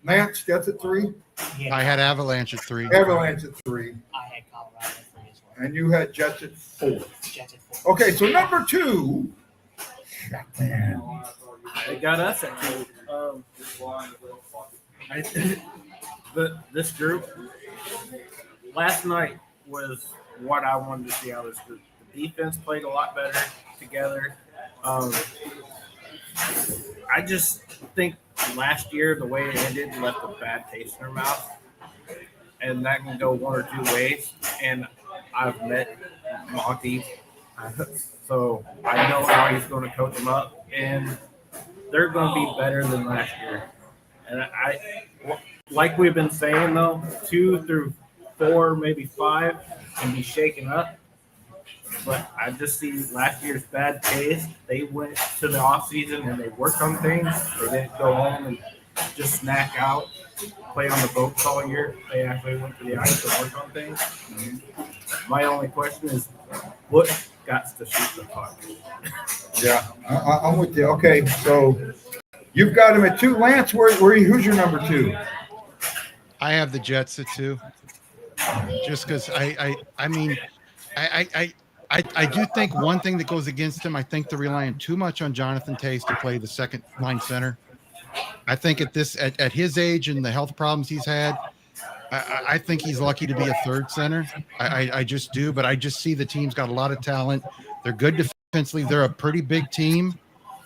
Lance, Jets at 3. Yeah. I had Avalanche at 3. Avalanche at 3. I had Colorado at 3 as well. And you had Jets at 4. Jets at 4. Okay, so number 2. Man. They got us at 2. I think this group last night was what I wanted to see out of this group. The defense played a lot better together. I just think last year the way it ended left a bad taste in their mouth, and that can go one or 2 ways. And I've met Monty, so I know how he's going to coach them up, and they're going to be better than last year. And like we've been saying though, 2 through 4, maybe 5, can be shaken up. But I just see last year's bad taste. They went to the offseason and they worked on things. They didn't go home and just snack out, play on the boats all year. They actually went to the ice and worked on things. My only question is, what got to shoot the puck? Yeah, I'm with you. Okay, so you've got him at 2. Lance, who's your number 2? I have the Jets at 2. Just because I do think one thing that goes against him, I think they're relying too much on Jonathan Tays to play the second line center. I think at his age and the health problems he's had, I think he's lucky to be a 3rd center. I just do, but I just see the team's got a lot of talent. They're good defensively. They're a pretty big team.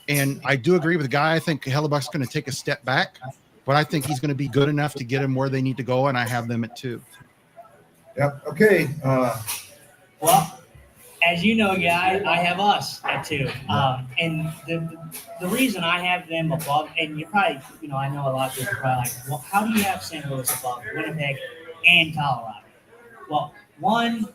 And I do agree with the guy. I think Hellebuck's going to take a step back, but I think he's going to be good enough to get them where they need to go, and I have them at 2. Yep. Okay. Well, as you know, guys, I have us at 2. And the reason I have them above, and you probably, I know a lot of people are probably like, well, how do you have St. Louis above Winnipeg and Colorado? Well, one,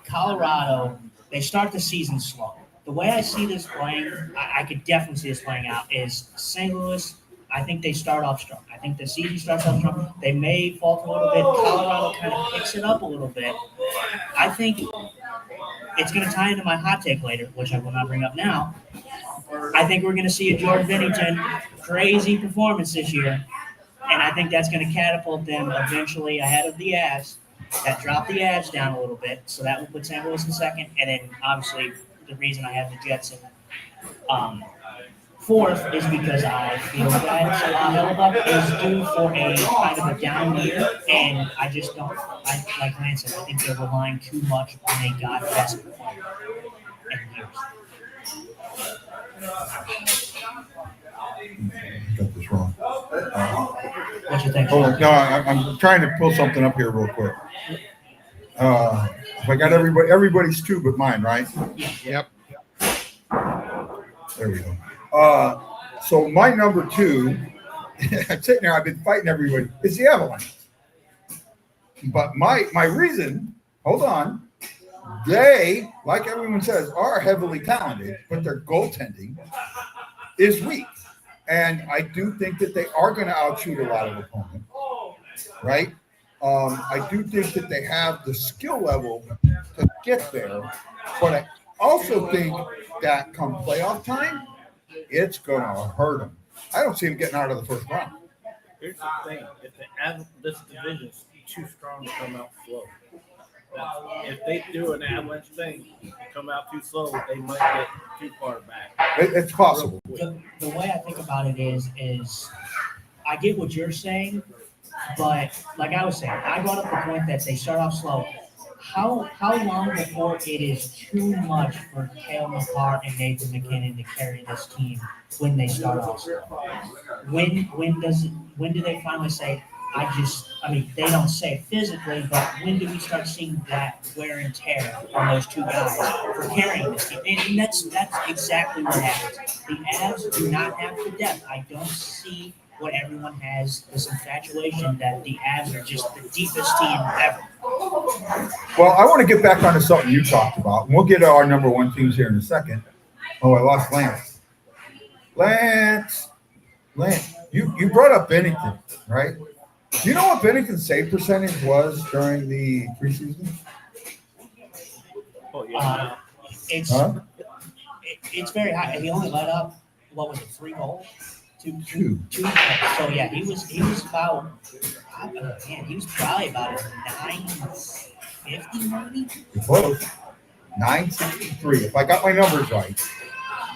Colorado, they start the season slow. the way I see this playing, I could definitely see this playing out is St. Louis. I think they start off strong. I think the season starts off strong. They may falter a little bit. Colorado kind of picks it up a little bit. I think it's going to tie into my hot take later, which I will not bring up now. I think we're going to see a Jordan Bennington crazy performance this year, and I think that's going to catapult them eventually ahead of the Avs. That dropped the Avs down a little bit, so that will put St. Louis in second, and then obviously the reason I have the Jets in fourth is because I feel that Hellebuck is due for a kind of a down year, and I just don't. Like Lance said, I think they're relying too much on a God-blessed player in years. Got this wrong. What you think? Hold on. No, I'm trying to pull something up here real quick. If I got everybody's two but mine, right? Yep. There we go. So my number two, I'm sitting there, I've been fighting everybody, is the Avalanche. But my reason, hold on, they, like everyone says, are heavily talented, but their goaltending is weak. And I do think that they are going to outshoot a lot of opponents, right? I do think that they have the skill level to get there, but I also think that come playoff time, it's going to hurt them. I don't see them getting out of the first round. Here's the thing: if this division's too strong to come out slow, if they do an Avalanche thing, come out too slow, they might get too far back. It's possible. The way I think about it is I get what you're saying, but like I was saying, I brought up the point that they start off slow. How long before it is too much for Cale Makar and Nathan McKinnon to carry this team when they start off slow? When do they finally say, they don't say physically, but when do we start seeing that wear and tear on those two guys for carrying this team? And that's exactly what happens. The Avs do not have the depth. I don't see what everyone has, this infatuation that the Avs are just the deepest team ever. Well, I want to get back onto something you talked about, and we'll get to our number one teams here in a second. Oh, I lost Lance. Lance, you brought up Bennington, right? Do you know what Bennington's save percentage was during the preseason? Oh, yeah. It's very high. He only let up, what was it, 3 goals? Two. So yeah, he was about, he was probably about a 950 maybe. Close. 963. If I got my numbers right,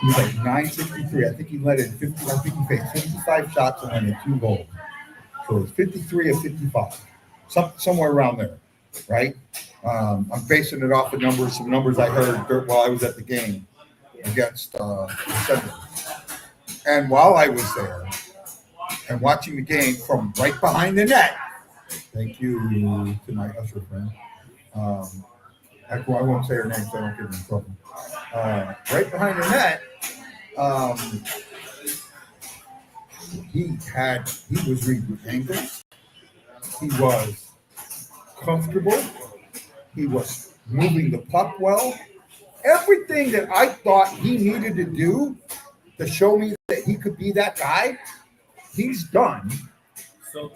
he was like 963. I think he let in 50. I think he faced 55 shots and landed 2 goals. So it's 53 of 55, somewhere around there, right? I'm basing it off of some numbers I heard while I was at the game against the Senators. And while I was there and watching the game from right behind the net, thank you to my usher friend. I won't say her name so I don't get in trouble. Right behind the net, he was reading angles. He was comfortable. He was moving the puck well. Everything that I thought he needed to do to show me that he could be that guy, he's done. So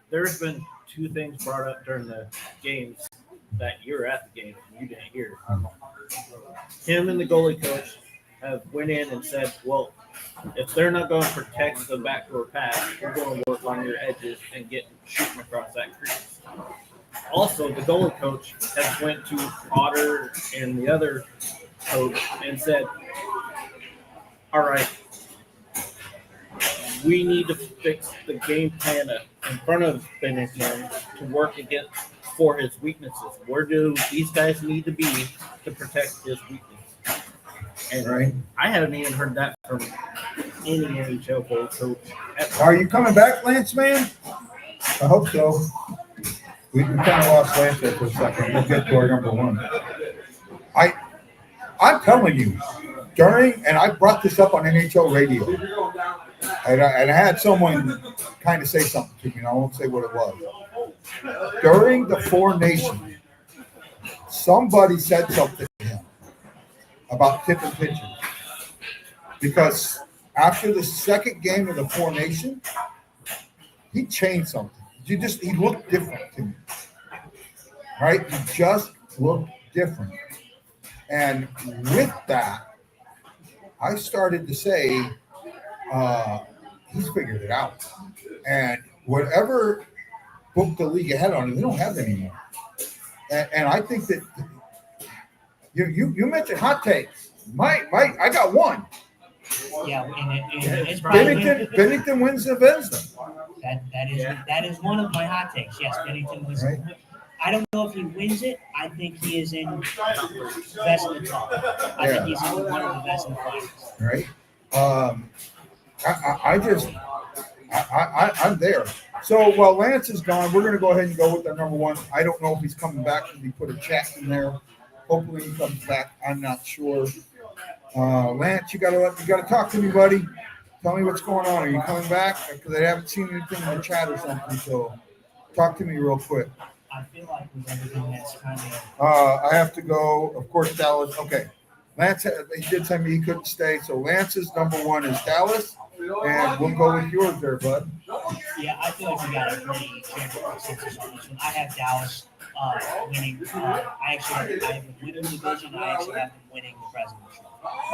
there's been 2 things brought up during the games that you're at the game and you didn't hear. Him and the goalie coach have went in and said, well, if they're not going to protect the backdoor pass, you're going to work on your edges and shooting across that crease. Also, the goalie coach has went to Otter and the other coach and said, all right, we need to fix the game plan in front of Bennington to work for his weaknesses. Where do these guys need to be to protect his weakness? And Right. I haven't even heard that from any NHL coach ever. Are you coming back, Lance, man? I hope so. We kind of lost Lance there for a second. We'll get to our number one. I'm telling you, and I brought this up on NHL radio, and I had someone kind of say something to me, and I won't say what it was. During the Four Nations, somebody said something to him, about tipping pitches. Because after the second game of the formation, he changed something. He looked different to me. Right? He just looked different. And with that, I started to say, he's figured it out. And whatever book the league ahead on, they don't have it anymore. And I think that you mentioned hot takes. I got one. Yeah, and it's probably Bennington wins the Vezina. That is one of my hot takes. Yes, Bennington wins. Right. I don't know if he wins it. I think he is in Vezina talk. I think he's in one of the Vezina finals. Right. I'm there. So while Lance is gone, we're going to go ahead and go with our number one. I don't know if he's coming back because he put a chat in there. Hopefully he comes back. I'm not sure. Lance, you gotta talk to me, buddy. Tell me what's going on. Are you coming back? Because I haven't seen anything in the chat or something. So talk to me real quick. I feel like with everything that's kind of. I have to go. Of course, Dallas. Okay. Lance, he did tell me he couldn't stay. So Lance's number one is Dallas. And we'll go with yours there, bud. Yeah, I feel like we got a pretty general consensus on this one. I have Dallas winning. I have them winning the division. I actually have them winning the president's.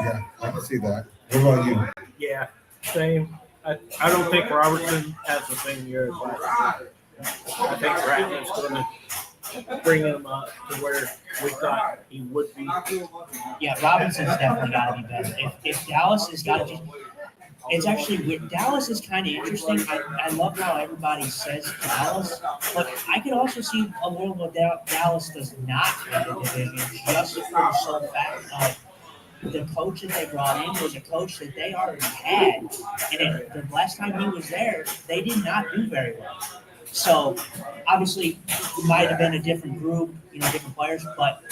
Yeah, I can see that. What about you? Yeah, same. I don't think Robertson has the same year as last year. I think Ratman's going to bring him up to where we thought he would be. Yeah, Robinson's definitely got to be better. If Dallas has got to, it's actually weird. Dallas is kind of interesting. I love how everybody says Dallas, but I could also see a world where Dallas does not win the division just for the sole fact of the coach that they brought in was a coach that they already had, and the last time he was there, they did not do very well. So obviously, it might have been a different group, different players, but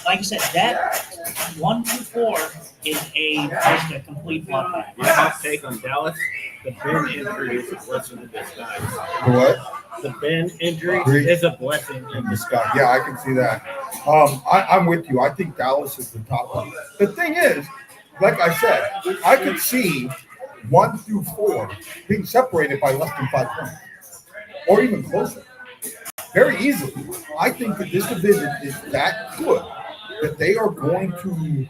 like I said, that 1 through 4 is just a complete bloodbath. My hot take on Dallas: the Ben injury is a blessing in disguise. The what? The Ben injury is a blessing in disguise. Yeah, I can see that. I'm with you. I think Dallas is the top one. The thing is, like I said, I could see 1 through 4 being separated by less than 5 points, or even closer, very easily. I think that this division is that good that they are going to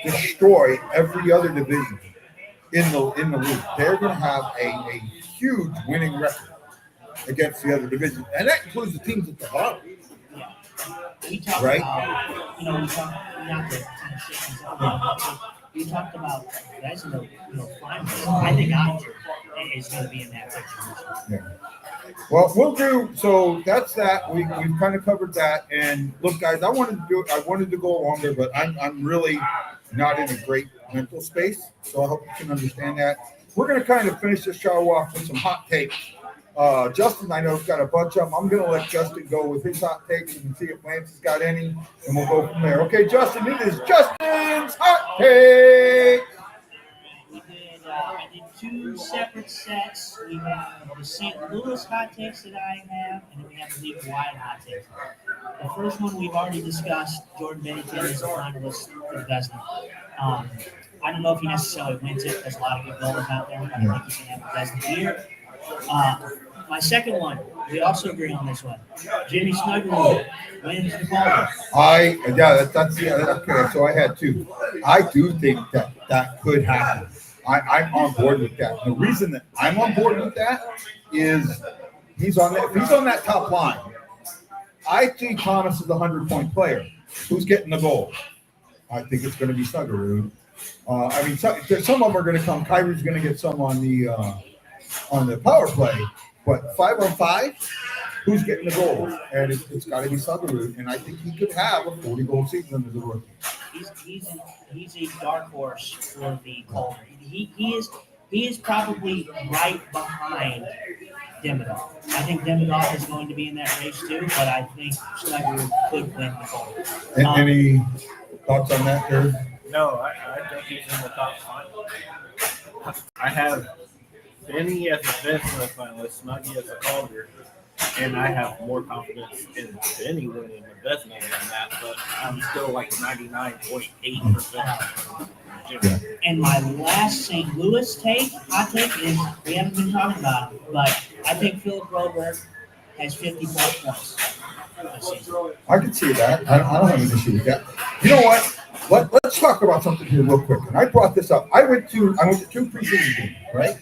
destroy every other division in the league. They're going to have a huge winning record against the other divisions, and that includes the teams at the bottom. Yeah. We talked Right? about, not to kind of shit things up, but we talked about guys in the finals. I think Oxford is going to be in that picture. Yeah. Well, we'll do. So that's that. We've kind of covered that. And look, guys, I wanted to go longer, but I'm really not in a great mental space. So I hope you can understand that. We're going to kind of finish this show off with some hot takes. Justin, I know, has got a bunch of them. I'm going to let Justin go with his hot takes and see if Lance has got any, and we'll go from there. Okay, Justin, it is Justin's hot take. I did 2 separate sets. We have the St. Louis hot takes that I have, and then we have the league wide hot takes. The first one we've already discussed. Jordan Bennington is a finalist for the Vezina. I don't know if he necessarily wins it. There's a lot of good bowlers out there. I think he's going to have the Vezina year. My second one, we also agree on this one. Jimmy Snuggerud wins the Calder. Okay, so I had 2. I do think that could happen. I'm on board with that. The reason that I'm on board with that is he's on that top line. I think Thomas is a 100-point player. Who's getting the goal? I think it's going to be Snuggerud. Some of them are going to come. Kyrie's going to get some on the power play. But 5-on-5, who's getting the goals? And it's got to be Snuggerud. And I think he could have a 40-goal season as a rookie. He's a dark horse for the Calder. He is probably right behind Demidov. I think Demidov is going to be in that race too, but I think Snuggerud could win the Calder. Any thoughts on that, Jared? No, I think he's in the top 5. I have Benny as a Vezina finalist, Snuggy as a Calder. And I have more confidence in Benny winning the best name than that, but I'm still like 99.8%. And my last St. Louis hot take is we haven't been talking about it, but I think Philip Broberg has 50 plus points this season. I can see that. I don't have an issue with that. You know what? Let's talk about something here real quick. And I brought this up. I went to 2 preseason games, right?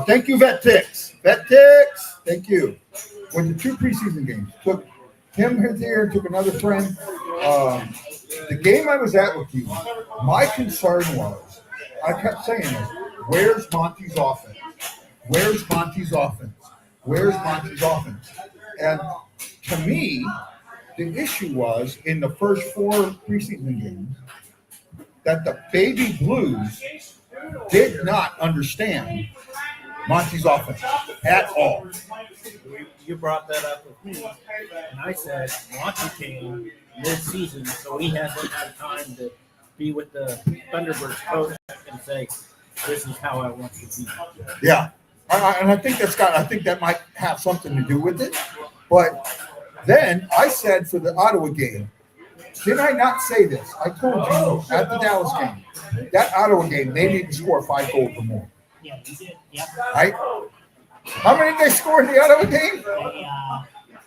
Thank you, Vetix. Thank you. Went to 2 preseason games. Took him here, took another friend. The game I was at with you, my concern was, I kept saying this, where's Monty's offense? Where's Monty's offense? Where's Monty's offense? And to me, the issue was in the first 4 preseason games that the Baby Blues did not understand Monty's offense at all. You brought that up with me, and I said Monty came mid-season, so he hasn't had time to be with the Thunderbirds coach and say, "This is how I want you to be." Yeah, and I think that might have something to do with it. But then I said for the Ottawa game, did I not say this? I told you at the Dallas game, that Ottawa game, they need to score 5 goals or more. Yeah, you did. Yep. Right? How many did they score in the Ottawa game?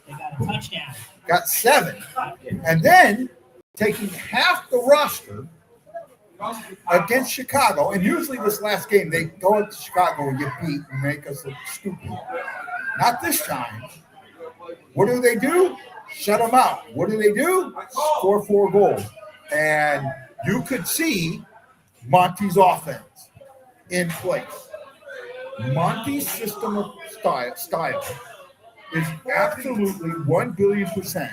They got a touchdown. Got 7. And then taking half the roster against Chicago, and usually this last game, they go into Chicago and get beat and make us look stupid. Not this time. What do? Shut them out. What do? Score 4 goals. And you could see Monty's offense in place. Monty's system of style is absolutely 1 billion%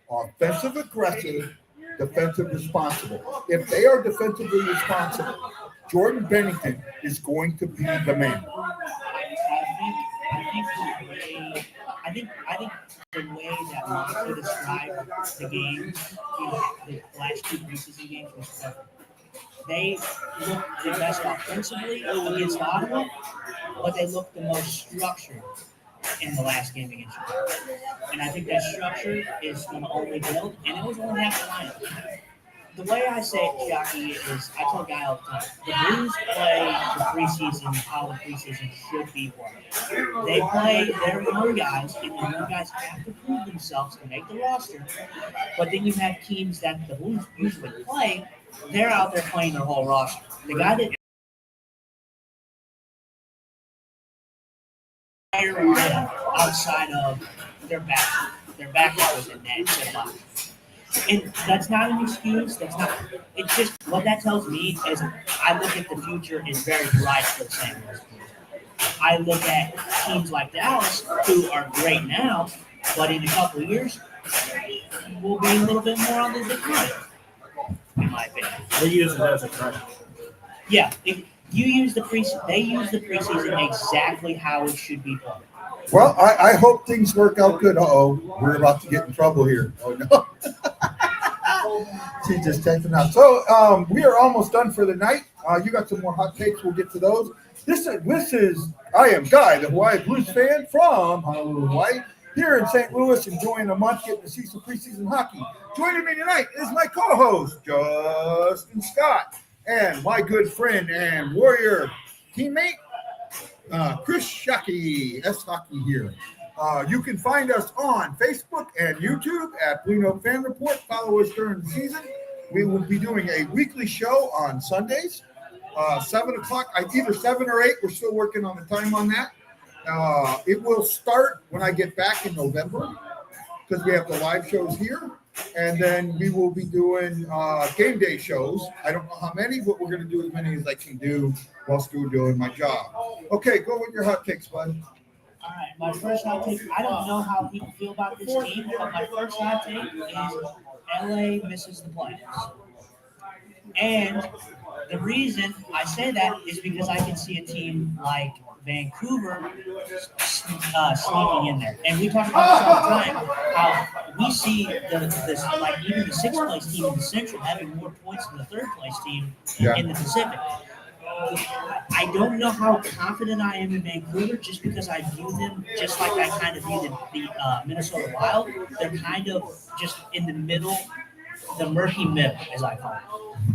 offensive aggressive, defensive responsible. If they are defensively responsible, Jordan Bennington is going to be the man. I think the way that Monty described the games, the last 2 preseason games was perfect. They looked the best offensively against Ottawa, but they looked the most structured in the last game against Chicago. And I think that structure is going to only build, and it was only half the lineup. The way I say it, Jackie, is I tell a guy all the time, the Blues play the preseason how the preseason should be played. They play their young guys, and the young guys have to prove themselves to make the roster. But then you have teams that the Blues usually play, they're out there playing their whole roster. The guy that outside of their back was in that. And that's not an excuse. It's just what that tells me is I look at the future is very bright for the St. Louis Blues. I look at teams like Dallas who are great now, but in a couple of years will be a little bit more on the decline, in my opinion. They use it as a crutch. Yeah, they use the preseason exactly how it should be played. Well, I hope things work out good. We're about to get in trouble here. Oh, no. She just texted out. So we are almost done for the night. You got some more hot takes. We'll get to those. This is I am Guy, the Hawaii Blues fan from Honolulu, Hawaii, here in St. Louis, enjoying a month, getting to see some preseason hockey. Joining me tonight is my co-host, Justin Scott, and my good friend and Warrior teammate, Chris Shockey, S-Hockey here. You can find us on Facebook and YouTube at BlueNote Fan Report. Follow us during the season. We will be doing a weekly show on Sundays, 7 o'clock, either 7 or 8. We're still working on the time on that. It will start when I get back in November because we have the live shows here. And then we will be doing game day shows. I don't know how many, but we're going to do as many as I can do while still doing my job. Okay, go with your hot takes, bud. All right, my first hot take, I don't know how people feel about this team, but my first hot take is LA misses the playoffs. And the reason I say that is because I can see a team like Vancouver sneaking in there. And we talk about this all the time, how we see this like even the 6th place team in the Central having more points than the 3rd place team in the Pacific. I don't know how confident I am in Vancouver, just because I view them just like I kind of view the Minnesota Wild. They're kind of just in the middle, the murky middle, as I call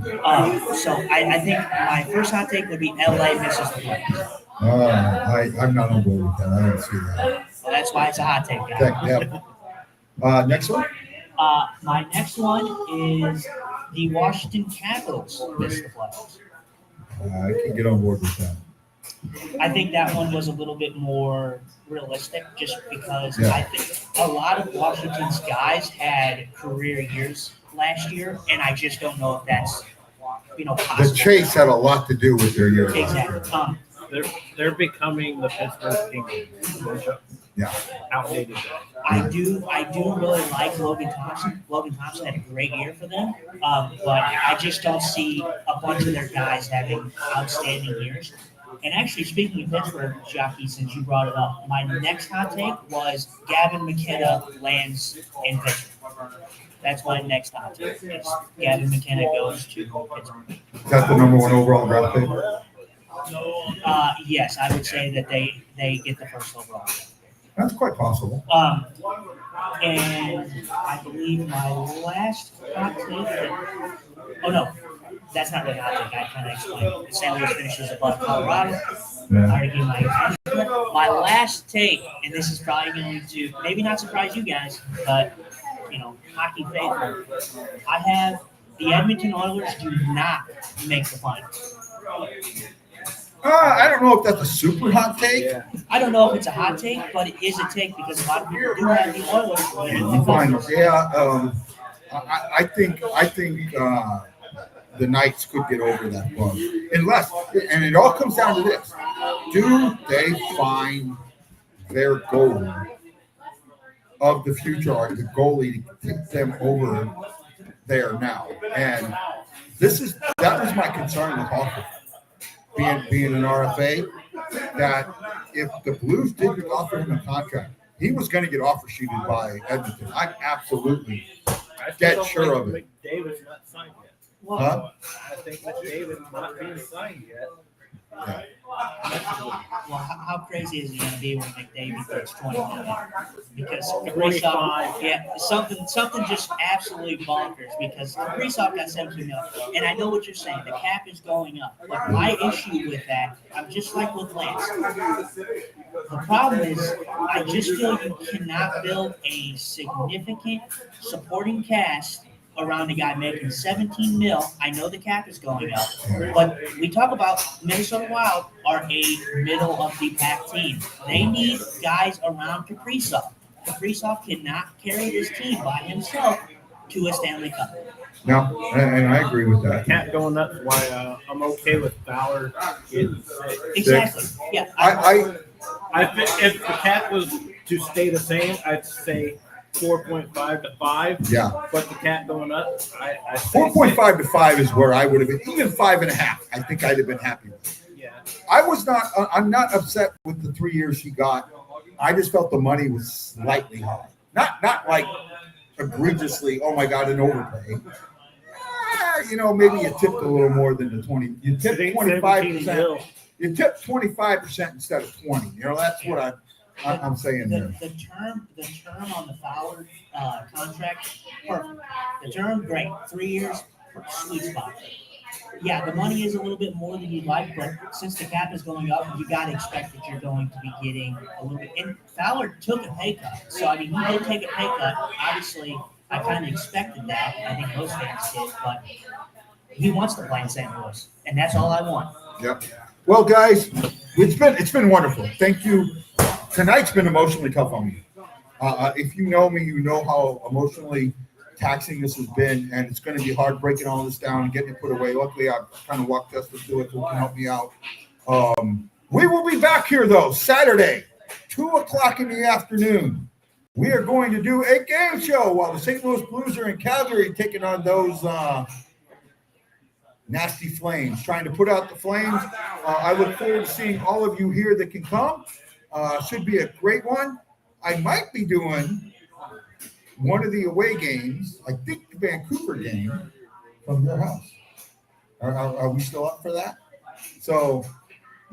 it. So I think my first hot take would be LA misses the playoffs. I'm not on board with that. I don't see that. So that's why it's a hot take, guys. Okay, next one. My next one is the Washington Capitals miss the playoffs. I can get on board with that. I think that one was a little bit more realistic, just because Yeah. I think a lot of Washington's guys had career years last year, and I just don't know if that's The possible. chase had a lot to do with their year. Exactly. They're becoming the Pittsburgh Penguins. Yeah. Outdated guys. I do really like Logan Thompson. Logan Thompson had a great year for them, but I just don't see a bunch of their guys having outstanding years. And actually, speaking of Pittsburgh, Jockey, since you brought it up, my next hot take was Gavin McKenna lands in Pittsburgh. That's my next hot take. Is Gavin McKenna goes to Pittsburgh. Is that the number one overall draft pick? Yes, I would say that they get the first overall. That's quite possible. And I believe my last hot take. Oh no, that's not really hot take. I kind of explained. St. Louis finishes above Colorado. I already gave my my last take, and this is probably going to maybe not surprise you guys, but hockey faithful. I have the Edmonton Oilers do not make the finals. I don't know if that's a super hot take. Yeah. I don't know if it's a hot take, but it is a take because a lot of people do have the Oilers winning the finals. Yeah, I think the Knights could get over that bump, unless, and it all comes down to this: do they find their goal of the future, or the goalie to take them over there now? And that was my concern with Hoffman. Being an RFA, that if the Blues didn't offer him a contract, he was going to get offer sheeted by Edmonton. I'm absolutely dead sure of it. McDavid's not signed yet. Huh? I think McDavid's not being signed yet. Yeah. Well, how crazy is it going to be when McDavid gets 20 million? Because 25. something just absolutely bonkers. Because Kaprizov got 17 million, and I know what you're saying. The cap is going up, but my issue with that, I'm just like with Lance. The problem is, I just feel you cannot build a significant supporting cast around a guy making 17 mil. I know the cap is going up, but we talk about Minnesota Wild are a middle of the pack team. They need guys around Kaprizov. Kaprizov cannot carry this team by himself to a Stanley Cup. No, and I agree with that. Cat going up. Why I'm okay with Ballard getting sick. Exactly. Yeah. I think if the cap was to stay the same, I'd say 4.5 to 5. Yeah. But the cap going up, I 4.5 to 5 is where I would have been. Even 5.5, I think I'd have been happy with. Yeah. I'm not upset with the 3 years he got. I just felt the money was slightly high. Not like egregiously, oh my God, an overpay. Maybe you tipped a little more than the 20. You tipped 25%. You tipped 25% instead of 20. That's what I'm saying there. The term on the Fowler contract, perfect. The term, great. 3 years, sweet spot. Yeah, the money is a little bit more than you'd like, but since the cap is going up, you got to expect that you're going to be getting a little bit. And Fowler took a pay cut. So, he did take a pay cut. Obviously, I kind of expected that. I think most fans did, but he wants to play in St. Louis, and that's all I want. Yep. Well, guys, it's been wonderful. Thank you. Tonight's been emotionally tough on me. If you know me, you know how emotionally taxing this has been, and it's going to be hard breaking all this down and getting it put away. Luckily, I've kind of walked Justin through it, so it can help me out. We will be back here, though, Saturday, 2:00 in the afternoon. We are going to do a game show while the St. Louis Blues are in Calgary taking on those nasty Flames, trying to put out the Flames. I look forward to seeing all of you here that can come. Should be a great one. I might be doing one of the away games, I think the Vancouver game, from your house. Are we still up for that? So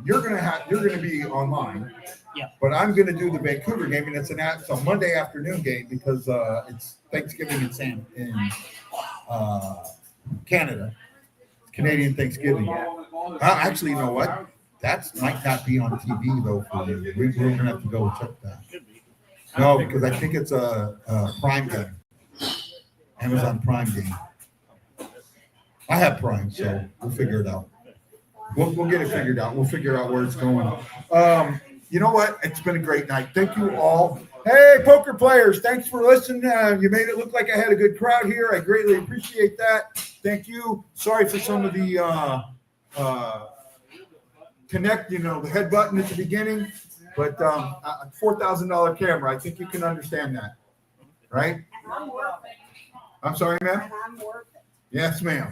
you're gonna be online. Yeah. But I'm gonna do the Vancouver game, and it's a Monday afternoon game because it's Thanksgiving in Canada, Canadian Thanksgiving. Actually, you know what? That might not be on TV though. For you. We're gonna have to go check that. No, because I think it's a Prime game, Amazon Prime game. I have Prime, so we'll figure it out. We'll get it figured out. We'll figure out where it's going. You know what? It's been a great night. Thank you all. Hey, poker players, thanks for listening. You made it look like I had a good crowd here. I greatly appreciate that. Thank you. Sorry for some of the the head button at the beginning, but $4,000 camera. I think you can understand that, right? I'm sorry, ma'am. Yes, ma'am.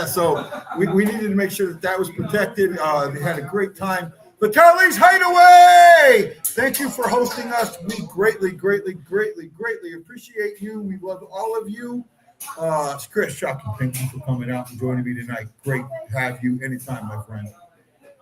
So we needed to make sure that was protected. They had a great time. Vitale's Hideaway! Thank you for hosting us. We greatly appreciate you. We love all of you. Chris, Shocky, thank you for coming out and joining me tonight. Great to have you anytime, my friend.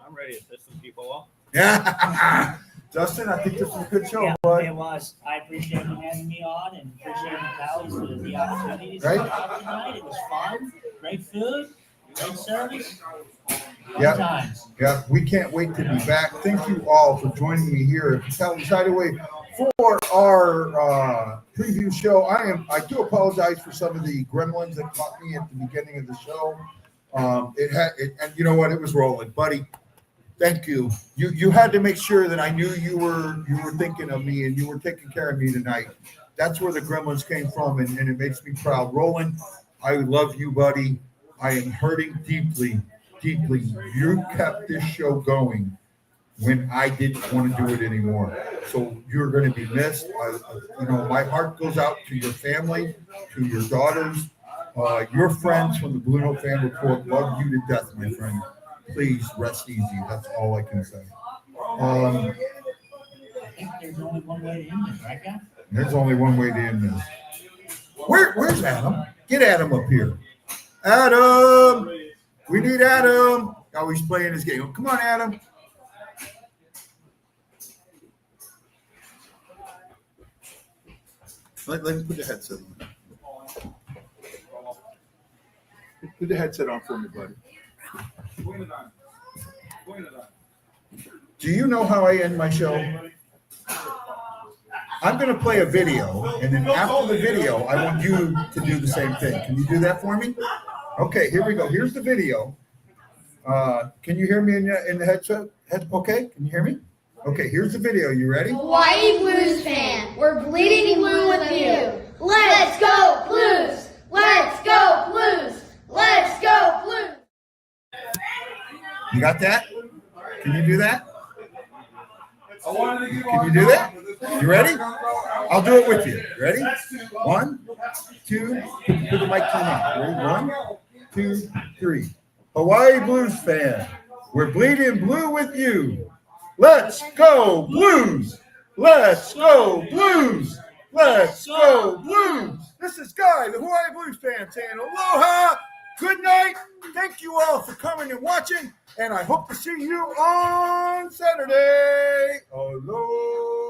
I'm ready to piss some people off. Yeah. Justin, I think this was a good show, Yeah, bud. it was. I appreciate you having me on and appreciate Vitale for the opportunity to Right. talk tonight. It was fun. Great food, great service. Fun Yeah. times. Yeah, we can't wait to be back. Thank you all for joining me here at Vitale's Hideaway for our preview show. I do apologize for some of the gremlins that caught me at the beginning of the show. And you know what? It was rolling, buddy. Thank you. You had to make sure that I knew you were thinking of me and you were taking care of me tonight. That's where the gremlins came from, and it makes me proud. Roland, I love you, buddy. I am hurting deeply. You kept this show going when I didn't want to do it anymore. So you're going to be missed. My heart goes out to your family, to your daughters, your friends from the BlueNote Fan Report. Love you to death, my friend. Please rest easy. That's all I can say. I think there's only one way to end this, right, guys? There's only one way to end this. Where's Adam? Get Adam up here. Adam! We need Adam. Oh, he's playing his game. Come on, Adam. Let me put the headset on. Put the headset on for me, buddy. Do you know how I end my show? I'm going to play a video, and then after the video, I want you to do the same thing. Can you do that for me? Okay, here we go. Here's the video. Can you hear me in the headset? Okay, can you hear me? Okay, here's the video. You ready? Hawaii Blues fan, we're bleeding blue with you. Let's go Blues! Let's go Blues! Let's go Blues! You got that? Can you do that? Can you do that? You ready? I'll do it with you. Ready? 1, 2, put the mic to the mouth. Ready? 1, 2, 3. Hawaii Blues fan, we're bleeding blue with you. Let's go Blues! Let's go Blues! Let's go Blues! This is Guy, the Hawaii Blues fan, saying aloha, good night. Thank you all for coming and watching, and I hope to see you on Saturday. Aloha.